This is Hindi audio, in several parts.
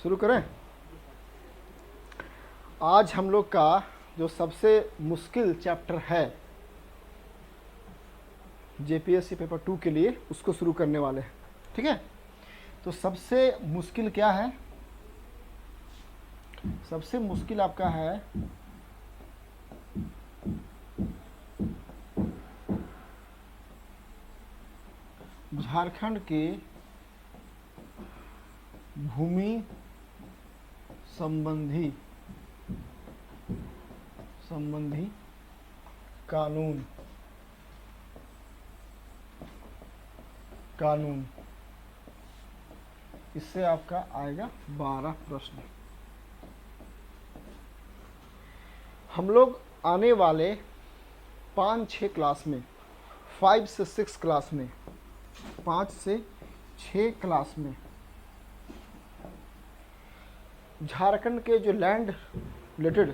शुरू करें। आज हम लोग का जो सबसे मुश्किल चैप्टर है जेपीएससी पेपर 2 के लिए, उसको शुरू करने वाले हैं। ठीक है, तो सबसे मुश्किल क्या है? सबसे मुश्किल आपका है झारखंड के भूमि संबंधी कानून इससे आपका आएगा 12 प्रश्न। हम लोग आने वाले 5-6 क्लास में, 5 से 6 क्लास में, 5 से 6 क्लास में झारखंड के जो लैंड रिलेटेड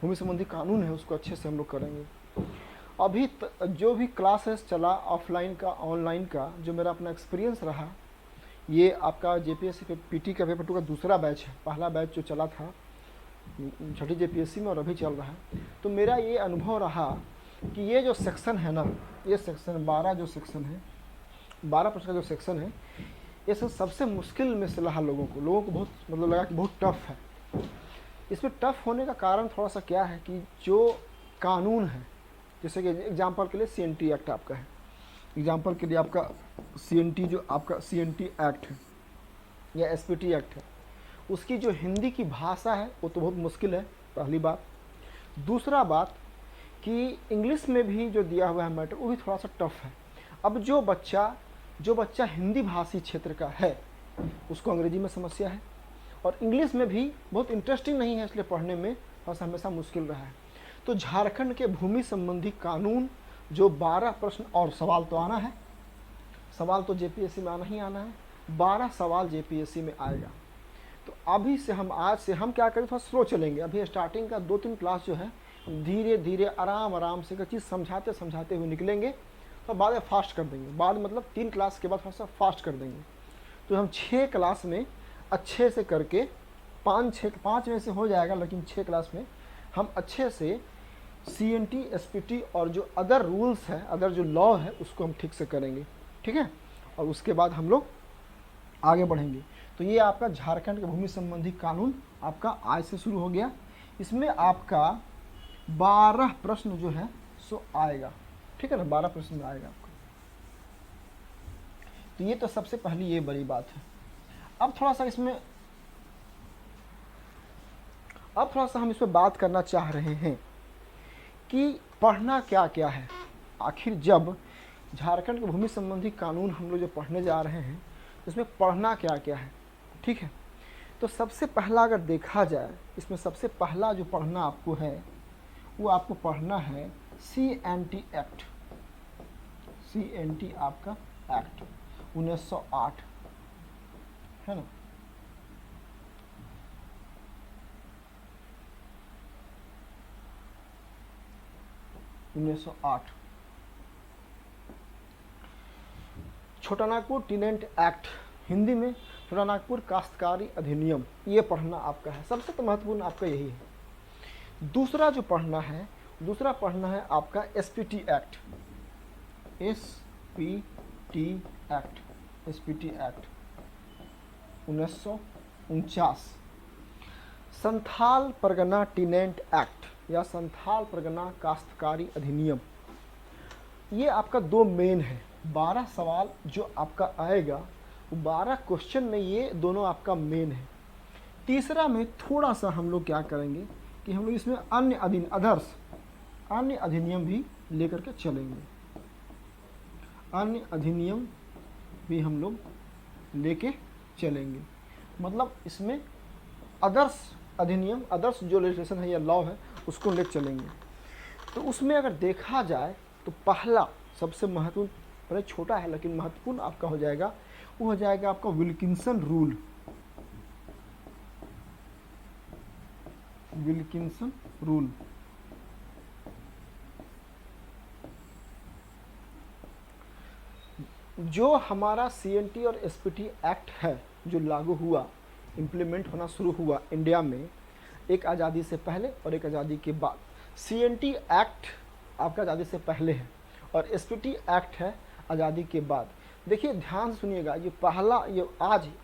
भूमि संबंधी कानून है उसको अच्छे से हम लोग करेंगे। अभी जो भी क्लासेस चला ऑफलाइन का ऑनलाइन का, जो मेरा अपना एक्सपीरियंस रहा, ये आपका जेपीएससी पे पीटी का पेपर 2 का दूसरा बैच है। पहला बैच जो चला था छठी जेपीएससी में और अभी चल रहा है, तो मेरा ये अनुभव रहा कि ये जो सेक्शन है ना, ये सेक्शन 12 जो सेक्शन है, 12 प्रश्न का जो सेक्शन है, ये सबसे मुश्किल में से रहा लोगों को बहुत मतलब लगा कि बहुत टफ है। इसमें टफ होने का कारण थोड़ा सा क्या है कि जो कानून है, जैसे कि एग्जांपल के लिए सीएनटी एक्ट आपका है, एग्जांपल के लिए आपका सीएनटी जो आपका सीएनटी एक्ट है या एसपीटी एक्ट है, उसकी जो हिंदी की भाषा है वो तो बहुत मुश्किल है, पहली बात। दूसरा बात कि इंग्लिश में भी जो दिया हुआ है मैटर वो भी थोड़ा सा टफ है। अब जो बच्चा हिंदी भाषी क्षेत्र का है उसको अंग्रेजी में समस्या है, और इंग्लिश में भी बहुत इंटरेस्टिंग नहीं है, इसलिए पढ़ने में थोड़ा सा हमेशा मुश्किल रहा है। तो झारखंड के भूमि संबंधी कानून जो 12 प्रश्न, और सवाल तो आना है, सवाल तो जेपीएससी में आना ही आना है, 12 सवाल जेपीएससी में आएगा। तो अभी से हम आज से हम क्या करें, थोड़ा स्लो चलेंगे। अभी स्टार्टिंग का 2-3 क्लास जो है धीरे धीरे आराम से चीज़ समझाते हुए निकलेंगे, तो बाद में फास्ट कर देंगे। बाद मतलब 3 क्लास के बाद थोड़ा सा फास्ट कर देंगे। तो हम 6 क्लास में अच्छे से करके 5 में से हो जाएगा, लेकिन 6 क्लास में हम अच्छे से सीएनटी एसपीटी और जो अदर रूल्स है, अदर जो लॉ है, उसको हम ठीक से करेंगे। ठीक है, और उसके बाद हम लोग आगे बढ़ेंगे। तो ये आपका झारखंड के भूमि संबंधी कानून आपका आज से शुरू हो गया। इसमें आपका 12 प्रश्न जो है सो आएगा। ठीक है ना, 12 प्रश्न में आएगा आपको। तो ये तो सबसे पहली ये बड़ी बात है। अब थोड़ा सा हम इसमें बात करना चाह रहे हैं कि पढ़ना क्या क्या है। आखिर जब झारखंड के भूमि संबंधी कानून हम लोग जो पढ़ने जा रहे हैं, तो इसमें पढ़ना क्या क्या है। ठीक है, तो सबसे पहला अगर देखा जाए, इसमें सबसे पहला जो पढ़ना आपको है वो आपको पढ़ना है सीएनटी एक्ट। सीएनटी आपका एक्ट 1908 है ना। छोटानागपुर टीनेंट एक्ट, हिंदी में छोटानागपुर काश्तकारी अधिनियम, ये पढ़ना आपका है। सबसे तो महत्वपूर्ण आपका यही है। दूसरा जो पढ़ना है, आपका SPT act. SPT act 1949। Santhal Pargana टीनेंट act या संथाल परगना काश्तकारी अधिनियम, ये आपका 2 मेन है। 12 सवाल जो आपका आएगा, 12 क्वेश्चन में ये दोनों आपका मेन है। तीसरा में थोड़ा सा हम लोग क्या करेंगे कि हम लोग इसमें अन्य अधिनियम भी लेकर के चलेंगे। अन्य अधिनियम भी हम लोग लेके चलेंगे, मतलब इसमें अदर्स अधिनियम, अदर्स जो लेजिस्लेशन है या लॉ है, उसको लेकर चलेंगे। तो उसमें अगर देखा जाए तो पहला सबसे महत्वपूर्ण, बड़ा छोटा है लेकिन महत्वपूर्ण आपका हो जाएगा, वो हो जाएगा आपका विल्किंसन रूल। विल्किंसन रूल जो हमारा सीएनटी और एसपीटी एक्ट है जो लागू हुआ, इम्प्लीमेंट होना शुरू हुआ इंडिया में, एक आज़ादी से पहले और एक आज़ादी के बाद। CNT एक्ट आपका आज़ादी से पहले है और SPT एक्ट है आज़ादी के बाद। देखिए ध्यान से सुनिएगा, ये पहला, ये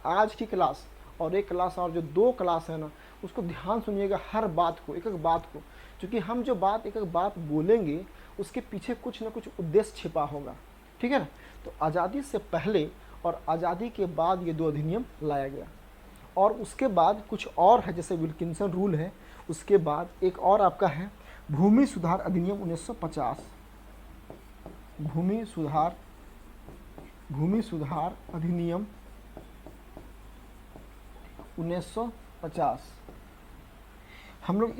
आज की क्लास और एक क्लास और जो 2 क्लास है ना, उसको ध्यान सुनिएगा, हर बात को, एक एक बात को, क्योंकि हम जो बात एक एक बात बोलेंगे उसके पीछे कुछ ना कुछ उद्देश्य छिपा होगा, ठीक है ना। तो आज़ादी से पहले और आज़ादी के बाद ये 2 अधिनियम लाया गया, और उसके बाद कुछ और है, जैसे विल्किंसन रूल है, उसके बाद एक और आपका है भूमि सुधार अधिनियम 1950। भूमि सुधार अधिनियम 1950 हम लोग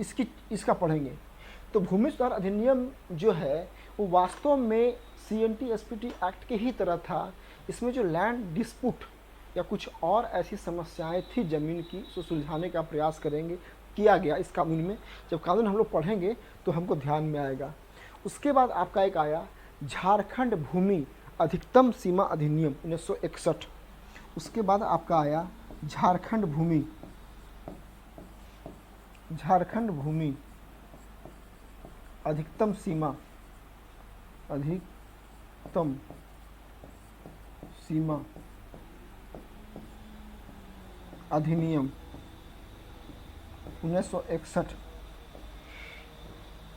इसका पढ़ेंगे। तो भूमि सुधार अधिनियम जो है वो वास्तव में CNT SPT एक्ट के ही तरह था। इसमें जो लैंड डिस्प्यूट या कुछ और ऐसी समस्याएं थी ज़मीन की, उसको सुलझाने का प्रयास किया गया इस कानून में। जब कानून हम लोग पढ़ेंगे तो हमको ध्यान में आएगा। उसके बाद आपका एक आया झारखंड भूमि अधिकतम सीमा अधिनियम 1961। उसके बाद आपका आया झारखंड भूमि अधिकतम सीमा अधिनियम 1961।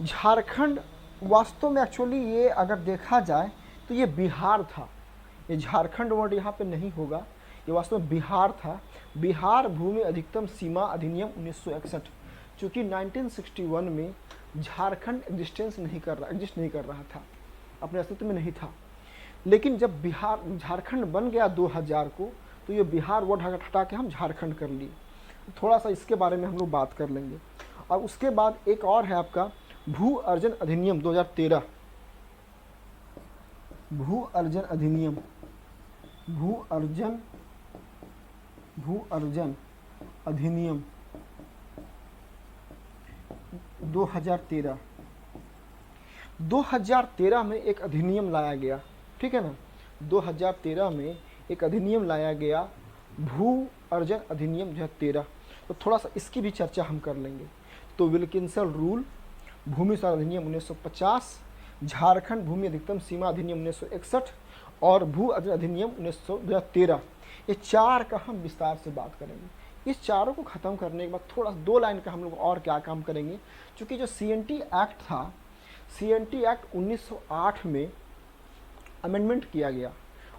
झारखंड वास्तव में एक्चुअली ये अगर देखा जाए तो ये बिहार था। ये झारखंड वर्ड यहाँ पे नहीं होगा, ये वास्तव में बिहार था। बिहार भूमि अधिकतम सीमा अधिनियम 1961। चूँकि 1961 में झारखंड एग्जिस्ट नहीं कर रहा था, अपने अस्तित्व में नहीं था। लेकिन जब झारखंड बन गया 2000 को, तो ये बिहार वर्ड हटा के हम झारखंड कर लिए। थोड़ा सा इसके बारे में हम लोग बात कर लेंगे। और उसके बाद एक और है आपका भू अर्जन अधिनियम 2013। भू अर्जन अधिनियम 2013। 2013 में एक अधिनियम लाया गया, ठीक है ना। 2013 में एक अधिनियम लाया गया, भू अर्जन अधिनियम 2013। तो थोड़ा सा इसकी भी चर्चा हम कर लेंगे। तो विल्किंसन रूल, भूमि सुधार अधिनियम 1950, झारखंड भूमि अधिकतम सीमा अधिनियम 1961 और भू अर्जन अधिनियम 2013, ये 4 का हम विस्तार से बात करेंगे। इस चारों को ख़त्म करने के बाद थोड़ा 2 लाइन का हम लोग और क्या काम करेंगे, क्योंकि जो CNT एक्ट था, CNT एक्ट 1908 में अमेंडमेंट किया गया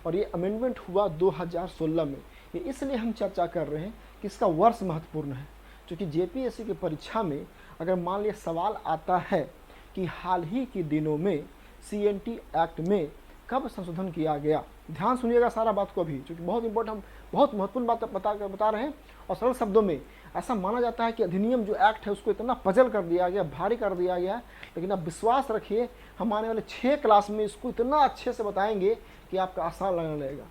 और ये अमेंडमेंट हुआ 2016 में। ये इसलिए हम चर्चा कर रहे हैं कि इसका वर्ष महत्वपूर्ण है, क्योंकि JPSC की परीक्षा में अगर मान लिया सवाल आता है कि हाल ही के दिनों में CNT एक्ट में कब संशोधन किया गया, ध्यान सुनिएगा सारा बात को अभी, क्योंकि बहुत इंपॉर्टेंट, हम बहुत महत्वपूर्ण बात बता रहे हैं। और सरल शब्दों में ऐसा माना जाता है कि अधिनियम जो एक्ट है उसको इतना पजल कर दिया गया, भारी कर दिया गया है, लेकिन आप विश्वास रखिए हम आने वाले 6 क्लास में इसको इतना अच्छे से बताएंगे कि आपका आसान लगने लगेगा।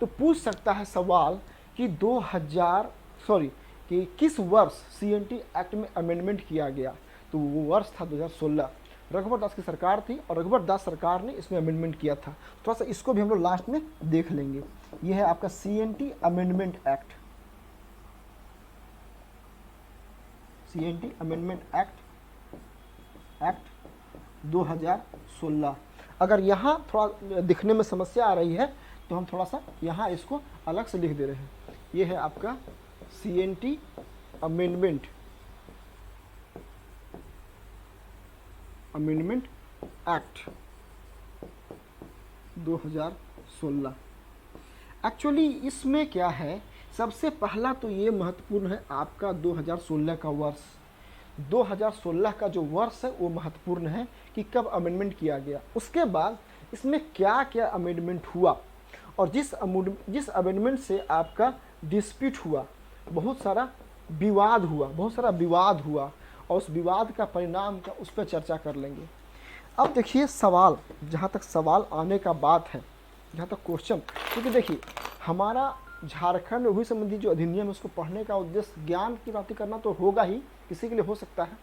तो पूछ सकता है सवाल कि कि किस वर्ष CNT एक्ट में अमेंडमेंट किया गया, तो वो वर्ष था 2016। रघुवर दास की सरकार थी और रघुवर दास सरकार ने इसमें अमेंडमेंट किया था। थोड़ा सा इसको भी हम लोग लास्ट में देख लेंगे। ये है आपका CNT amendment act, CNT amendment act 2016। अगर यहाँ थोड़ा दिखने में समस्या आ रही है तो हम थोड़ा सा यहाँ इसको अलग से लिख दे रहे हैं। ये है आपका CNT अमेंडमेंट एक्ट 2016। एक्चुअली इसमें क्या है, सबसे पहला तो ये महत्वपूर्ण है आपका 2016 का वर्ष। 2016 का जो वर्ष है वो महत्वपूर्ण है कि कब अमेंडमेंट किया गया। उसके बाद इसमें क्या क्या अमेंडमेंट हुआ और जिस अमेंडमेंट से आपका डिस्प्यूट हुआ, बहुत सारा विवाद हुआ और उस विवाद का परिणाम का उस पर चर्चा कर लेंगे। अब देखिए सवाल, जहाँ तक सवाल आने का बात है, जहाँ तक क्वेश्चन, क्योंकि देखिए हमारा झारखंड भूमि संबंधी जो अधिनियम है उसको पढ़ने का उद्देश्य ज्ञान की प्राप्ति करना तो होगा ही, किसी के लिए हो सकता है,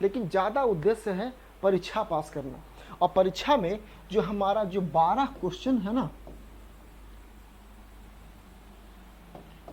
लेकिन ज़्यादा उद्देश्य है परीक्षा पास करना। और परीक्षा में जो हमारा जो 12 क्वेश्चन है ना,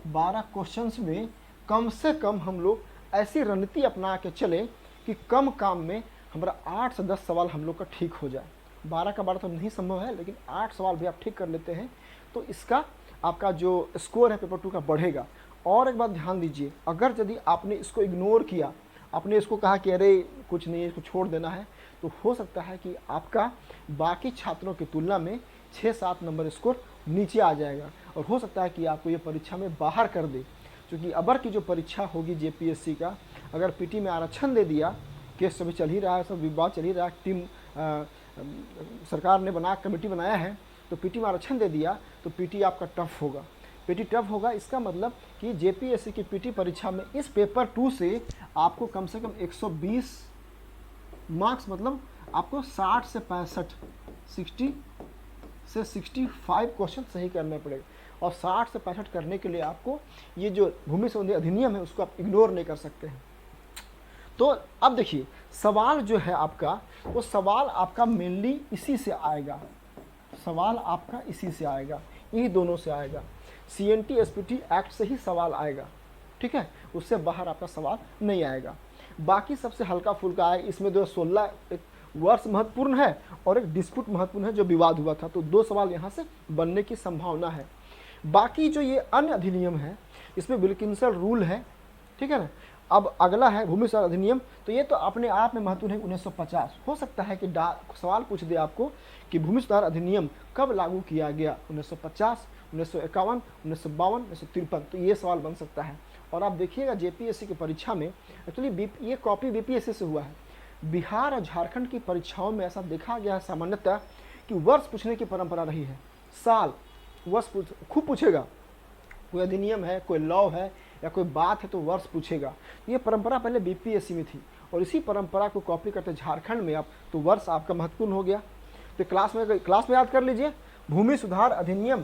12 क्वेश्चंस में कम से कम हम लोग ऐसी रणनीति अपना के चलें कि कम काम में हमारा 8 से 10 सवाल हम लोग का ठीक हो जाए। 12 का 12 तो नहीं संभव है, लेकिन 8 सवाल भी आप ठीक कर लेते हैं तो इसका आपका जो स्कोर है पेपर 2 का बढ़ेगा। और एक बात ध्यान दीजिए, अगर यदि आपने इसको इग्नोर किया, आपने इसको कहा कि अरे कुछ नहीं है, इसको छोड़ देना है, तो हो सकता है कि आपका बाकी छात्रों की तुलना में 6-7 नंबर स्कोर नीचे आ जाएगा और हो सकता है कि आपको ये परीक्षा में बाहर कर दे। क्योंकि अबर की जो परीक्षा होगी जेपीएससी का, अगर पीटी में आरक्षण दे दिया, केस सभी चल ही रहा है, सब विवाद चल ही रहा है, टीम सरकार ने कमेटी बनाया है, तो पीटी में आरक्षण दे दिया तो पीटी आपका टफ होगा। पीटी टफ होगा इसका मतलब कि जेपीएससी की पीटी परीक्षा में इस पेपर 2 से आपको कम से कम 120 मार्क्स, मतलब आपको 60 से 65 60 से 65 क्वेश्चन सही करने पड़ेगा। और 60 से 65 करने के लिए आपको ये जो भूमि संबंधी अधिनियम है उसको आप इग्नोर नहीं कर सकते हैं। तो अब देखिए सवाल जो है आपका, वो सवाल आपका मेनली इसी से आएगा, सवाल आपका इसी से आएगा, इन्हीं दोनों से आएगा। सीएनटी एसपीटी एक्ट से ही सवाल आएगा, ठीक है, उससे बाहर आपका सवाल नहीं आएगा। बाकी सबसे हल्का फुल्का आएगा। इसमें 2016 एक वर्ष महत्वपूर्ण है और एक डिस्प्यूट महत्वपूर्ण है जो विवाद हुआ था, तो 2 सवाल यहाँ से बनने की संभावना है। बाकी जो ये अन्य अधिनियम है इसमें विल्किंसन रूल है, ठीक है ना। अब अगला है भूमि सुधार अधिनियम, तो ये तो अपने आप में महत्वपूर्ण है। 1950 हो सकता है कि सवाल पूछ दे आपको कि भूमि सुधार अधिनियम कब लागू किया गया, 1950, 1951, 1952, 1953, तो ये सवाल बन सकता है। और आप देखिएगा जेपीएससी की परीक्षा में एक्चुअली ये कॉपी बीपीएससी से हुआ है। बिहार और झारखंड की परीक्षाओं में ऐसा देखा गया है सामान्यतः कि वर्ष पूछने की परंपरा रही है, साल वर्ष खूब पूछेगा। कोई अधिनियम है, कोई लॉ है या कोई बात है तो वर्ष पूछेगा। ये परंपरा पहले बीपीएससी में थी और इसी परंपरा को कॉपी करते झारखंड में आप, तो वर्ष आपका महत्वपूर्ण हो गया। तो क्लास में याद कर लीजिए भूमि सुधार अधिनियम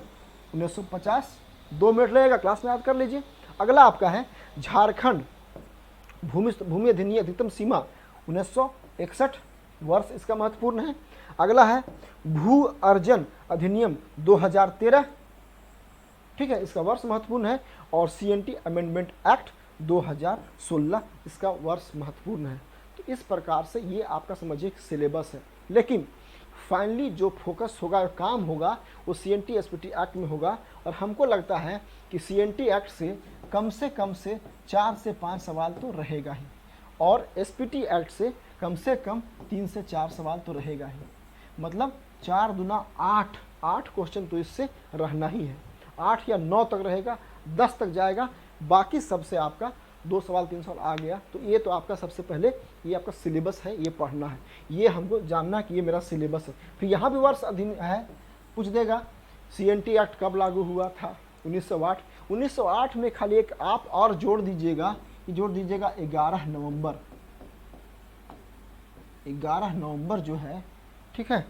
1950, 2 मिनट लगेगा, क्लास में याद कर लीजिए। अगला आपका है झारखंड भूमि अधिनियम अधिकतम सीमा 1961, वर्ष इसका महत्वपूर्ण है। अगला है भू अर्जन अधिनियम 2013, ठीक है, इसका वर्ष महत्वपूर्ण है। और सीएनटी अमेंडमेंट एक्ट 2016, इसका वर्ष महत्वपूर्ण है। तो इस प्रकार से ये आपका समझिए सिलेबस है, लेकिन फाइनली जो फोकस होगा, काम होगा, वो सीएनटी एसपीटी एक्ट में होगा। और हमको लगता है कि सीएनटी एक्ट से कम से 4 से 5 सवाल तो रहेगा ही, और एसपीटी एक्ट से कम 3 से 4 सवाल तो रहेगा ही। मतलब 4 दूना 8 क्वेश्चन तो इससे रहना ही है। 8 या 9 तक रहेगा, 10 तक जाएगा, बाकी सबसे आपका 2 सवाल 3 सवाल आ गया। तो ये तो आपका सबसे पहले ये आपका सिलेबस है, ये पढ़ना है, ये हमको जानना कि ये मेरा सिलेबस है। फिर यहाँ भी वर्ष अधीन है, पूछ देगा सीएनटी एक्ट कब लागू हुआ था, 1908। 1908 में खाली एक आप और जोड़ दीजिएगा, 11 नवंबर। 11 नवंबर जो है, ठीक है,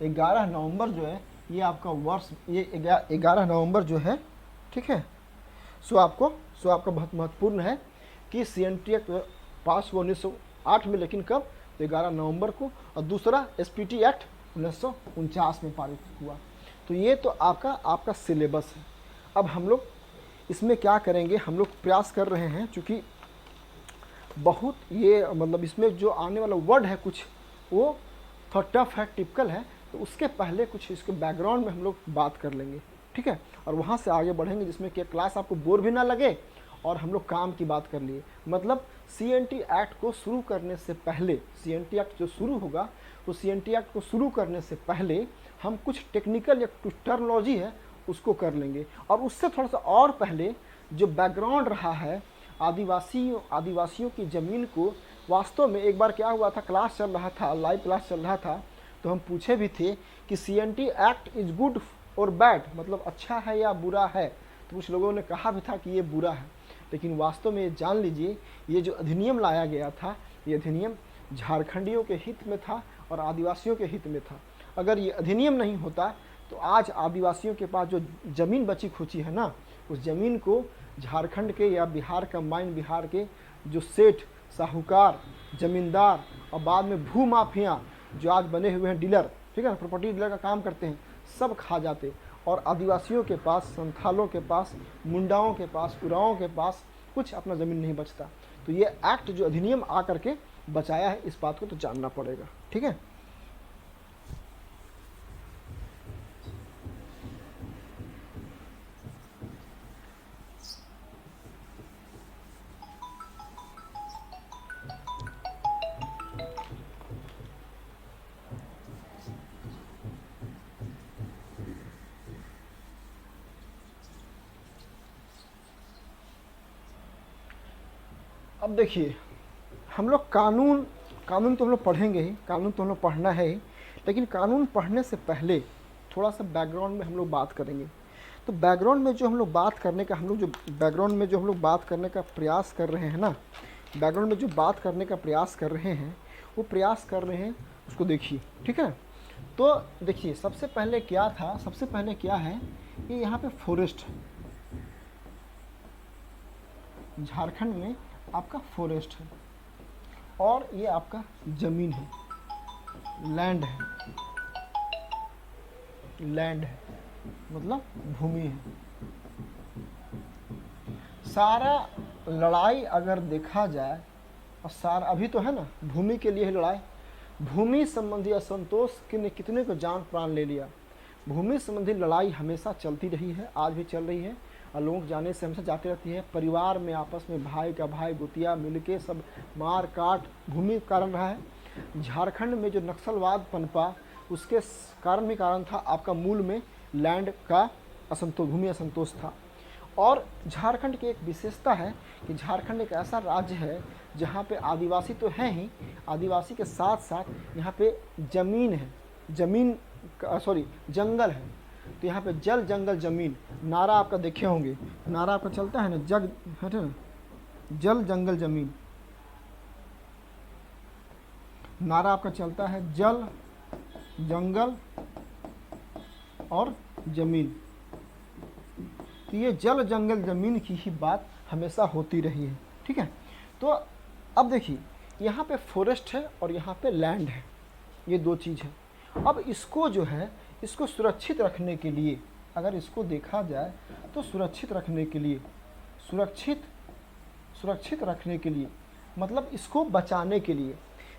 11 नवंबर जो है ये आपका वर्ष, ये 11 नवंबर जो है, ठीक है, सो आपका बहुत महत्वपूर्ण है कि सीएनटी एक्ट पास हुआ 1908 में, लेकिन कब, तो 11 नवंबर को। और दूसरा एसपीटी एक्ट 1949 में पारित हुआ। तो ये तो आपका सिलेबस है। अब हम लोग इसमें क्या करेंगे, हम लोग प्रयास कर रहे हैं, चूँकि बहुत ये मतलब इसमें जो आने वाला वर्ड है कुछ वो थोड़ा टफ है, टिपिकल है, तो उसके पहले कुछ इसके बैकग्राउंड में हम लोग बात कर लेंगे, ठीक है, और वहाँ से आगे बढ़ेंगे जिसमें कि क्लास आपको बोर भी ना लगे और हम लोग काम की बात कर लिए। मतलब सीएनटी एक्ट को शुरू करने से पहले, सीएनटी एक्ट जो शुरू होगा तो सीएनटी एक्ट को शुरू करने से पहले हम कुछ टेक्निकल या कुछ टर्मिनोलॉजी है उसको कर लेंगे। और उससे थोड़ा सा और पहले जो बैकग्राउंड रहा है आदिवासियों की ज़मीन को, वास्तव में एक बार क्या हुआ था, क्लास चल रहा था, लाइव क्लास चल रहा था, तो हम पूछे भी थे कि सीएनटी एक्ट इज़ गुड और बैड, मतलब अच्छा है या बुरा है, तो कुछ लोगों ने कहा भी था कि ये बुरा है। लेकिन वास्तव में जान लीजिए ये जो अधिनियम लाया गया था, ये अधिनियम झारखंडियों के हित में था और आदिवासियों के हित में था। अगर ये अधिनियम नहीं होता तो आज आदिवासियों के पास जो ज़मीन बची खुची है ना, उस ज़मीन को झारखंड के या बिहार कंबाइन बिहार के जो सेठ, साहूकार, ज़मींदार और बाद में भू माफिया जो आज बने हुए हैं डीलर, ठीक है ना, प्रॉपर्टी डीलर का काम करते हैं, सब खा जाते। और आदिवासियों के पास, संथालों के पास, मुंडाओं के पास, उराओं के पास कुछ अपना ज़मीन नहीं बचता। तो ये एक्ट जो अधिनियम आ करके बचाया है, इस बात को तो जानना पड़ेगा। ठीक है। अब देखिए, हम लोग कानून कानून तो हम लोग पढ़ेंगे ही, कानून तो हम लोग पढ़ना है ही, लेकिन कानून पढ़ने से पहले थोड़ा सा बैकग्राउंड में हम लोग बात करेंगे। तो बैकग्राउंड में जो हम लोग बात करने का बात करने का प्रयास कर रहे हैं ना, बैकग्राउंड में जो बात करने का प्रयास कर रहे हैं, वो प्रयास कर रहे हैं, उसको देखिए। ठीक है। तो देखिए, सबसे पहले क्या था, सबसे पहले क्या है कि यहाँ पे फॉरेस्ट है, झारखंड में आपका फॉरेस्ट है, और ये आपका ज़मीन है, लैंड है, लैंड है मतलब भूमि है। सारा लड़ाई अगर देखा जाए, और सारा अभी तो है ना, भूमि के लिए है लड़ाई। भूमि संबंधी असंतोष कितने को जान प्राण ले लिया। भूमि संबंधी लड़ाई हमेशा चलती रही है, आज भी चल रही है, और लोग जाने से हमेशा जाती रहती है। परिवार में आपस में भाई का भाई गुतिया मिलके सब मार काट भूमि कारण रहा है। झारखंड में जो नक्सलवाद पनपा, उसके कारण भी कारण था आपका मूल में लैंड का असंतोष, भूमि असंतोष था। और झारखंड की एक विशेषता है कि झारखंड एक ऐसा राज्य है जहाँ पे आदिवासी तो हैं ही, आदिवासी के साथ साथ यहाँ पे ज़मीन है, जंगल है। तो यहाँ पे जल जंगल ज़मीन, नारा आपका देखे होंगे, नारा आपका चलता है ना, है ना, जल जंगल ज़मीन, नारा आपका चलता है जल जंगल और ज़मीन। तो ये जल जंगल ज़मीन की ही बात हमेशा होती रही है। ठीक है। तो अब देखिए, यहाँ पे फॉरेस्ट है और यहाँ पे लैंड है, ये दो चीज़ है। अब इसको जो है, इसको सुरक्षित रखने के लिए, अगर इसको देखा जाए तो सुरक्षित रखने के लिए, सुरक्षित रखने के लिए मतलब इसको बचाने के लिए,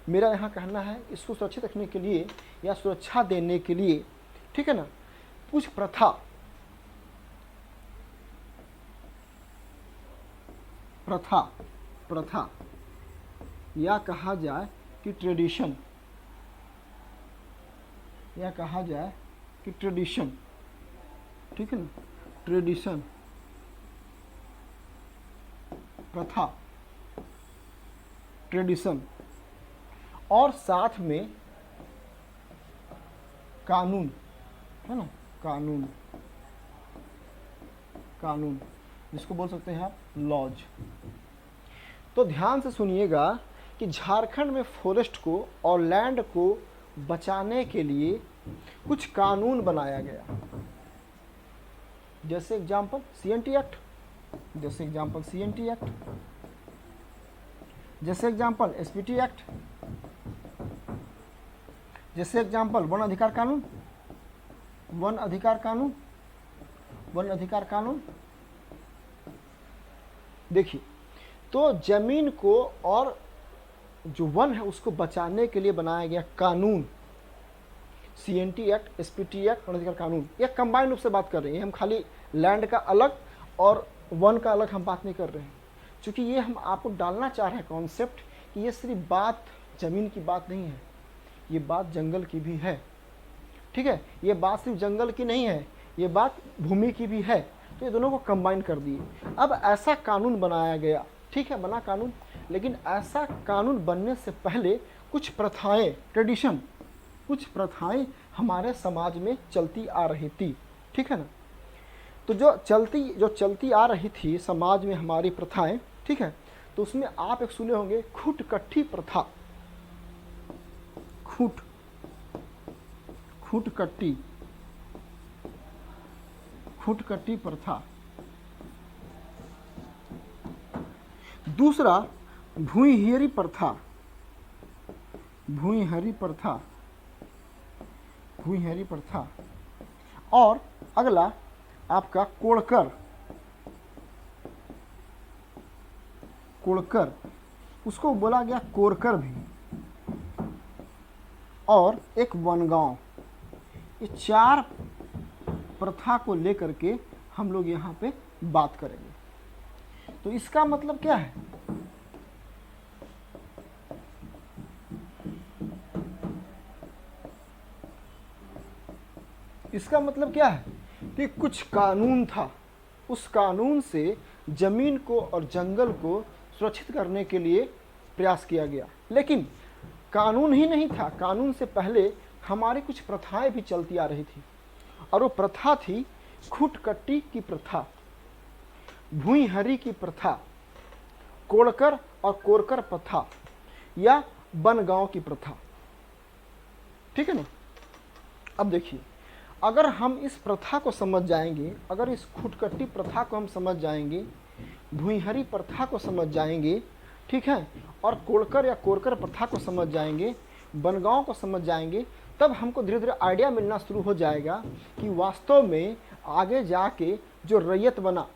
मेरा यहाँ कहना है, इसको सुरक्षित रखने के लिए या सुरक्षा देने के लिए, ठीक है ना, कुछ प्रथा या कहा जाए कि ट्रेडिशन, या कहा जाए कि ट्रेडिशन, ठीक है ना, ट्रेडिशन, प्रथा, ट्रेडिशन, और साथ में कानून, है ना, कानून जिसको बोल सकते हैं आप लॉज। तो ध्यान से सुनिएगा कि झारखंड में फॉरेस्ट को और लैंड को बचाने के लिए कुछ कानून बनाया गया। जैसे एग्जांपल सीएनटी एक्ट, जैसे एग्जांपल सीएनटी एक्ट, जैसे एग्जांपल एसपीटी एक्ट, जैसे एग्जांपल वन अधिकार कानून, वन अधिकार कानून, वन अधिकार कानून। देखिए, तो जमीन को और जो वन है उसको बचाने के लिए बनाया गया कानून, CNT act, SPT act, one अधिकार कानून। ये कंबाइंड रूप से बात कर रहे हैं, हम खाली लैंड का अलग और वन का अलग हम बात नहीं कर रहे हैं, क्योंकि ये हम आपको डालना चाह रहे हैं कॉन्सेप्ट कि ये सिर्फ बात जमीन की बात नहीं है, ये बात जंगल की भी है। ठीक है, ये बात सिर्फ जंगल की नहीं है, ये बात भूमि की भी है। तो ये दोनों को कंबाइन कर दिए। अब ऐसा कानून बनाया गया, ठीक है, बना कानून, लेकिन ऐसा कानून बनने से पहले कुछ प्रथाएं, ट्रेडिशन, कुछ प्रथाएं हमारे समाज में चलती आ रही थी। ठीक है ना। तो जो चलती आ रही थी समाज में हमारी प्रथाएं, ठीक है, तो उसमें आप एक सुने होंगे खुटकट्टी प्रथा, खुटकट्टी प्रथा। दूसरा भूइंहेरी प्रथा, भूइंहेरी प्रथा। और अगला आपका कोड़कर, कोड़कर उसको बोला गया कोरकर भी, और एक बनगांव। ये 4 प्रथा को लेकर के हम लोग यहाँ पे बात करेंगे। तो इसका मतलब क्या है? इसका मतलब क्या है कि कुछ कानून था, उस कानून से जमीन को और जंगल को सुरक्षित करने के लिए प्रयास किया गया। लेकिन कानून ही नहीं था, कानून से पहले हमारी कुछ प्रथाएं भी चलती आ रही थी, और वो प्रथा थी खुटकट्टी की प्रथा, भूइंहरी की प्रथा, कोड़कर और कोरकर प्रथा, या बनगांव की प्रथा। ठीक है ना? अब देखिए, अगर हम इस प्रथा को समझ जाएंगे, अगर इस खुटकट्टी प्रथा को हम समझ जाएंगे, भूइंहरी प्रथा को समझ जाएंगे, ठीक है, और कोड़कर या कोरकर प्रथा को समझ जाएंगे, बनगांव को समझ जाएंगे, तब हमको धीरे धीरे आइडिया मिलना शुरू हो जाएगा कि वास्तव में आगे जाके जो रैयत बना,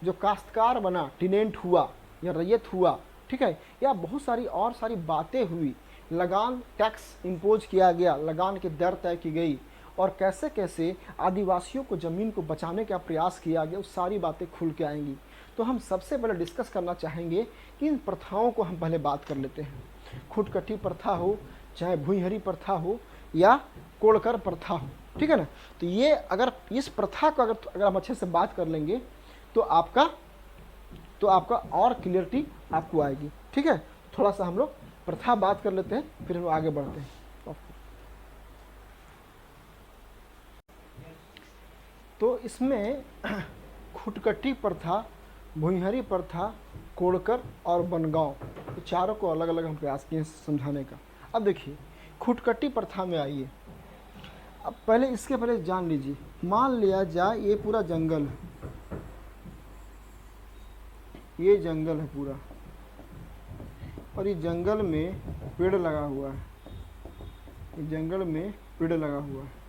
जो काश्तकार बना, टिनेंट हुआ या रैयत हुआ, ठीक है, या बहुत सारी और सारी बातें हुई, लगान टैक्स इम्पोज किया गया, लगान की दर तय की गई, और कैसे कैसे आदिवासियों को ज़मीन को बचाने का प्रयास किया गया, उस सारी बातें खुल के आएंगी। तो हम सबसे पहले डिस्कस करना चाहेंगे कि इन प्रथाओं को हम पहले बात कर लेते हैं। खुटकट्टी प्रथा हो, चाहे भूइंहरी प्रथा हो, या कोड़कर प्रथा हो, ठीक है ना? तो ये अगर इस प्रथा को अगर हम अच्छे से बात कर लेंगे तो आपका और क्लियरिटी आपको आएगी। ठीक है, थोड़ा सा हम लोग प्रथा बात कर लेते हैं, फिर हम आगे बढ़ते हैं। तो इसमें खुटकट्टी प्रथा, भूइंहरी प्रथा, कोड़कर और बनगांव, तो चारों को अलग अलग हम प्रयास किए समझाने का। अब देखिए, खुटकट्टी प्रथा में आइए। अब पहले इसके पहले जान लीजिए, मान लिया जाए ये पूरा जंगल है, ये जंगल है पूरा, और ये जंगल में पेड़ लगा हुआ है, ये जंगल में पेड़ लगा हुआ है।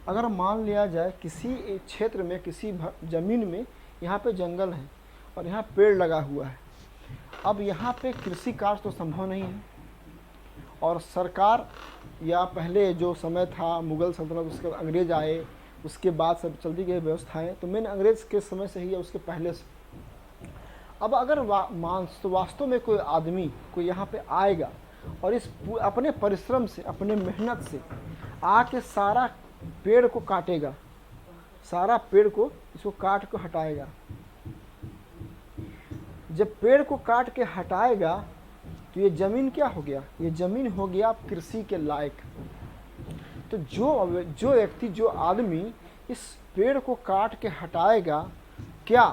अगर मान लिया जाए किसी क्षेत्र में, किसी ज़मीन में यहाँ पे जंगल है और यहाँ पेड़ लगा हुआ है, अब यहाँ पे कृषि कार्य तो संभव नहीं है, और सरकार या पहले जो समय था मुग़ल सल्तनत, उसके बाद अंग्रेज़ आए, उसके बाद सब चलती गई व्यवस्थाएं, तो मैंने अंग्रेज़ के समय से ही या उसके पहले से। अब अगर वास्तव में कोई आदमी कोई यहाँ पे आएगा और इस अपने परिश्रम से, अपने मेहनत से आके सारा पेड़ को काटेगा, सारा पेड़ को इसको काट के हटाएगा, जब पेड़ को काट के हटाएगा तो ये ज़मीन क्या हो गया? ये ज़मीन हो गया कृषि के लायक। तो जो व्यक्ति, जो आदमी इस पेड़ को काट के हटाएगा, क्या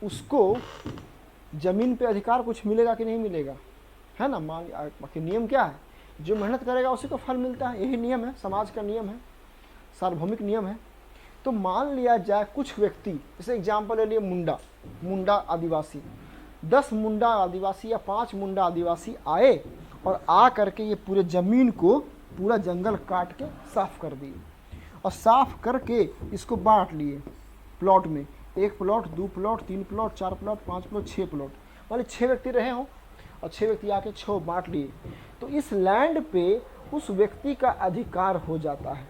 उसको ज़मीन पे अधिकार कुछ मिलेगा कि नहीं मिलेगा? है ना? बाकी नियम क्या है? जो मेहनत करेगा उसी को फल मिलता है, यही नियम है, समाज का नियम है, सार्वभौमिक नियम है। तो मान लिया जाए कुछ व्यक्ति, जैसे एग्जाम्पल ले लिए मुंडा आदिवासी, 10 मुंडा आदिवासी या 5 मुंडा आदिवासी आए और आ करके ये पूरे ज़मीन को, पूरा जंगल काट के साफ़ कर दिए, और साफ़ करके इसको बांट लिए प्लॉट में, 1 plot, 2 plot, 3 plot, 4 plot, 5 plot, 6 plot, मान 6 व्यक्ति रहे हों और 6 व्यक्ति आके 6 बांट लिए, तो इस लैंड पे उस व्यक्ति का अधिकार हो जाता है,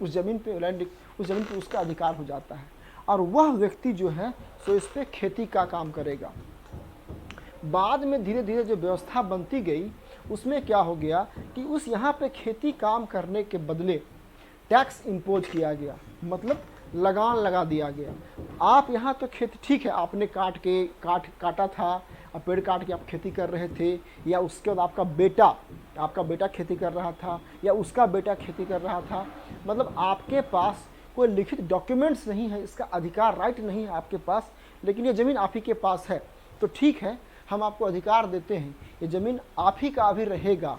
उस ज़मीन पे लैंड, उस ज़मीन पे उसका अधिकार हो जाता है, और वह व्यक्ति जो है सो इस पे खेती का काम करेगा। बाद में धीरे धीरे जो व्यवस्था बनती गई उसमें क्या हो गया कि उस यहाँ पे खेती काम करने के बदले टैक्स इम्पोज किया गया, मतलब लगान लगा दिया गया। आप यहाँ तो खेती ठीक है, आपने काटा था, पेड़ काट के आप खेती कर रहे थे, या उसके बाद आपका बेटा खेती कर रहा था, या उसका बेटा खेती कर रहा था, मतलब आपके पास कोई लिखित डॉक्यूमेंट्स नहीं है, इसका अधिकार, राइट नहीं है आपके पास, लेकिन ये ज़मीन आप ही के पास है, तो ठीक है, हम आपको अधिकार देते हैं, ये ज़मीन आप ही का अभी रहेगा,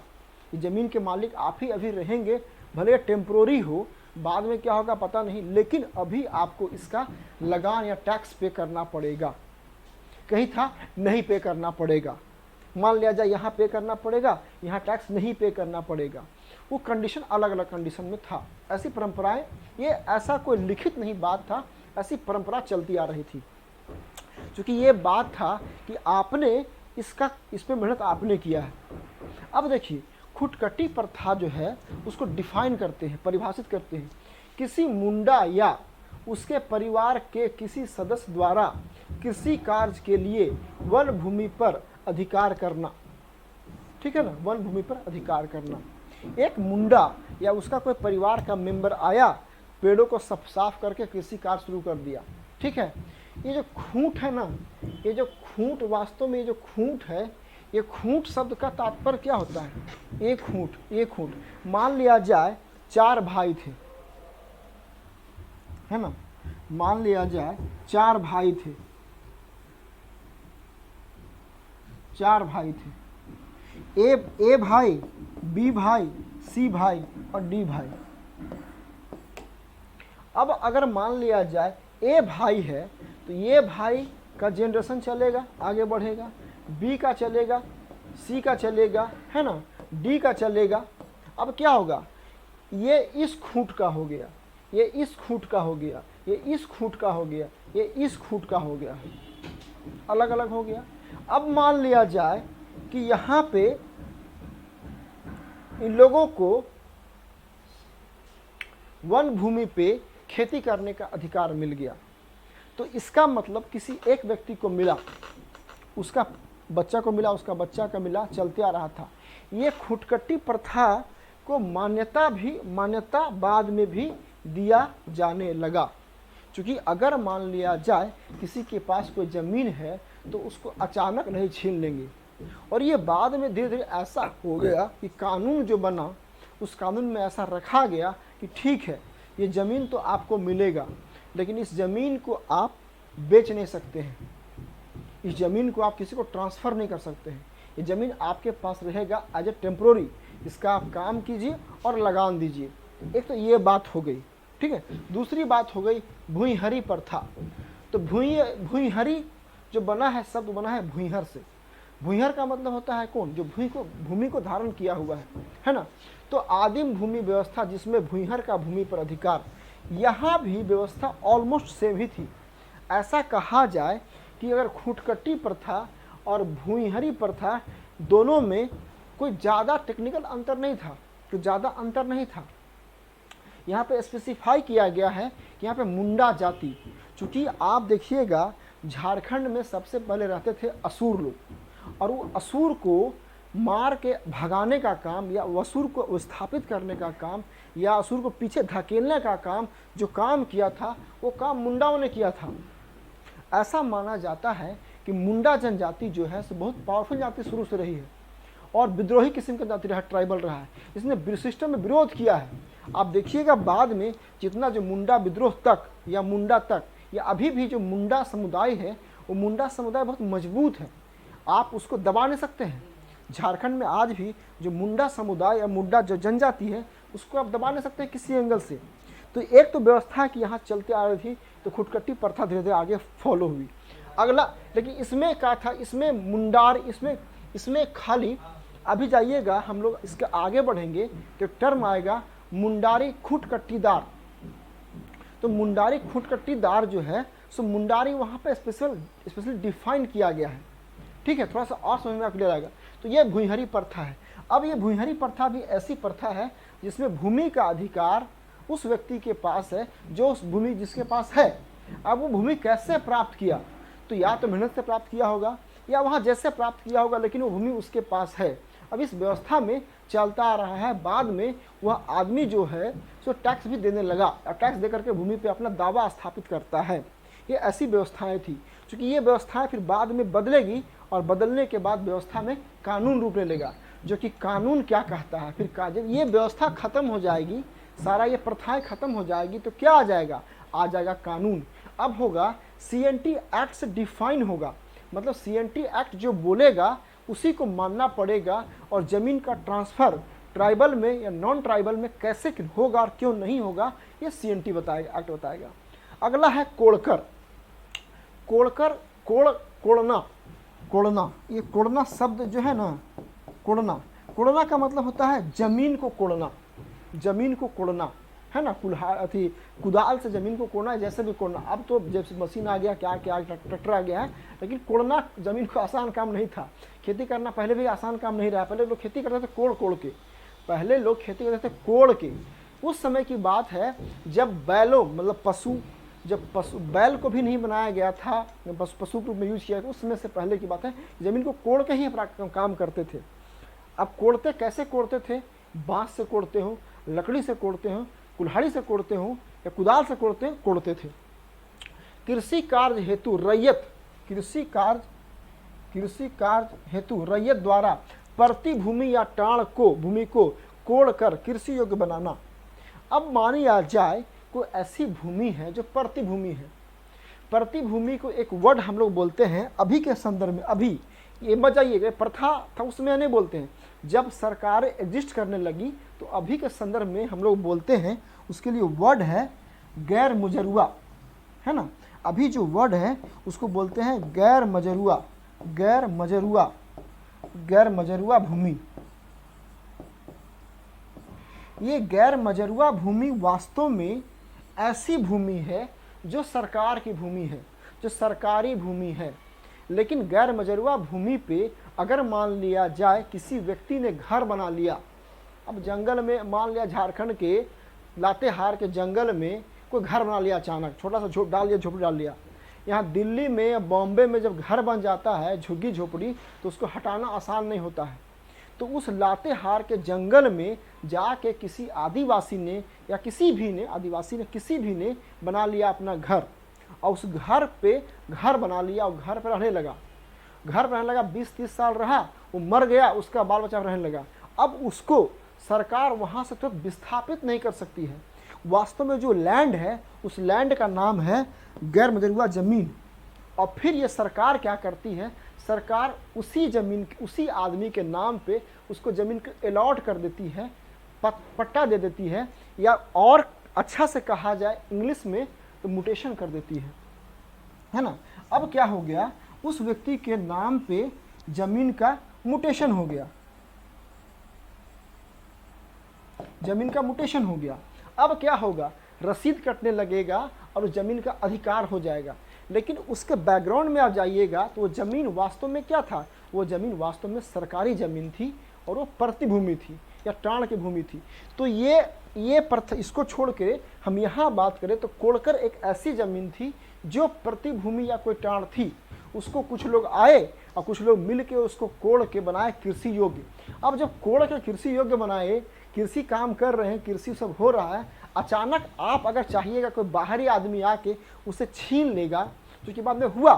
ये ज़मीन के मालिक आप ही अभी रहेंगे, भले टेम्प्रोरी हो, बाद में क्या होगा पता नहीं, लेकिन अभी आपको इसका लगान या टैक्स पे करना पड़ेगा। कहीं था नहीं पे करना पड़ेगा, मान लिया जाए यहाँ पे करना पड़ेगा, यहाँ टैक्स नहीं पे करना पड़ेगा। वो कंडीशन अलग अलग कंडीशन में था। ऐसी परंपराएं, ये ऐसा कोई लिखित नहीं बात था, ऐसी परंपरा चलती आ रही थी। क्योंकि ये बात था कि आपने इस पे मेहनत आपने किया है। अब देखिए, खुटकटी प्रथा जो है उसको डिफाइन करते हैं, परिभाषित करते हैं, किसी मुंडा या उसके परिवार के किसी सदस्य द्वारा किसी कार्य के लिए वन भूमि पर अधिकार करना। ठीक है ना, वन भूमि पर अधिकार करना। एक मुंडा या उसका कोई परिवार का मेंबर आया, पेड़ों को साफ करके कृषि कार्य शुरू कर दिया। ठीक है, ये जो खूंट है ना, ये जो खूंट, वास्तव में ये जो खूंट है, ये खूंट शब्द का तात्पर्य क्या होता है? एक खूंट, एक खूंट। मान लिया जाए 4 भाई थे, है ना, मान लिया जाए 4 भाई थे, 4 भाई थे, ए भाई, बी भाई, सी भाई और डी भाई। अब अगर मान लिया जाए ए भाई है तो ये भाई का जनरेशन चलेगा, आगे बढ़ेगा, बी का चलेगा, सी का चलेगा, है ना, डी का चलेगा। अब क्या होगा, ये इस खूंट का हो गया, ये इस खूंट का हो गया, ये इस खूंट का हो गया, ये इस खूंट का हो गया, अलग अलग हो गया। अब मान लिया जाए कि यहाँ पे इन लोगों को वन भूमि पे खेती करने का अधिकार मिल गया, तो इसका मतलब किसी एक व्यक्ति को मिला, उसका बच्चा को मिला, उसका बच्चा का मिला, चलते आ रहा था। ये खुटकटी प्रथा को मान्यता बाद में भी दिया जाने लगा। क्योंकि अगर मान लिया जाए किसी के पास कोई ज़मीन है तो उसको अचानक नहीं छीन लेंगे। और ये बाद में धीरे धीरे ऐसा हो गया कि कानून जो बना, उस कानून में ऐसा रखा गया कि ठीक है, ये ज़मीन तो आपको मिलेगा, लेकिन इस ज़मीन को आप बेच नहीं सकते हैं, इस ज़मीन को आप किसी को ट्रांसफ़र नहीं कर सकते हैं, ये ज़मीन आपके पास रहेगा एज ए टेम्प्रोरी, इसका आप काम कीजिए और लगान दीजिए। एक तो ये बात हो गई। ठीक है, दूसरी बात हो गई भूइंहरी प्रथा। तो भूइंहरी जो बना है, शब्द बना है भूइंहर से। भूइंहर का मतलब होता है कौन? जो भूमि को धारण किया हुआ है ना। तो आदिम भूमि व्यवस्था जिसमें भूइंहर का भूमि पर अधिकार, यहाँ भी व्यवस्था ऑलमोस्ट सेम ही थी। ऐसा कहा जाए कि अगर खुटकटी प्रथा और भूइंहरी प्रथा दोनों में कोई ज़्यादा टेक्निकल अंतर नहीं था, तो ज़्यादा अंतर नहीं था। यहाँ पे स्पेसिफाई किया गया है कि यहाँ पे मुंडा जाति, चूँकि आप देखिएगा झारखंड में सबसे पहले रहते थे असुर लोग, और वो असुर को मार के भगाने का काम या असुर को विस्थापित करने का काम या असुर को पीछे धकेलने का काम जो काम किया था, वो काम मुंडाओं ने किया था। ऐसा माना जाता है कि मुंडा जनजाति जो है सो बहुत पावरफुल जाति शुरू से रही है और विद्रोही किस्म का जाति रहा, ट्राइबल रहा है। इसने सिस्टम में विरोध किया है। आप देखिएगा बाद में जितना जो मुंडा विद्रोह तक या मुंडा तक या अभी भी जो मुंडा समुदाय है, वो मुंडा समुदाय बहुत मजबूत है, आप उसको दबा नहीं सकते हैं। झारखंड में आज भी जो मुंडा समुदाय या मुंडा जो जनजाति है, उसको आप दबा नहीं सकते किसी एंगल से। तो एक तो व्यवस्था की यहाँ चलते आ रही थी, तो खुटकटी प्रथा धीरे धीरे आगे फॉलो हुई। अगला, लेकिन इसमें क्या था, इसमें मुंडार, इसमें खाली, अभी जाइएगा हम लोग इसके आगे बढ़ेंगे तो टर्म आएगा मुंडारी खुटकटीदार। तो मुंडारी खुटकटीदार जो है सो मुंडारी वहाँ पे स्पेशली डिफाइन किया गया है। ठीक है, थोड़ा सा और समझ में क्लियर आएगा। तो ये भूइंहरी प्रथा है। अब ये भूइंहरी प्रथा भी ऐसी प्रथा है जिसमें भूमि का अधिकार उस व्यक्ति के पास है जो उस भूमि जिसके पास है। अब वो भूमि कैसे प्राप्त किया, तो या तो मेहनत से प्राप्त किया होगा या वहाँ जैसे प्राप्त किया होगा, लेकिन वो भूमि उसके पास है। अब इस व्यवस्था में चलता आ रहा है, बाद में वह आदमी जो है सो टैक्स भी देने लगा और टैक्स दे करके भूमि पे अपना दावा स्थापित करता है। ये ऐसी व्यवस्थाएं थी। क्योंकि ये व्यवस्थाएं फिर बाद में बदलेगी और बदलने के बाद व्यवस्था में कानून रूप ले लेगा, जो कि कानून क्या कहता है। फिर जब ये व्यवस्था खत्म हो जाएगी, सारा ये प्रथाएं खत्म हो जाएगी, तो क्या आ जाएगा कानून। अब होगा CNT एक्ट से डिफाइन होगा, मतलब CNT एक्ट जो बोलेगा उसी को मानना पड़ेगा। और ज़मीन का ट्रांसफ़र ट्राइबल में या नॉन ट्राइबल में कैसे होगा और क्यों नहीं होगा, ये CNT बताएगा, एक्ट बताएगा। अगला है कोड़कर। कोड़ना, ये कोड़ना शब्द जो है ना, कोड़ना, कोड़ना का मतलब होता है जमीन को कोड़ना, जमीन को कोड़ना, है ना। कुदाल से जमीन को कोड़ना, जैसे भी कोड़ना। अब तो जब मशीन आ गया, क्या क्या ट्रैक्टर आ गया है, लेकिन कोड़ना जमीन को आसान काम नहीं था। खेती करना पहले भी आसान काम नहीं रहा। पहले लोग खेती करते थे कोड़ कोड़ के, पहले लोग खेती करते थे कोड़ के। उस समय की बात है जब बैलों मतलब पशु बैल को भी नहीं बनाया गया था, पशु के रूप में यूज किया गया, उस समय से पहले की बात है। जमीन को कोड़ के ही अपना काम करते थे। अब कोड़ते कैसे कोड़ते थे? बांस से कोड़ते हो, लकड़ी से कोड़ते हो, कुल्हाड़ी से कोड़ते हो या कुदाल से कोड़ते थे। कृषि कार्य हेतु रैयत, कृषि कार्य हेतु रैयत द्वारा प्रति भूमि या टाण को भूमि को कोड़ कर कृषि योग्य बनाना। अब मानी जाए कोई ऐसी भूमि है जो प्रतिभूमि है। प्रतिभूमि को एक वर्ड हम लोग बोलते हैं अभी के संदर्भ में। अभी ये मत जाइएगा, प्रथा था उसमें नहीं बोलते हैं। जब सरकार एग्जिस्ट करने लगी तो अभी के संदर्भ में हम लोग बोलते हैं, उसके लिए वर्ड है गैर मजरूआ, है ना। अभी जो वर्ड है उसको बोलते हैं गैर मजरूआ, गैर मजरूआ, गैर मजरूआ भूमि। ये गैर मजरूआ भूमि वास्तव में ऐसी भूमि है जो सरकार की भूमि है, जो सरकारी भूमि है। लेकिन गैर मजरूआ भूमि पे अगर मान लिया जाए किसी व्यक्ति ने घर बना लिया, अब जंगल में मान लिया झारखंड के लातेहार के जंगल में कोई घर बना लिया, अचानक छोटा सा झोपड़ी डाल लिया। यहाँ दिल्ली में या बॉम्बे में जब घर बन जाता है झुग्गी झोपड़ी, तो उसको हटाना आसान नहीं होता है। तो उस लातेहार के जंगल में जाके किसी आदिवासी ने या किसी भी ने बना लिया अपना घर, और उस घर पे घर बना लिया और घर पर रहने लगा। 20-30 साल रहा, वो मर गया, उसका बाल बच्चा रहने लगा। अब उसको सरकार वहाँ से तुरंत विस्थापित नहीं कर सकती है। वास्तव में जो लैंड है उस लैंड का नाम है गैर मजरूआ ज़मीन। और फिर ये सरकार क्या करती है, सरकार उसी ज़मीन उसी आदमी के नाम पे उसको ज़मीन को अलॉट कर देती है, पट्टा दे देती है, या और अच्छा से कहा जाए इंग्लिश में तो म्यूटेशन कर देती है ना। अब क्या हो गया, उस व्यक्ति के नाम पे ज़मीन का म्यूटेशन हो गया, ज़मीन का म्यूटेशन हो गया। अब क्या होगा, रसीद कटने लगेगा और उस ज़मीन का अधिकार हो जाएगा। लेकिन उसके बैकग्राउंड में आप जाइएगा तो वो ज़मीन वास्तव में क्या था, वो ज़मीन वास्तव में सरकारी ज़मीन थी और वो प्रतिभूमि थी या टाण की भूमि थी। तो ये प्रथा, इसको छोड़ के हम यहाँ बात करें तो कोड़कर एक ऐसी ज़मीन थी जो प्रतिभूमि या कोई टाण थी। उसको कुछ लोग आए और कुछ लोग मिल के उसको कोड़ के बनाए कृषि योग्य। अब जब कोड़ के कृषि योग्य बनाए, कृषि काम कर रहे हैं, कृषि सब हो रहा है, अचानक आप अगर चाहिएगा कोई बाहरी आदमी आके उसे छीन लेगा, जो कि बाद में हुआ।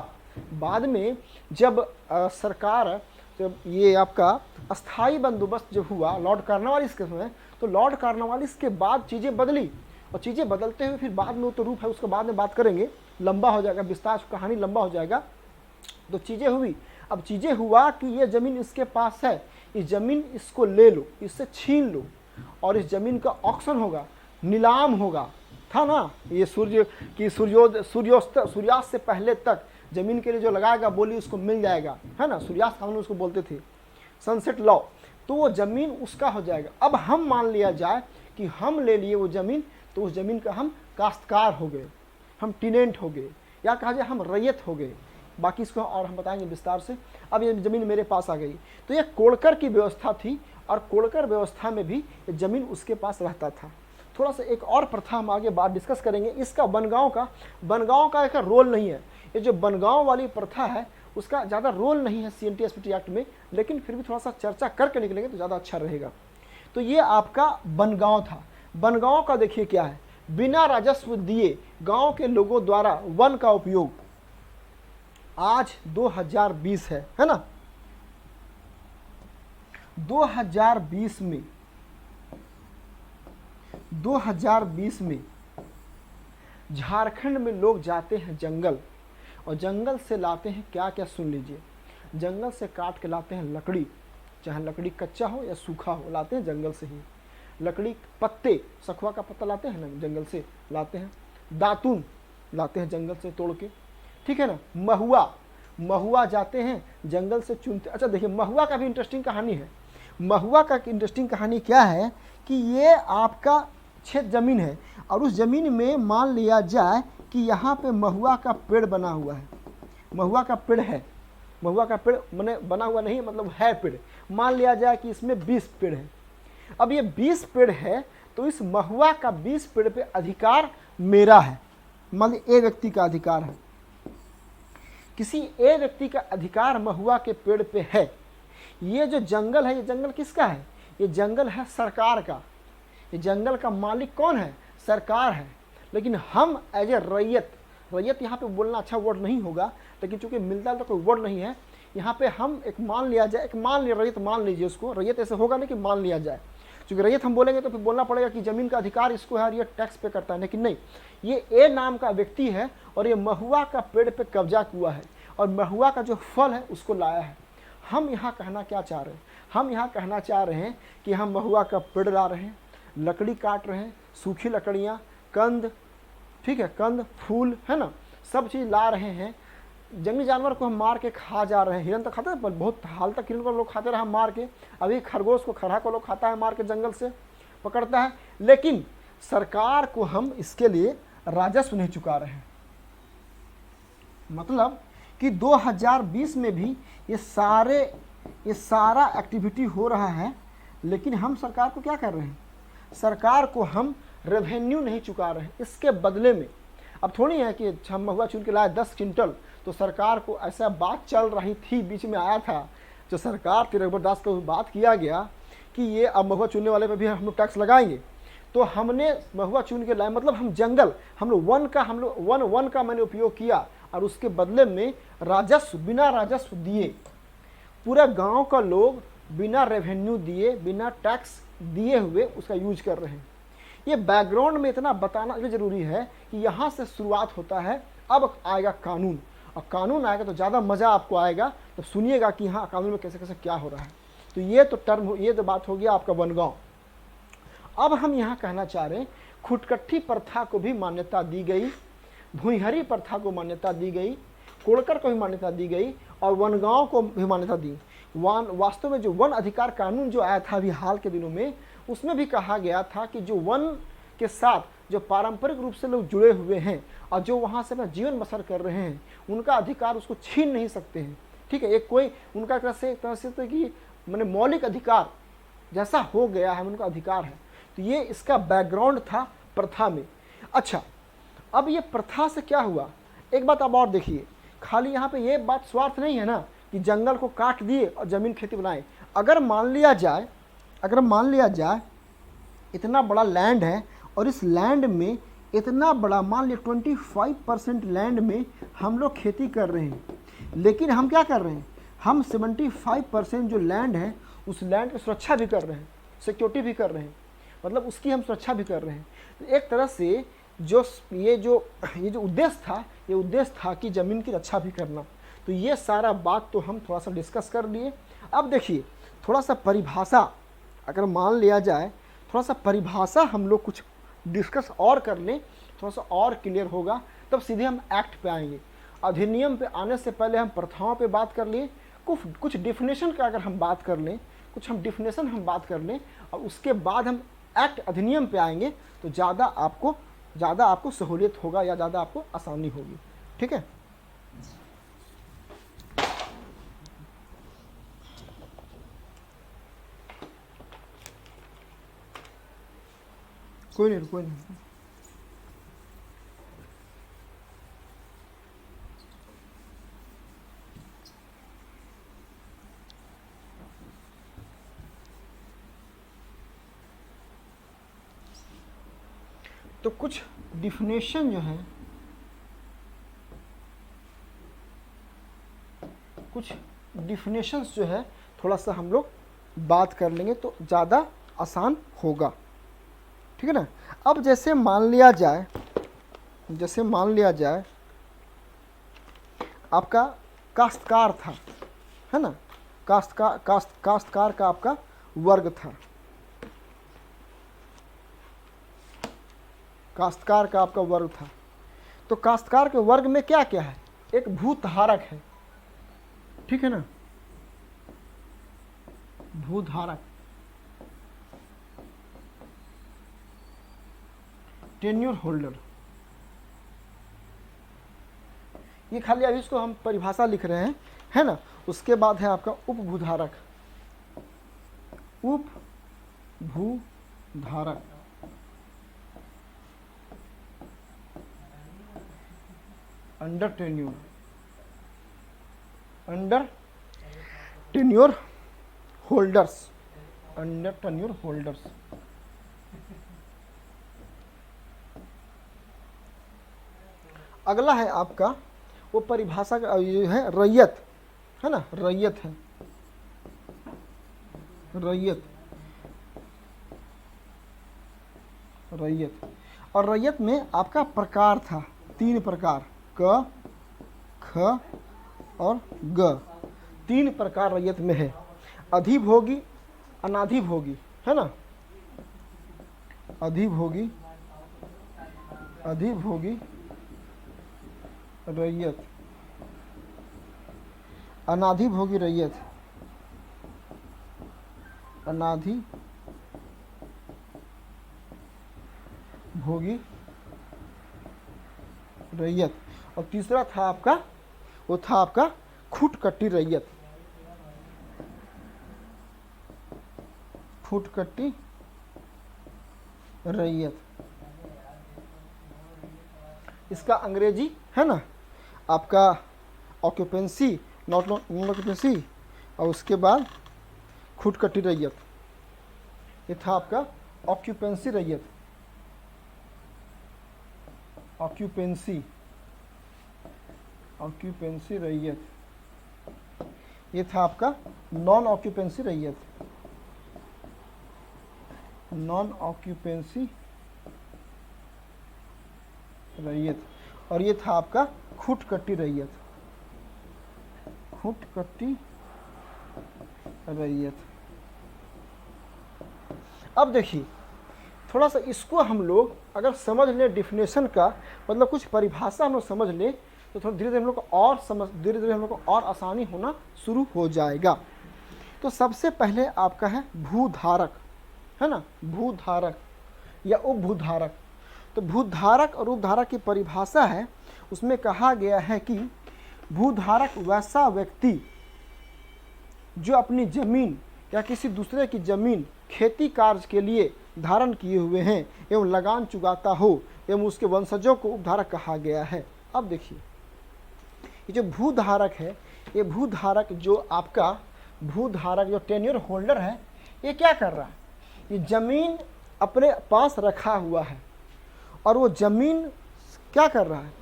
बाद में जब सरकार, जब ये आपका अस्थाई बंदोबस्त जब हुआ लॉर्ड कॉर्नवालिस के समय, तो लॉर्ड कॉर्नवालिस के बाद चीज़ें बदली, और चीज़ें बदलते हुए फिर बाद में वो तो रूप है उसके बाद में बात करेंगे, लंबा हो जाएगा, विस्तार कहानी लंबा हो जाएगा। तो चीज़ें हुई, अब चीज़ें हुआ कि ये ज़मीन इसके पास है, इस ज़मीन इसको ले लो, इससे छीन लो, और इस ज़मीन का ऑक्शन होगा, नीलाम होगा, था ना। ये सूर्यास्त से पहले तक ज़मीन के लिए जो लगाएगा बोली उसको मिल जाएगा, है ना। सूर्यास्त कानून उसको बोलते थे, सनसेट लॉ। तो वो ज़मीन उसका हो जाएगा। अब हम मान लिया जाए कि हम ले लिए वो ज़मीन, तो उस ज़मीन का हम काश्तकार हो गए, हम टीनेंट हो गए, या कहा जाए हम रैयत हो गए। बाकी इसको और हम बताएंगे विस्तार से। अब ये ज़मीन मेरे पास आ गई, तो ये कोड़कर की व्यवस्था थी, और कोड़कर व्यवस्था में भी ज़मीन उसके पास रहता था। थोड़ा सा एक और प्रथा हम आगे बात डिस्कस करेंगे, इसका बनगांव का एक रोल नहीं है। ये जो बनगांव वाली प्रथा है उसका ज़्यादा रोल नहीं है CNT-SPT एक्ट में, लेकिन फिर भी थोड़ा सा चर्चा करके निकलेंगे तो ज़्यादा अच्छा रहेगा। तो ये आपका बनगांव था। बनगांव का देखिए क्या है, बिना राजस्व दिए गांव के लोगों द्वारा वन का उपयोग। आज 2020 है ना। 2020 में झारखंड में लोग जाते हैं जंगल, और जंगल से लाते हैं क्या क्या, सुन लीजिए। जंगल से काट के लाते हैं लकड़ी, चाहे लकड़ी कच्चा हो या सूखा हो, लाते हैं जंगल से ही। लकड़ी, पत्ते, सखुआ का पत्ता लाते हैं ना, जंगल से लाते हैं। दातून लाते हैं जंगल से तोड़ के, ठीक है ना। महुआ जाते हैं जंगल से चुनते। अच्छा देखिए, महुआ का भी इंटरेस्टिंग कहानी है। महुआ का इंटरेस्टिंग कहानी क्या है कि ये आपका क्षेत्र ज़मीन है और उस ज़मीन में मान लिया जाए कि यहाँ पे महुआ का पेड़ बना हुआ है, महुआ का पेड़ है, महुआ का पेड़ मैंने बना हुआ नहीं मतलब है पेड़, मान लिया जाए कि इसमें 20 पेड़ है। अब ये 20 पेड़ है तो इस महुआ का 20 पेड़ पे अधिकार मेरा है, मान लीजिए ए व्यक्ति का अधिकार है, किसी ए व्यक्ति का अधिकार महुआ के पेड़ पे है। ये जो जंगल है ये जंगल किसका है? ये जंगल है सरकार का। ये जंगल का मालिक कौन है? सरकार है। लेकिन हम एज ए रैयत, रैयत यहाँ पे बोलना अच्छा वर्ड नहीं होगा लेकिन चूंकि मिलता तो कोई वर्ड नहीं है, यहाँ पे हम एक मान लिया जाए, एक मान लिया रैयत मान लीजिए उसको, रैयत ऐसे होगा नहीं कि मान लिया जाए, क्योंकि रैयत हम बोलेंगे तो फिर बोलना पड़ेगा कि ज़मीन का अधिकार इसको है और ये टैक्स पे करता है, लेकिन नहीं, ये ए नाम का व्यक्ति है और ये महुआ का पेड़ पे कब्जा हुआ है और महुआ का जो फल है उसको लाया है। हम यहाँ कहना क्या चाह रहे हैं? हम यहाँ कहना चाह रहे हैं कि हम महुआ का पेड़ ला रहे हैं, लकड़ी काट रहे हैं, सूखी लकड़ियाँ, कंद, ठीक है, कंद, फूल, है ना, सब चीज़ ला रहे हैं। जंगली जानवर को हम मार के खा जा रहे हैं। हिरन तो खाते हैं पर बहुत हाल तक हिरन को लोग खाते रहे मार के, अभी खरगोश को, खरहा को लोग खाता है मार के, जंगल से पकड़ता है। लेकिन सरकार को हम इसके लिए राजस्व नहीं चुका रहे हैं। मतलब कि 2020 में भी ये सारा एक्टिविटी हो रहा है, लेकिन हम सरकार को क्या कर रहे हैं? सरकार को हम रेवेन्यू नहीं चुका रहे हैं। इसके बदले में अब थोड़ी है कि हम महुआ चुन के लाए 10 क्विंटल, तो सरकार को ऐसा बात चल रही थी, बीच में आया था जो सरकार थी रघुवर को बात किया गया कि ये अब महुआ चुनने वाले पे भी हम लोग टैक्स लगाएंगे। तो हमने महुआ चुन के लाए, मतलब हम जंगल, हम लोग वन का मैंने उपयोग किया और उसके बदले में राजस्व, बिना राजस्व दिए पूरा गांव का लोग बिना रेवेन्यू दिए, बिना टैक्स दिए हुए उसका यूज कर रहे हैं। ये बैकग्राउंड में इतना बताना जरूरी है कि यहाँ से शुरुआत होता है। अब आएगा कानून, और कानून आएगा तो ज़्यादा मज़ा आपको आएगा, तो सुनिएगा कि हाँ कानून में कैसे कैसे क्या हो रहा है। तो ये तो टर्म, ये तो बात हो गया आपका वनगांव। अब हम यहाँ कहना चाह रहे हैं खुटकट्ठी प्रथा को भी मान्यता दी गई, भुईहरी प्रथा को मान्यता दी गई, कोड़कर को भी मान्यता दी गई और वनगांव को भी मान्यता दी। वास्तव में जो वन अधिकार कानून जो आया था अभी हाल के दिनों में, उसमें भी कहा गया था कि जो वन के साथ जो पारंपरिक रूप से लोग जुड़े हुए हैं और जो वहाँ से अपना जीवन बसर कर रहे हैं, उनका अधिकार उसको छीन नहीं सकते हैं। ठीक है, एक कोई उनका एक तरह से तो कि मैंने मौलिक अधिकार जैसा हो गया है, उनका अधिकार है। तो ये इसका बैकग्राउंड था प्रथा में। अच्छा, अब ये प्रथा से क्या हुआ, एक बात अब और देखिए, खाली यहाँ पे ये बात स्वार्थ नहीं है ना कि जंगल को काट दिए और ज़मीन खेती बनाए। अगर मान लिया जाए इतना बड़ा लैंड है और इस लैंड में इतना बड़ा, मान लिया 25% लैंड में हम लोग खेती कर रहे हैं, लेकिन हम क्या कर रहे हैं, हम 75% जो लैंड है उस लैंड की सुरक्षा भी कर रहे हैं, सिक्योरिटी भी कर रहे हैं, मतलब उसकी हम सुरक्षा भी कर रहे हैं। तो एक तरह से ये जो उद्देश्य था, ये उद्देश्य था कि ज़मीन की रक्षा भी करना। तो ये सारा बात तो हम थोड़ा सा डिस्कस कर लिए। अब देखिए थोड़ा सा परिभाषा, अगर मान लिया जाए थोड़ा सा परिभाषा हम लोग कुछ डिस्कस और कर लें, थोड़ा सा और क्लियर होगा, तब सीधे हम एक्ट पे आएंगे। अधिनियम पे आने से पहले हम प्रथाओं पे बात कर लिए, कुछ डिफिनेशन का अगर हम बात कर लें, डिफिनेशन हम बात कर लें और उसके बाद हम एक्ट अधिनियम पे आएंगे, तो ज़्यादा आपको सहूलियत होगा या ज़्यादा आपको आसानी होगी। ठीक है, कोई नहीं। तो कुछ डिफिनेशन जो है, कुछ डिफिनेशंस जो है थोड़ा सा हम लोग बात कर लेंगे तो ज़्यादा आसान होगा। ठीक है ना। अब जैसे मान लिया जाए आपका काश्तकार था, है ना, काश्तकार का आपका वर्ग था, काश्तकार का आपका वर्ग था। तो काश्तकार के वर्ग में क्या क्या है, एक भूधारक है, ठीक है ना, भूधारक। टेन्योर होल्डर, ये खाली अभी इसको हम परिभाषा लिख रहे हैं, है ना। उसके बाद है आपका उपभूधारक, उपभूधारक, under tenure, under tenure holders, under tenure holders. अगला है आपका वो परिभाषा का ये है रैयत, है ना, रैयत है, रैयत, रैयत। और रैयत में आपका प्रकार था 3 प्रकार, क, ख और ग, 3 प्रकार रैयत में है। अधिभोगी, अनाधिभोगी, है ना, अधिभोगी, अधिभोगी रैयत, अनाधिभोगी रैयत, अनाधिभोगी रैयत। और तीसरा था आपका, वो था आपका खुटकट्टी रैयत, खुटकट्टी रैयत। इसका अंग्रेजी है ना आपका ऑक्यूपेंसी, नॉन ऑक्यूपेंसी, और उसके बाद खुटकट्टी रैयत। ये था आपका ऑक्यूपेंसी रैयत, ऑक्यूपेंसी, ऑक्यूपेंसी रैयत। ये था आपका नॉन ऑक्यूपेंसी रैयत, नॉन ऑक्यूपेंसी रैयत। और ये था आपका खुटकट्टी रैयत, खुटकट्टी रैयत। अब देखिए थोड़ा सा इसको हम लोग अगर समझ लें डिफिनेशन का, मतलब कुछ परिभाषा हम लोग समझ लें, तो थोड़ा धीरे धीरे हम लोग को और समझ, धीरे धीरे हम लोग को और आसानी होना शुरू हो जाएगा। तो सबसे पहले आपका है भूधारक, है ना, भूधारक या उपभूधारक। तो भूधारक और उपधारक की परिभाषा है, उसमें कहा गया है कि भूधारक वैसा व्यक्ति जो अपनी जमीन या किसी दूसरे की जमीन खेती कार्य के लिए धारण किए हुए हैं एवं लगान चुकाता हो एवं उसके वंशजों को उपधारक कहा गया है। अब देखिए ये जो भूधारक है, ये भूधारक जो आपका भूधारक जो टेन्योर होल्डर है, ये क्या कर रहा है, ये जमीन अपने पास रखा हुआ है और वो जमीन क्या कर रहा है,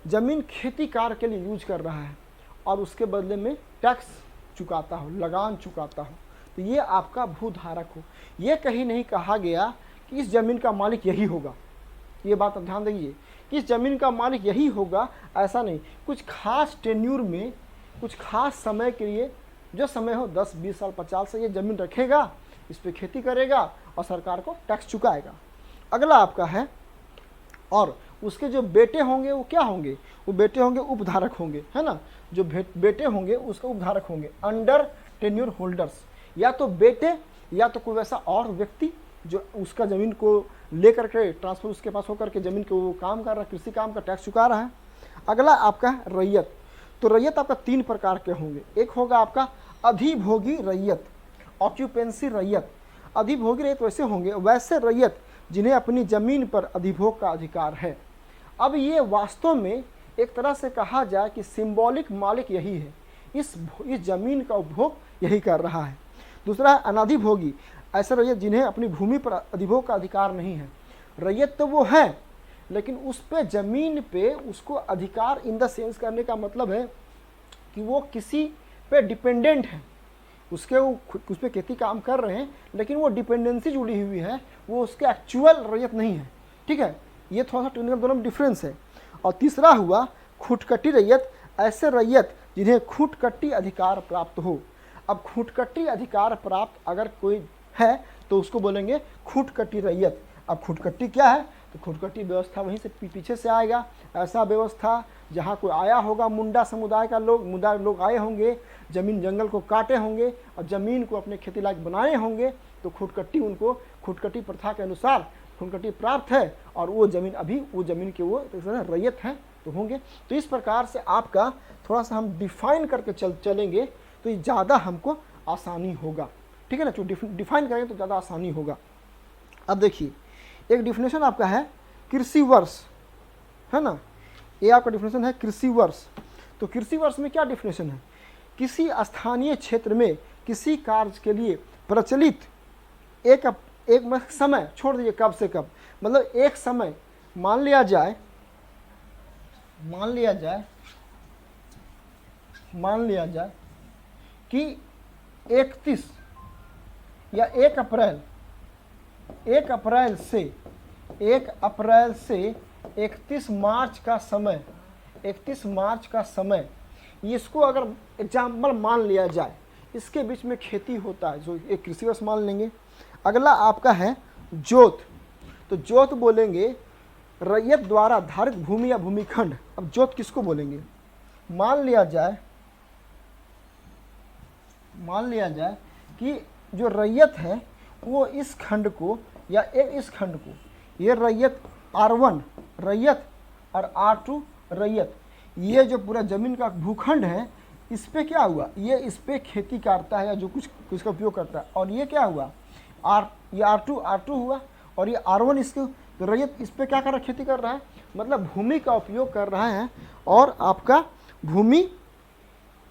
जमीन खेती कार्य के लिए यूज कर रहा है और उसके बदले में टैक्स चुकाता हो, लगान चुकाता हो। तो ये आपका भूधारक हो। ये कहीं नहीं कहा गया कि इस जमीन का मालिक यही होगा, ये बात ध्यान दीजिए कि इस जमीन का मालिक यही होगा, ऐसा नहीं। कुछ खास टेन्यूर में, कुछ खास समय के लिए, जो समय हो 10, 20 साल, 50 साल, ये जमीन रखेगा, इस पर खेती करेगा और सरकार को टैक्स चुकाएगा। अगला आपका है, और उसके जो बेटे होंगे वो क्या होंगे, वो बेटे होंगे उपधारक होंगे, है ना, जो बेटे होंगे उसका उपधारक होंगे, अंडर टेन्योर होल्डर्स। या तो बेटे या तो कोई वैसा और व्यक्ति जो उसका ज़मीन को लेकर के ट्रांसफर उसके पास होकर के ज़मीन को वो काम कर रहा है, कृषि काम का टैक्स चुका रहा है। अगला आपका है रैयत। तो रैयत आपका 3 प्रकार के होंगे। एक होगा आपका अधिभोगी रैयत, ऑक्यूपेंसी रैयत। अधिभोगी रैयत वैसे होंगे, वैसे रैयत जिन्हें अपनी ज़मीन पर अधिभोग का अधिकार है। अब ये वास्तव में एक तरह से कहा जाए कि सिंबॉलिक मालिक यही है, इस ज़मीन का उपभोग यही कर रहा है। दूसरा है अनाधिभोगी, ऐसे रैयत जिन्हें अपनी भूमि पर अधिभोग का अधिकार नहीं है। रैयत तो वो है लेकिन उस पे ज़मीन पे उसको अधिकार इन द सेंस करने का मतलब है कि वो किसी पे डिपेंडेंट है, उसके वो उस पर खेती काम कर रहे हैं लेकिन वो डिपेंडेंसी जुड़ी हुई है, वो उसके एक्चुअल रैयत नहीं है। ठीक है, ये थोड़ा सा टेक्निकल दोनों में डिफरेंस है। और तीसरा हुआ खुटकट्टी रैयत, ऐसे रैयत जिन्हें खुटकट्टी अधिकार प्राप्त हो। अब खुटकट्टी अधिकार प्राप्त अगर कोई है तो उसको बोलेंगे खुटकट्टी रैयत। अब खुटकट्टी क्या है, तो खुटकट्टी व्यवस्था वहीं से पीछे से आएगा। ऐसा व्यवस्था जहाँ कोई आया होगा, मुंडा समुदाय का लोग आए होंगे, ज़मीन जंगल को काटे होंगे और ज़मीन को अपने खेती लायक बनाए होंगे, तो खुटकट्टी उनको खुटकट्टी प्रथा के अनुसार हुनकटी प्राप्त है और वो ज़मीन अभी वो ज़मीन के वो रैयत हैं तो होंगे। तो इस प्रकार से आपका थोड़ा सा हम डिफाइन करके चलेंगे तो ये ज़्यादा हमको आसानी होगा, ठीक है ना। जो डिफाइन करेंगे तो ज़्यादा आसानी होगा। अब देखिए एक डिफिनेशन आपका है कृषि वर्ष, है ना, ये आपका डिफिनेशन है कृषि वर्ष। तो कृषि वर्ष में क्या डिफिनेशन है, किसी स्थानीय क्षेत्र में किसी कार्य के लिए प्रचलित एक समय, छोड़ दीजिए कब से कब, मतलब एक समय मान लिया जाए कि 31 या 1 अप्रैल से 31 मार्च का समय, इसको अगर एग्जाम्पल मान लिया जाए, इसके बीच में खेती होता है, जो एक कृषि वर्ष मान लेंगे। अगला आपका है जोत। तो जोत बोलेंगे रैयत द्वारा धारित भूमि या भूमिखंड। अब जोत किसको बोलेंगे, मान लिया जाए कि जो रैयत है वो इस खंड को या इस खंड को, ये रैयत R1 रैयत और R2 रैयत, ये जो पूरा ज़मीन का भूखंड है इस पे क्या हुआ, ये इस पे खेती करता है या जो कुछ इसका उपयोग करता है। और ये क्या हुआ, ये R2 हुआ और ये R1 इसके, तो रैयत इस पे क्या कर रहा है, खेती कर रहा है, मतलब भूमि का उपयोग कर रहा है। और आपका भूमि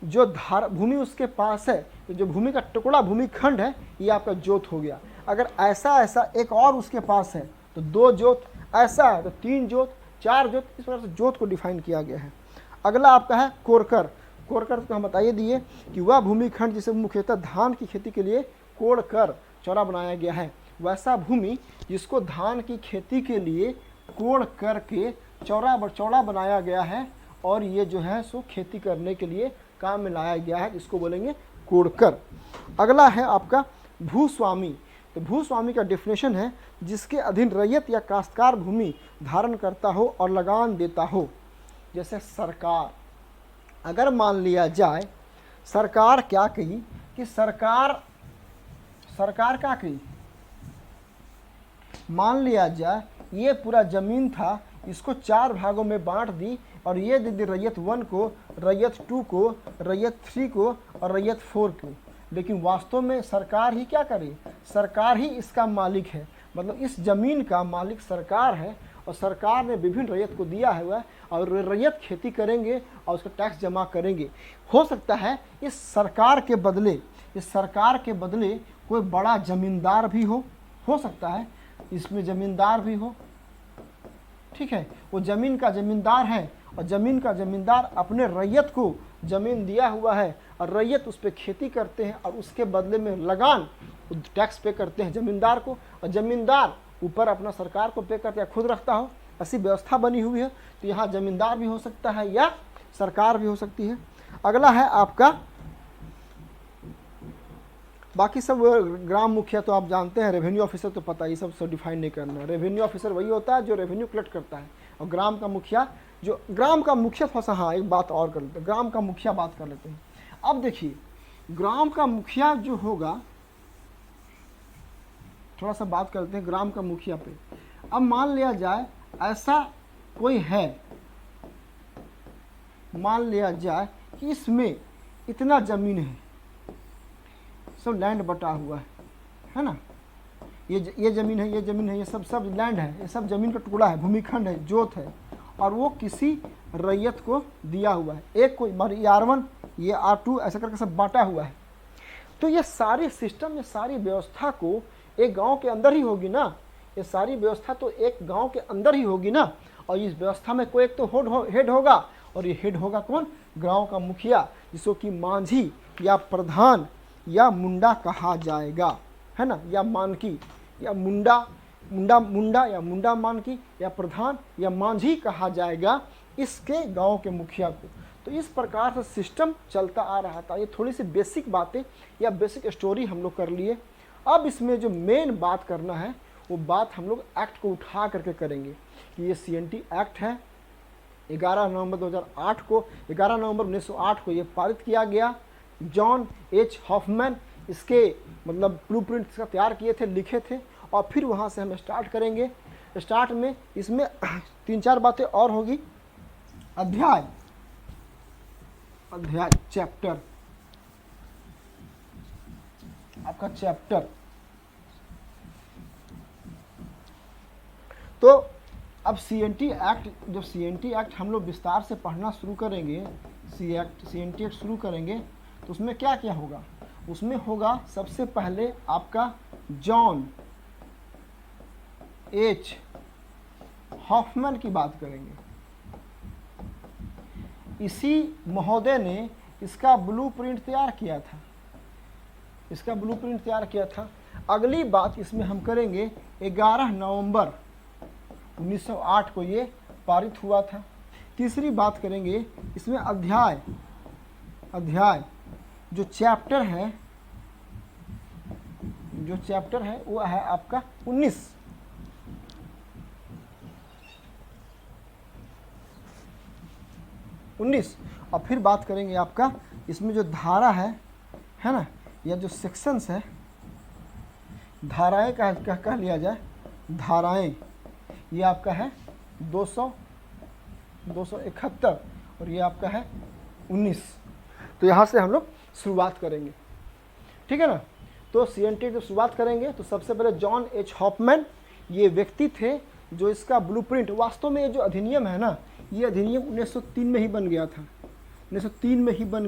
भूमि उसके पास है, तो जो भूमि का टुकड़ा भूमिखंड है ये आपका जोत हो गया। अगर ऐसा एक और उसके पास है तो 2 जोत, ऐसा है तो 3 जोत, 4 जोत, इस प्रकार से जोत को डिफाइन किया गया है। अगला आपका है कोड़कर। कोड़कर तो हम बताइए दिए कि वह भूमिखंड जिसे मुख्यतः धान की खेती के लिए कोड़ कर चौड़ा बनाया गया है, वैसा भूमि जिसको धान की खेती के लिए कोड़ करके चौड़ा बनाया गया है और ये जो है सो खेती करने के लिए काम में लाया गया है, इसको बोलेंगे कोड़कर। अगला है आपका भूस्वामी। तो भूस्वामी का डेफिनेशन है जिसके अधीन रैयत या काश्तकार भूमि धारण करता हो और लगान देता हो। जैसे सरकार, अगर मान लिया जाए सरकार क्या कही कि सरकार क्या कही, मान लिया जाए ये पूरा ज़मीन था, इसको 4 भागों में बांट दी और ये दे दी रैयत 1 को, रैयत 2 को, रैयत 3 को और रैयत 4 को। लेकिन वास्तव में सरकार ही क्या करे, सरकार ही इसका मालिक है, मतलब इस ज़मीन का मालिक सरकार है और सरकार ने विभिन्न रैयत को दिया हुआ है और रैयत खेती करेंगे और उसका टैक्स जमा करेंगे। हो सकता है इस सरकार के बदले कोई बड़ा ज़मींदार भी हो सकता है इसमें ज़मींदार भी हो, ठीक है, वो ज़मीन का ज़मींदार है और ज़मीन का ज़मींदार अपने रैयत को ज़मीन दिया हुआ है और रैयत उस पर खेती करते हैं और उसके बदले में लगान टैक्स पे करते हैं ज़मींदार को, और ज़मींदार ऊपर अपना सरकार को पे करते हैं, खुद रखता हो, ऐसी व्यवस्था बनी हुई है। तो यहाँ ज़मींदार भी हो सकता है या सरकार भी हो सकती है। अगला है आपका, बाकी सब ग्राम मुखिया तो आप जानते हैं, रेवेन्यू ऑफिसर तो पता ही, सब डिफाइन नहीं करना। रेवेन्यू ऑफिसर वही होता है जो रेवेन्यू कलेक्ट करता है, और ग्राम का मुखिया थोड़ा सा, हाँ एक बात और कर लेते हैं, ग्राम का मुखिया बात कर लेते हैं। अब देखिए ग्राम का मुखिया जो होगा, थोड़ा सा बात करते हैं ग्राम का मुखिया पे। अब मान लिया जाए ऐसा कोई है, मान लिया जाए कि इसमें इतना ज़मीन है, सब लैंड बटा हुआ है ना, ये ज़मीन है, ये ज़मीन है, ये सब लैंड है, ये सब ज़मीन का टुकड़ा है, भूमिखंड है, जोत है, और वो किसी रैयत को दिया हुआ है। एक को ये R1 ये R2 ऐसा करके सब बांटा हुआ है। तो ये सारी सिस्टम, ये सारी व्यवस्था को एक गांव के अंदर ही होगी ना, ये सारी व्यवस्था तो एक गांव के अंदर ही होगी ना, और इस व्यवस्था में कोई एक तो हेड होगा, और ये हेड होगा कौन, गांव का मुखिया, जिसको कि मांझी या प्रधान या मुंडा कहा जाएगा, है ना, या मानकी या मुंडा या मुंडा मानकी या प्रधान या मांझी कहा जाएगा इसके गांव के मुखिया को। तो इस प्रकार से सिस्टम चलता आ रहा था। ये थोड़ी सी बेसिक बातें या बेसिक स्टोरी हम लोग कर लिए। अब इसमें जो मेन बात करना है वो बात हम लोग एक्ट को उठा करके करेंगे कि ये CNT एक्ट है, 11 नवंबर 2008 को, 11 नवंबर 1908 को ये पारित किया गया। John H. हॉफमैन इसके मतलब ब्लूप्रिंट इसका तैयार किए थे, लिखे थे, और फिर वहाँ से हम स्टार्ट करेंगे। स्टार्ट में इसमें 3-4 बातें और होगी। अध्याय चैप्टर, आपका चैप्टर। तो अब सीएनटी एक्ट, जब सीएनटी एक्ट हम लोग विस्तार से पढ़ना शुरू करेंगे, सीएनटी एक्ट शुरू करेंगे, तो उसमें क्या क्या होगा? उसमें होगा सबसे पहले आपका जॉन एच हॉफमैन की बात करेंगे। इसी महोदय ने इसका ब्लूप्रिंट तैयार किया था। अगली बात इसमें हम करेंगे 11 नवंबर 1908 को ये पारित हुआ था। तीसरी बात करेंगे इसमें अध्याय जो चैप्टर है वो है आपका 19। और फिर बात करेंगे आपका इसमें जो धारा है ना, या जो सेक्शंस है, धाराएं कह लिया जाए, धाराएं, ये आपका है 271 और ये आपका है 19। तो यहाँ से हम लोग शुरुआत करेंगे, ठीक है ना। तो सीएनटी जब शुरुआत करेंगे तो सबसे पहले जॉन एच हॉफमैन, ये व्यक्ति थे जो इसका ब्लूप्रिंट, वास्तव में ये जो अधिनियम है ना, ये अधिनियम 1903 में ही बन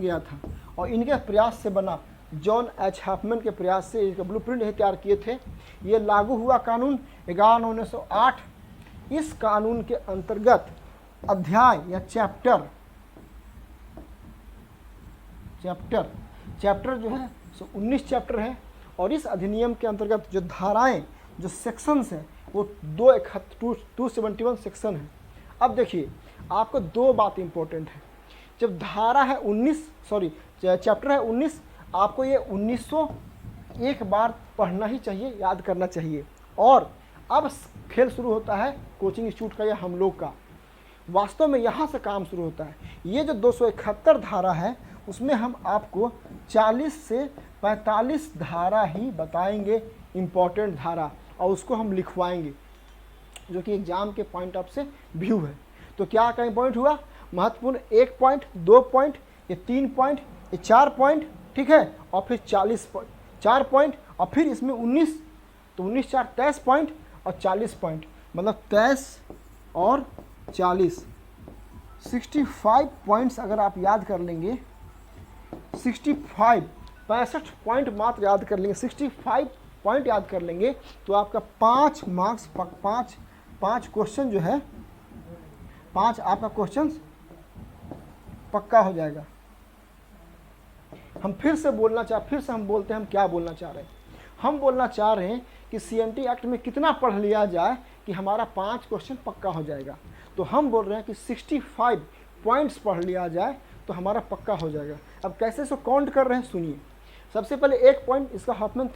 गया था। और इनके प्रयास से बना, जॉन एच हॉफमैन के प्रयास से इसका ब्लूप्रिंट ही तैयार किए थे। ये लागू हुआ कानून 11/1908। इस कानून के अंतर्गत अध्याय या चैप्टर जो है सो 19 चैप्टर है। और इस अधिनियम के अंतर्गत जो धाराएं, जो सेक्शंस हैं, वो 271 सेक्शन है। अब देखिए, आपको 2 बात इंपॉर्टेंट है। जब धारा है 19, चैप्टर है 19, आपको ये 1900 एक बार पढ़ना ही चाहिए, याद करना चाहिए। और अब खेल शुरू होता है कोचिंग इंस्टीट्यूट का या हम लोग का। वास्तव में यहाँ से काम शुरू होता है। ये जो 271 धारा है, उसमें हम आपको 40 से 45 धारा ही बताएंगे, इम्पॉर्टेंट धारा, और उसको हम लिखवाएंगे, जो कि एग्जाम के पॉइंट ऑफ से व्यू है। तो क्या कहीं पॉइंट हुआ महत्वपूर्ण? 1 पॉइंट, 2 पॉइंट, ये 3 पॉइंट, ये 4 पॉइंट, ठीक है, और फिर 4 पॉइंट, और फिर इसमें 19, तो 19 4 23 पॉइंट और 40 पॉइंट, मतलब 23 और 40, 65 पॉइंट्स अगर आप याद कर लेंगे, 65 पॉइंट मात्र याद कर लेंगे, 65 पॉइंट याद कर लेंगे, तो आपका 5 मार्क्स, 5 क्वेश्चन जो है, 5 आपका क्वेश्चन पक्का हो जाएगा। हम फिर से हम बोलते हैं हम क्या बोलना चाह रहे हैं। हम बोलना चाह रहे हैं कि सीएनटी एक्ट में कितना पढ़ लिया जाए कि हमारा 5 क्वेश्चन पक्का हो जाएगा। तो हम बोल रहे हैं कि 65 पॉइंट्स पढ़ लिया जाए तो हमारा पक्का हो जाएगा। अब कैसे इसको काउंट कर रहे हैं सुनिए। सबसे पहले 1 पॉइंट इसका हॉफमैन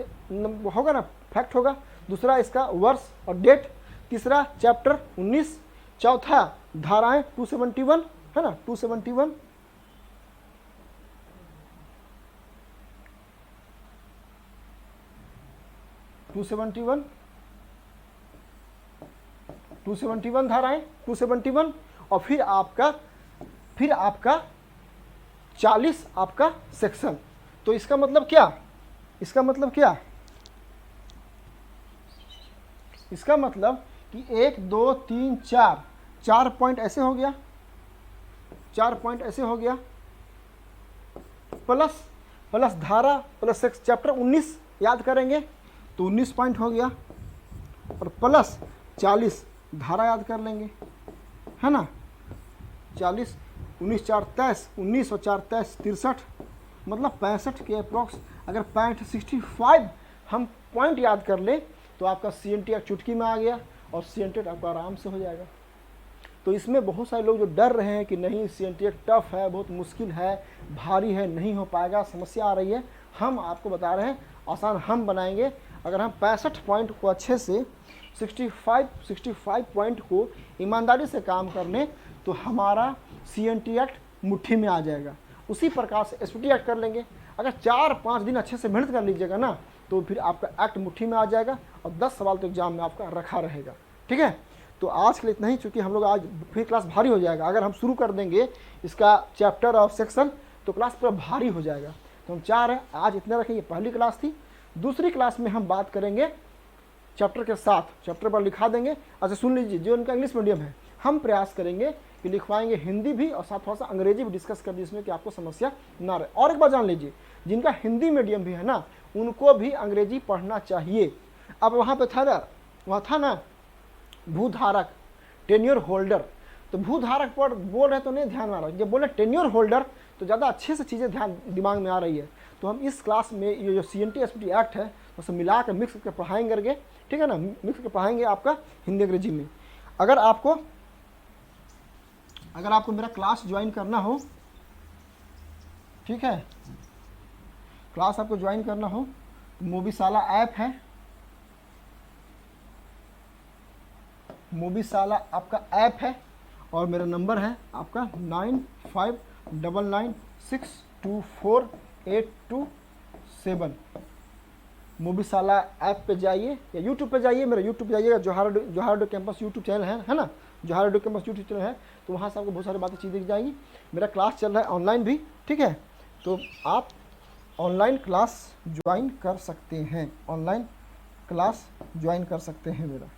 होगा ना, फैक्ट होगा। दूसरा इसका वर्ष और डेट। तीसरा चैप्टर 19। चौथा धाराएं 271 है ना, 271। धाराएं 271। और फिर आपका 40 आपका सेक्शन। तो इसका मतलब क्या? इसका मतलब कि 1 2 3 4 पॉइंट ऐसे हो गया, 4 पॉइंट ऐसे हो गया, प्लस धारा प्लस चैप्टर 19 याद करेंगे तो 19 पॉइंट हो गया, और प्लस 40 धारा याद कर लेंगे, है ना। 40, 19 4 23, 19 और 4 23 63, मतलब 65 के अप्रॉक्स। अगर 65 हम पॉइंट याद कर ले तो आपका सीएनटी एक चुटकी में आ गया, और सीएनटी आपका आराम से हो जाएगा। तो इसमें बहुत सारे लोग जो डर रहे हैं कि नहीं सीएनटी एक टफ है, बहुत मुश्किल है, भारी है, नहीं हो पाएगा, समस्या आ रही है, हम आपको बता रहे हैं आसान हम बनाएंगे। अगर हम 65 पॉइंट को अच्छे से 65 पॉइंट को ईमानदारी से काम कर लें तो हमारा सीएनटी एक्ट मुट्ठी में आ जाएगा। उसी प्रकार से एसपीटी एक्ट कर लेंगे। अगर 4-5 दिन अच्छे से मेहनत कर लीजिएगा ना, तो फिर आपका एक्ट मुट्ठी में आ जाएगा और 10 सवाल तो एग्जाम में आपका रखा रहेगा। ठीक है, तो आज के लिए इतना ही, चूँकि हम लोग आज फिर क्लास भारी हो जाएगा। अगर हम शुरू कर देंगे इसका चैप्टर और सेक्शन तो क्लास पूरा भारी हो जाएगा। तो हम चाह रहे हैं आज इतना रखें, ये पहली क्लास थी। दूसरी क्लास में हम बात करेंगे चैप्टर के साथ, चैप्टर पर लिखा देंगे। अच्छा सुन लीजिए, जो उनका इंग्लिश मीडियम है हम प्रयास करेंगे कि लिखवाएंगे हिंदी भी और साथ थोड़ा सा अंग्रेजी भी डिस्कस कर दी, इसमें कि आपको समस्या ना रहे। और एक बात जान लीजिए, जिनका हिंदी मीडियम भी है ना, उनको भी अंग्रेजी पढ़ना चाहिए। अब वहाँ पे था ना, वहाँ था ना भूधारक, टेन्योर होल्डर, तो भूधारक पर बोल रहे तो नहीं ध्यान में आ रहा है, जब बोले टेन्योर होल्डर तो ज़्यादा अच्छे से चीज़ें ध्यान दिमाग में आ रही है। तो हम इस क्लास में ये जो CNT SPT एक्ट है उसे मिला कर मिक्स करके पढ़ाएंगे, ठीक है ना, मिक्स करके पढ़ाएंगे आपका हिंदी अंग्रेजी में। अगर आपको मेरा क्लास ज्वाइन करना हो, ठीक है, क्लास आपको ज्वाइन करना हो तो मूवीशाला ऐप है, मूवीशाला आपका ऐप है और मेरा नंबर है आपका 9599624827। मूवीशाला ऐप पे जाइए या यूट्यूब पे जाइए, मेरा यूट्यूब पे जाइएगा, जोहार कैंपस यूट्यूब चैनल है ना, जोहार कैंपस यूट्यूब चैनल है, तो वहाँ से आपको बहुत सारी बातें चीज़ें दिख जाएंगी। मेरा क्लास चल रहा है ऑनलाइन भी, ठीक है, तो आप ऑनलाइन क्लास ज्वाइन कर सकते हैं, ऑनलाइन क्लास ज्वाइन कर सकते हैं मेरा।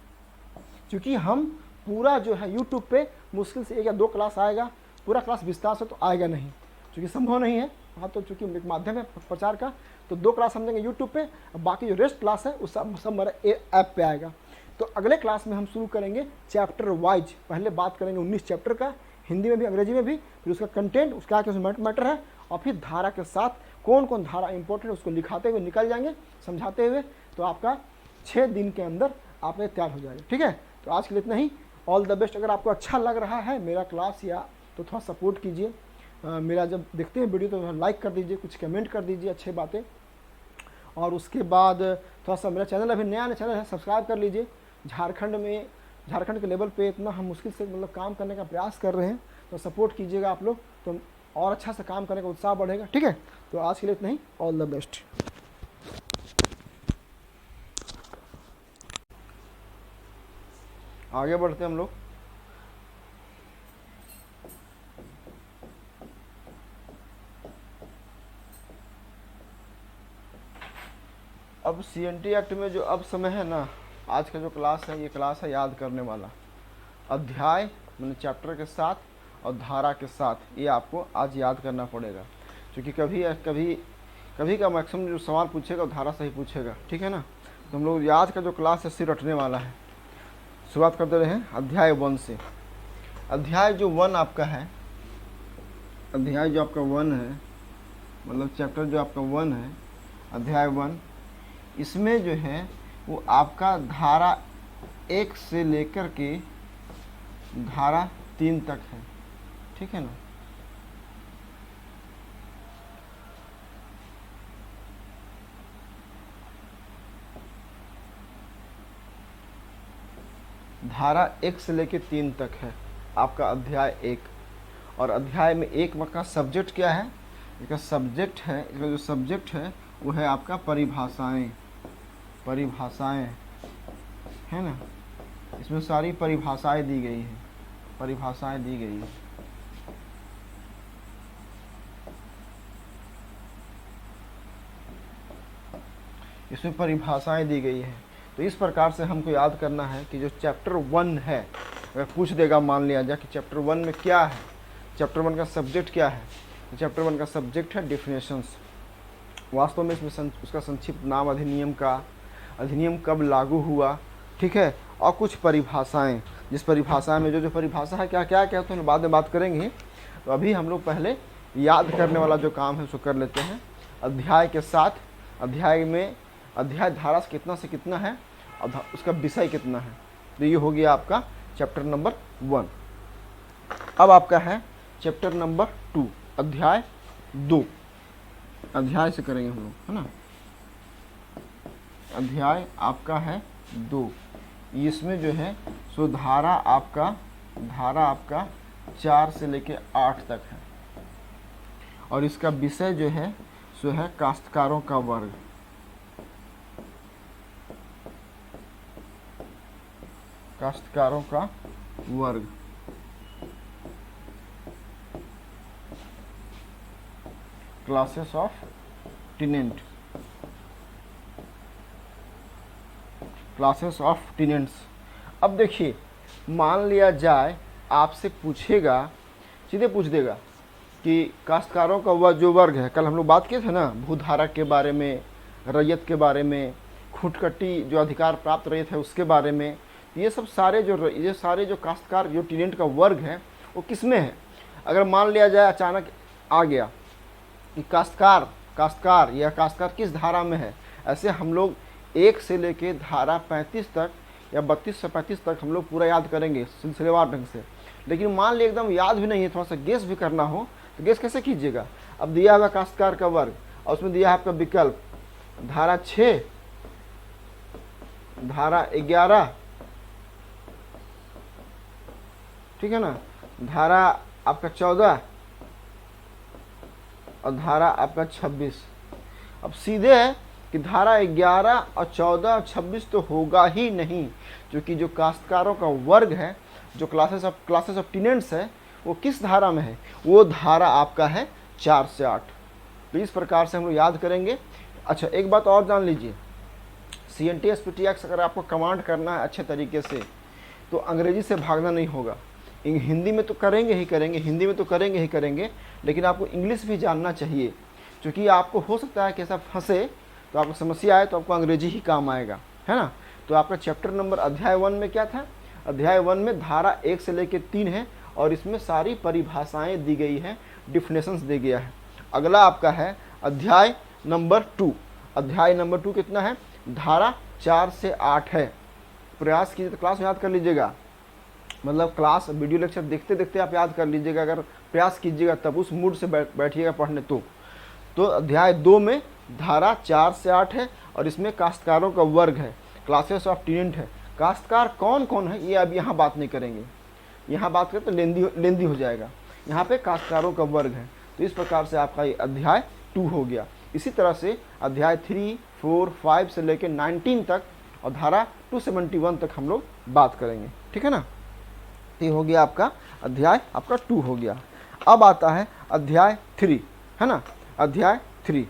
क्योंकि हम पूरा जो है यूट्यूब पे मुश्किल से 1 या 2 क्लास आएगा, पूरा क्लास विस्तार से तो आएगा नहीं, क्योंकि संभव नहीं है। हाँ, तो चूँकि एक माध्यम है प्रचार का, तो 2 क्लास समझेंगे यूट्यूब पे, बाकी जो रेस्ट क्लास है उस सब मेरे ऐप पे आएगा। तो अगले क्लास में हम शुरू करेंगे चैप्टर वाइज, पहले बात करेंगे 19 चैप्टर का, हिंदी में भी अंग्रेजी में भी, फिर उसका कंटेंट, उसका क्या मैटर है, और फिर धारा के साथ कौन कौन धारा इंपॉर्टेंट है उसको लिखाते हुए निकल जाएंगे, समझाते हुए, तो आपका 6 दिन के अंदर आप तैयार हो जाएगा। ठीक है, तो आज के लिए इतना ही। All the best. अगर आपको अच्छा लग रहा है मेरा क्लास या तो थोड़ा सपोर्ट कीजिए, मेरा जब देखते हैं वीडियो तो लाइक कर दीजिए, कुछ कमेंट कर दीजिए अच्छे बातें, और उसके बाद थोड़ा सा मेरा चैनल अभी नया चैनल है, सब्सक्राइब कर लीजिए। झारखंड के लेवल पे इतना हम मुश्किल से मतलब काम करने का प्रयास कर रहे हैं, तो सपोर्ट कीजिएगा आप लोग, तो और अच्छा से काम करने का उत्साह बढ़ेगा। ठीक है, तो आज के लिए इतना ही। All the best. आगे बढ़ते हैं हम लोग। अब CNT एक्ट में जो अब समय है ना, आज का जो क्लास है, ये क्लास है याद करने वाला। अध्याय मैंने चैप्टर के साथ और धारा के साथ, ये आपको आज याद करना पड़ेगा, क्योंकि कभी का मैक्सिमम जो सवाल पूछेगा धारा से ही पूछेगा। ठीक है ना, तो हम लोग आज का जो क्लास है सिर रटने वाला है। शुरुआत करते रहे अध्याय 1 से। अध्याय जो 1 आपका है, अध्याय जो आपका 1 है, मतलब चैप्टर जो आपका 1 है, अध्याय 1, इसमें जो है वो आपका धारा 1 से लेकर के धारा 3 तक है। ठीक है ना, धारा 1 से लेकर 3 तक है आपका अध्याय 1। और अध्याय में 1 का सब्जेक्ट क्या है? इसका सब्जेक्ट है, इसका जो सब्जेक्ट है वो है आपका परिभाषाएं। परिभाषाएं है ना, इसमें सारी परिभाषाएं दी गई हैं, परिभाषाएं दी गई है। इसमें परिभाषाएं दी गई हैं। तो इस प्रकार से हमको याद करना है कि जो चैप्टर 1 है, अगर पूछ देगा मान लिया जाए कि चैप्टर 1 में क्या है, चैप्टर 1 का सब्जेक्ट क्या है, तो चैप्टर 1 का सब्जेक्ट है डिफिनेशंस। वास्तव में इसमें उसका संक्षिप्त नाम अधिनियम का, अधिनियम कब लागू हुआ, ठीक है, और कुछ परिभाषाएं, जिस परिभाषा में जो परिभाषा है क्या क्या क्या, तो हम बाद में बात करेंगे। तो अभी हम लोग पहले याद करने वाला जो काम है उसको कर लेते हैं। अध्याय के साथ, अध्याय में अध्याय धारा से कितना है और उसका विषय कितना है, तो ये हो गया आपका चैप्टर नंबर 1। अब आपका है चैप्टर नंबर 2, अध्याय 2। अध्याय से करेंगे हम लोग, है ना। अध्याय आपका है 2, इसमें जो है सो धारा आपका 4 से लेके 8 तक है, और इसका विषय जो है सो है काश्तकारों का वर्ग। काश्तकारों का वर्ग, classes of tenant, classes of tenants. अब देखिए, मान लिया जाए आपसे पूछेगा, सीधे पूछ देगा कि काश्तकारों का वह जो वर्ग है, कल हम लोग बात किए थे ना भूधारक के बारे में, रैयत के बारे में, खूंटकट्टी जो अधिकार प्राप्त रैयत है उसके बारे में, ये सारे जो काश्तकार जो टेनेंट का वर्ग है वो किस में है। अगर मान लिया जाए अचानक आ गया कि काश्तकार या काश्तकार किस धारा में है, ऐसे हम लोग 1 से लेके धारा 35 तक या 32 से 35 तक हम लोग पूरा याद करेंगे सिलसिलेवार ढंग से। लेकिन मान लिया एकदम याद भी नहीं है, थोड़ा सा गेस भी करना हो तो गेस कैसे कीजिएगा। अब दिया हुआ काश्तकार का वर्ग और उसमें दिया है आपका विकल्प धारा 6, धारा 11, ठीक है ना, धारा आपका 14 और धारा आपका 26। अब सीधे है कि धारा 11 और 14 और 26 तो होगा ही नहीं, क्योंकि जो काश्तकारों का वर्ग है, जो क्लासेस ऑफ टेनेंट्स है, वो किस धारा में है, वो धारा आपका है 4 से 8। तो इस प्रकार से हम लोग याद करेंगे। अच्छा, एक बात और जान लीजिए, CNT SPTX अगर आपको कमांड करना है अच्छे तरीके से तो अंग्रेजी से भागना नहीं होगा। हिंदी में तो करेंगे ही करेंगे, हिंदी में तो करेंगे ही करेंगे, लेकिन आपको इंग्लिश भी जानना चाहिए, क्योंकि आपको हो सकता है कि ऐसा फंसे तो आपको समस्या आए तो आपको अंग्रेजी ही काम आएगा, है ना। तो आपका चैप्टर नंबर अध्याय 1 में क्या था, अध्याय 1 में धारा 1 से लेकर 3 है और इसमें सारी परिभाषाएं दी गई हैं, डिफिनेशंस दे गया है। अगला आपका है अध्याय नंबर 2। अध्याय नंबर 2 कितना है, धारा 4 से 8 है। प्रयास कीजिए तो क्लास याद कर लीजिएगा, मतलब क्लास वीडियो लेक्चर देखते देखते आप याद कर लीजिएगा, अगर प्रयास कीजिएगा तब उस मूड से बैठिएगा पढ़ने। तो अध्याय 2 में धारा 4 से 8 है और इसमें काश्तकारों का वर्ग है, क्लासेस ऑफ टेनेंट है। काश्तकार कौन कौन है ये अब यहाँ बात नहीं करेंगे, यहाँ बात करें तो लेंदी हो जाएगा। यहाँ पे काश्तकारों का वर्ग है। तो इस प्रकार से आपका ये अध्याय 2 हो गया। इसी तरह से अध्याय 3, 4, 5 से लेकर 19 तक और धारा 271 तक हम लोग बात करेंगे, ठीक है ना। ये हो गया आपका अध्याय आपका 2 हो गया। अब आता है अध्याय 3, है ना, अध्याय 3।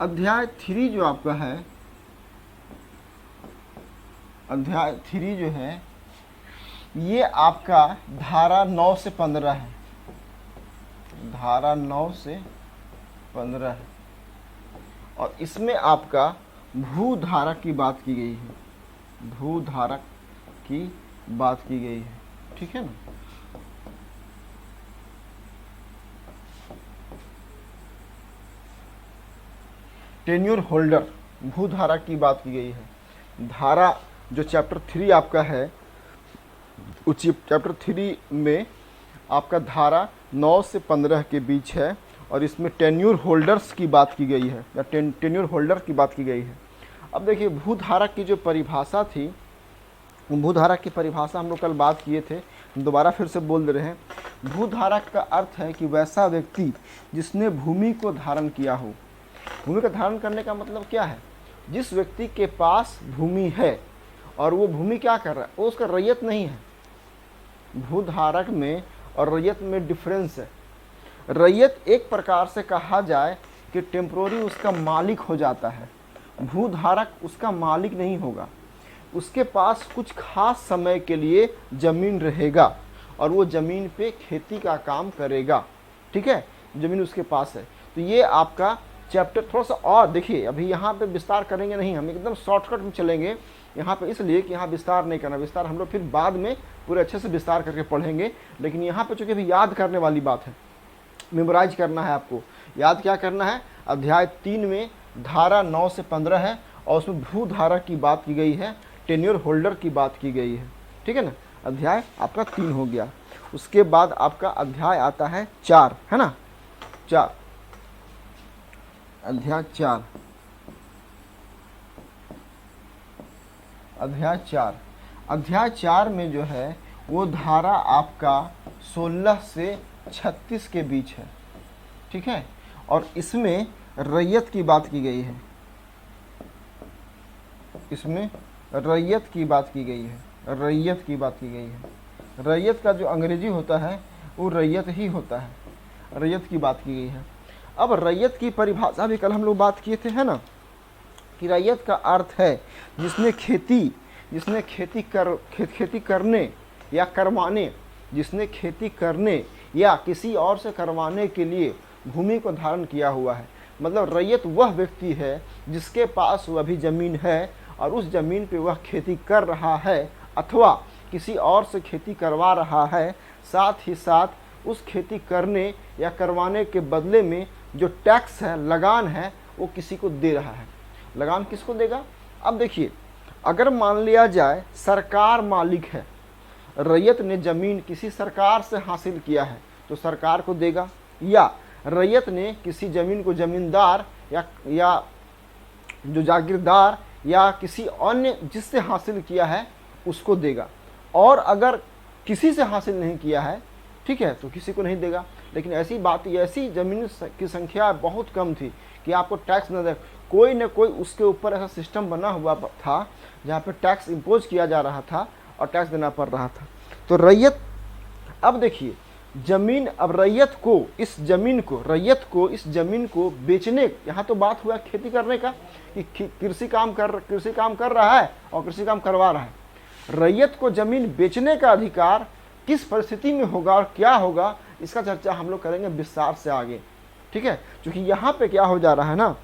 अध्याय 3 जो आपका है, अध्याय 3 जो है ये आपका धारा 9 से 15 है, धारा 9 से 15 है और इसमें आपका भूधारक की बात की गई है, भूधारक की बात की गई है, ठीक है ना। टेन्योर होल्डर भूधारा की बात की गई है। धारा जो चैप्टर 3 आपका है, उस चैप्टर 3 में आपका धारा 9 से 15 के बीच है और इसमें टेन्योर होल्डर्स की बात की गई है या टेन्योर होल्डर की बात की गई है। अब देखिए, भूधारा की जो परिभाषा थी, भूधारा की परिभाषा हम लोग कल बात किए थे, दोबारा फिर से बोल दे रहे हैं। भूधारा का अर्थ है कि वैसा व्यक्ति जिसने भूमि को धारण किया हो। भूमि का धारण करने का मतलब क्या है, जिस व्यक्ति के पास भूमि है और वो भूमि क्या कर रहा है, वो उसका रैयत नहीं है। भूधारक में और रैयत में डिफरेंस है। रैयत एक प्रकार से कहा जाए कि टेम्पोररी उसका मालिक हो जाता है, भूधारक उसका मालिक नहीं होगा। उसके पास कुछ खास समय के लिए ज़मीन रहेगा और वो ज़मीन पे खेती का काम करेगा, ठीक है, ज़मीन उसके पास है। तो ये आपका चैप्टर थोड़ा सा और देखिए, अभी यहाँ पे विस्तार करेंगे नहीं, हम एकदम शॉर्टकट में चलेंगे यहाँ पे, इसलिए कि यहाँ विस्तार नहीं करना। विस्तार हम लोग फिर बाद में पूरे अच्छे से विस्तार करके पढ़ेंगे, लेकिन यहाँ पे चूँकि अभी याद करने वाली बात है, मेमोराइज करना है आपको। याद क्या करना है, अध्याय 3 में धारा 9 से 15 है और उसमें भूधारा की बात की गई है, टेन्योर होल्डर की बात की गई है, ठीक है ना। अध्याय आपका 3 हो गया। उसके बाद आपका अध्याय आता है 4, है ना, 4, अध्याय 4, अध्याय 4, अध्याय 4 में जो है वो धारा आपका 16 से 36 के बीच है, ठीक है। और इसमें रैयत की बात की गई है, इसमें रैयत की बात की गई है, रैयत की बात की गई है। रैयत का जो अंग्रेजी होता है वो रैयत ही होता है, रैयत की बात की गई है। अब रैयत की परिभाषा भी कल हम लोग बात किए थे, है ना, कि रैयत का अर्थ है जिसने खेती करने या करवाने, जिसने खेती करने या किसी और से करवाने के लिए भूमि को धारण किया हुआ है। मतलब रैयत वह व्यक्ति है जिसके पास वह भी ज़मीन है और उस ज़मीन पे वह खेती कर रहा है अथवा किसी और से खेती करवा रहा है, साथ ही साथ उस खेती करने या करवाने के बदले में जो टैक्स है, लगान है, वो किसी को दे रहा है। लगान किसको देगा? अब देखिए, अगर मान लिया जाए सरकार मालिक है, रैयत ने ज़मीन किसी सरकार से हासिल किया है तो सरकार को देगा, या रैयत ने किसी ज़मीन को ज़मींदार या जो जागीरदार या किसी अन्य जिससे हासिल किया है उसको देगा। और अगर किसी से हासिल नहीं किया है, ठीक है, तो किसी को नहीं देगा। लेकिन ऐसी ज़मीन की संख्या बहुत कम थी कि आपको टैक्स न दे, कोई न कोई उसके ऊपर ऐसा सिस्टम बना हुआ था जहाँ पे टैक्स इम्पोज किया जा रहा था और टैक्स देना पड़ रहा था। तो रैयत, अब देखिए ज़मीन, अब रैयत को इस ज़मीन को बेचने, यहाँ तो बात हुआ खेती करने का कि कृषि काम कर रहा है और कृषि काम करवा रहा है। रैयत को ज़मीन बेचने का अधिकार किस परिस्थिति में होगा और क्या होगा, इसका चर्चा हम लोग करेंगे विस्तार से आगे, ठीक है। क्योंकि यहाँ पे क्या हो जा रहा है ना,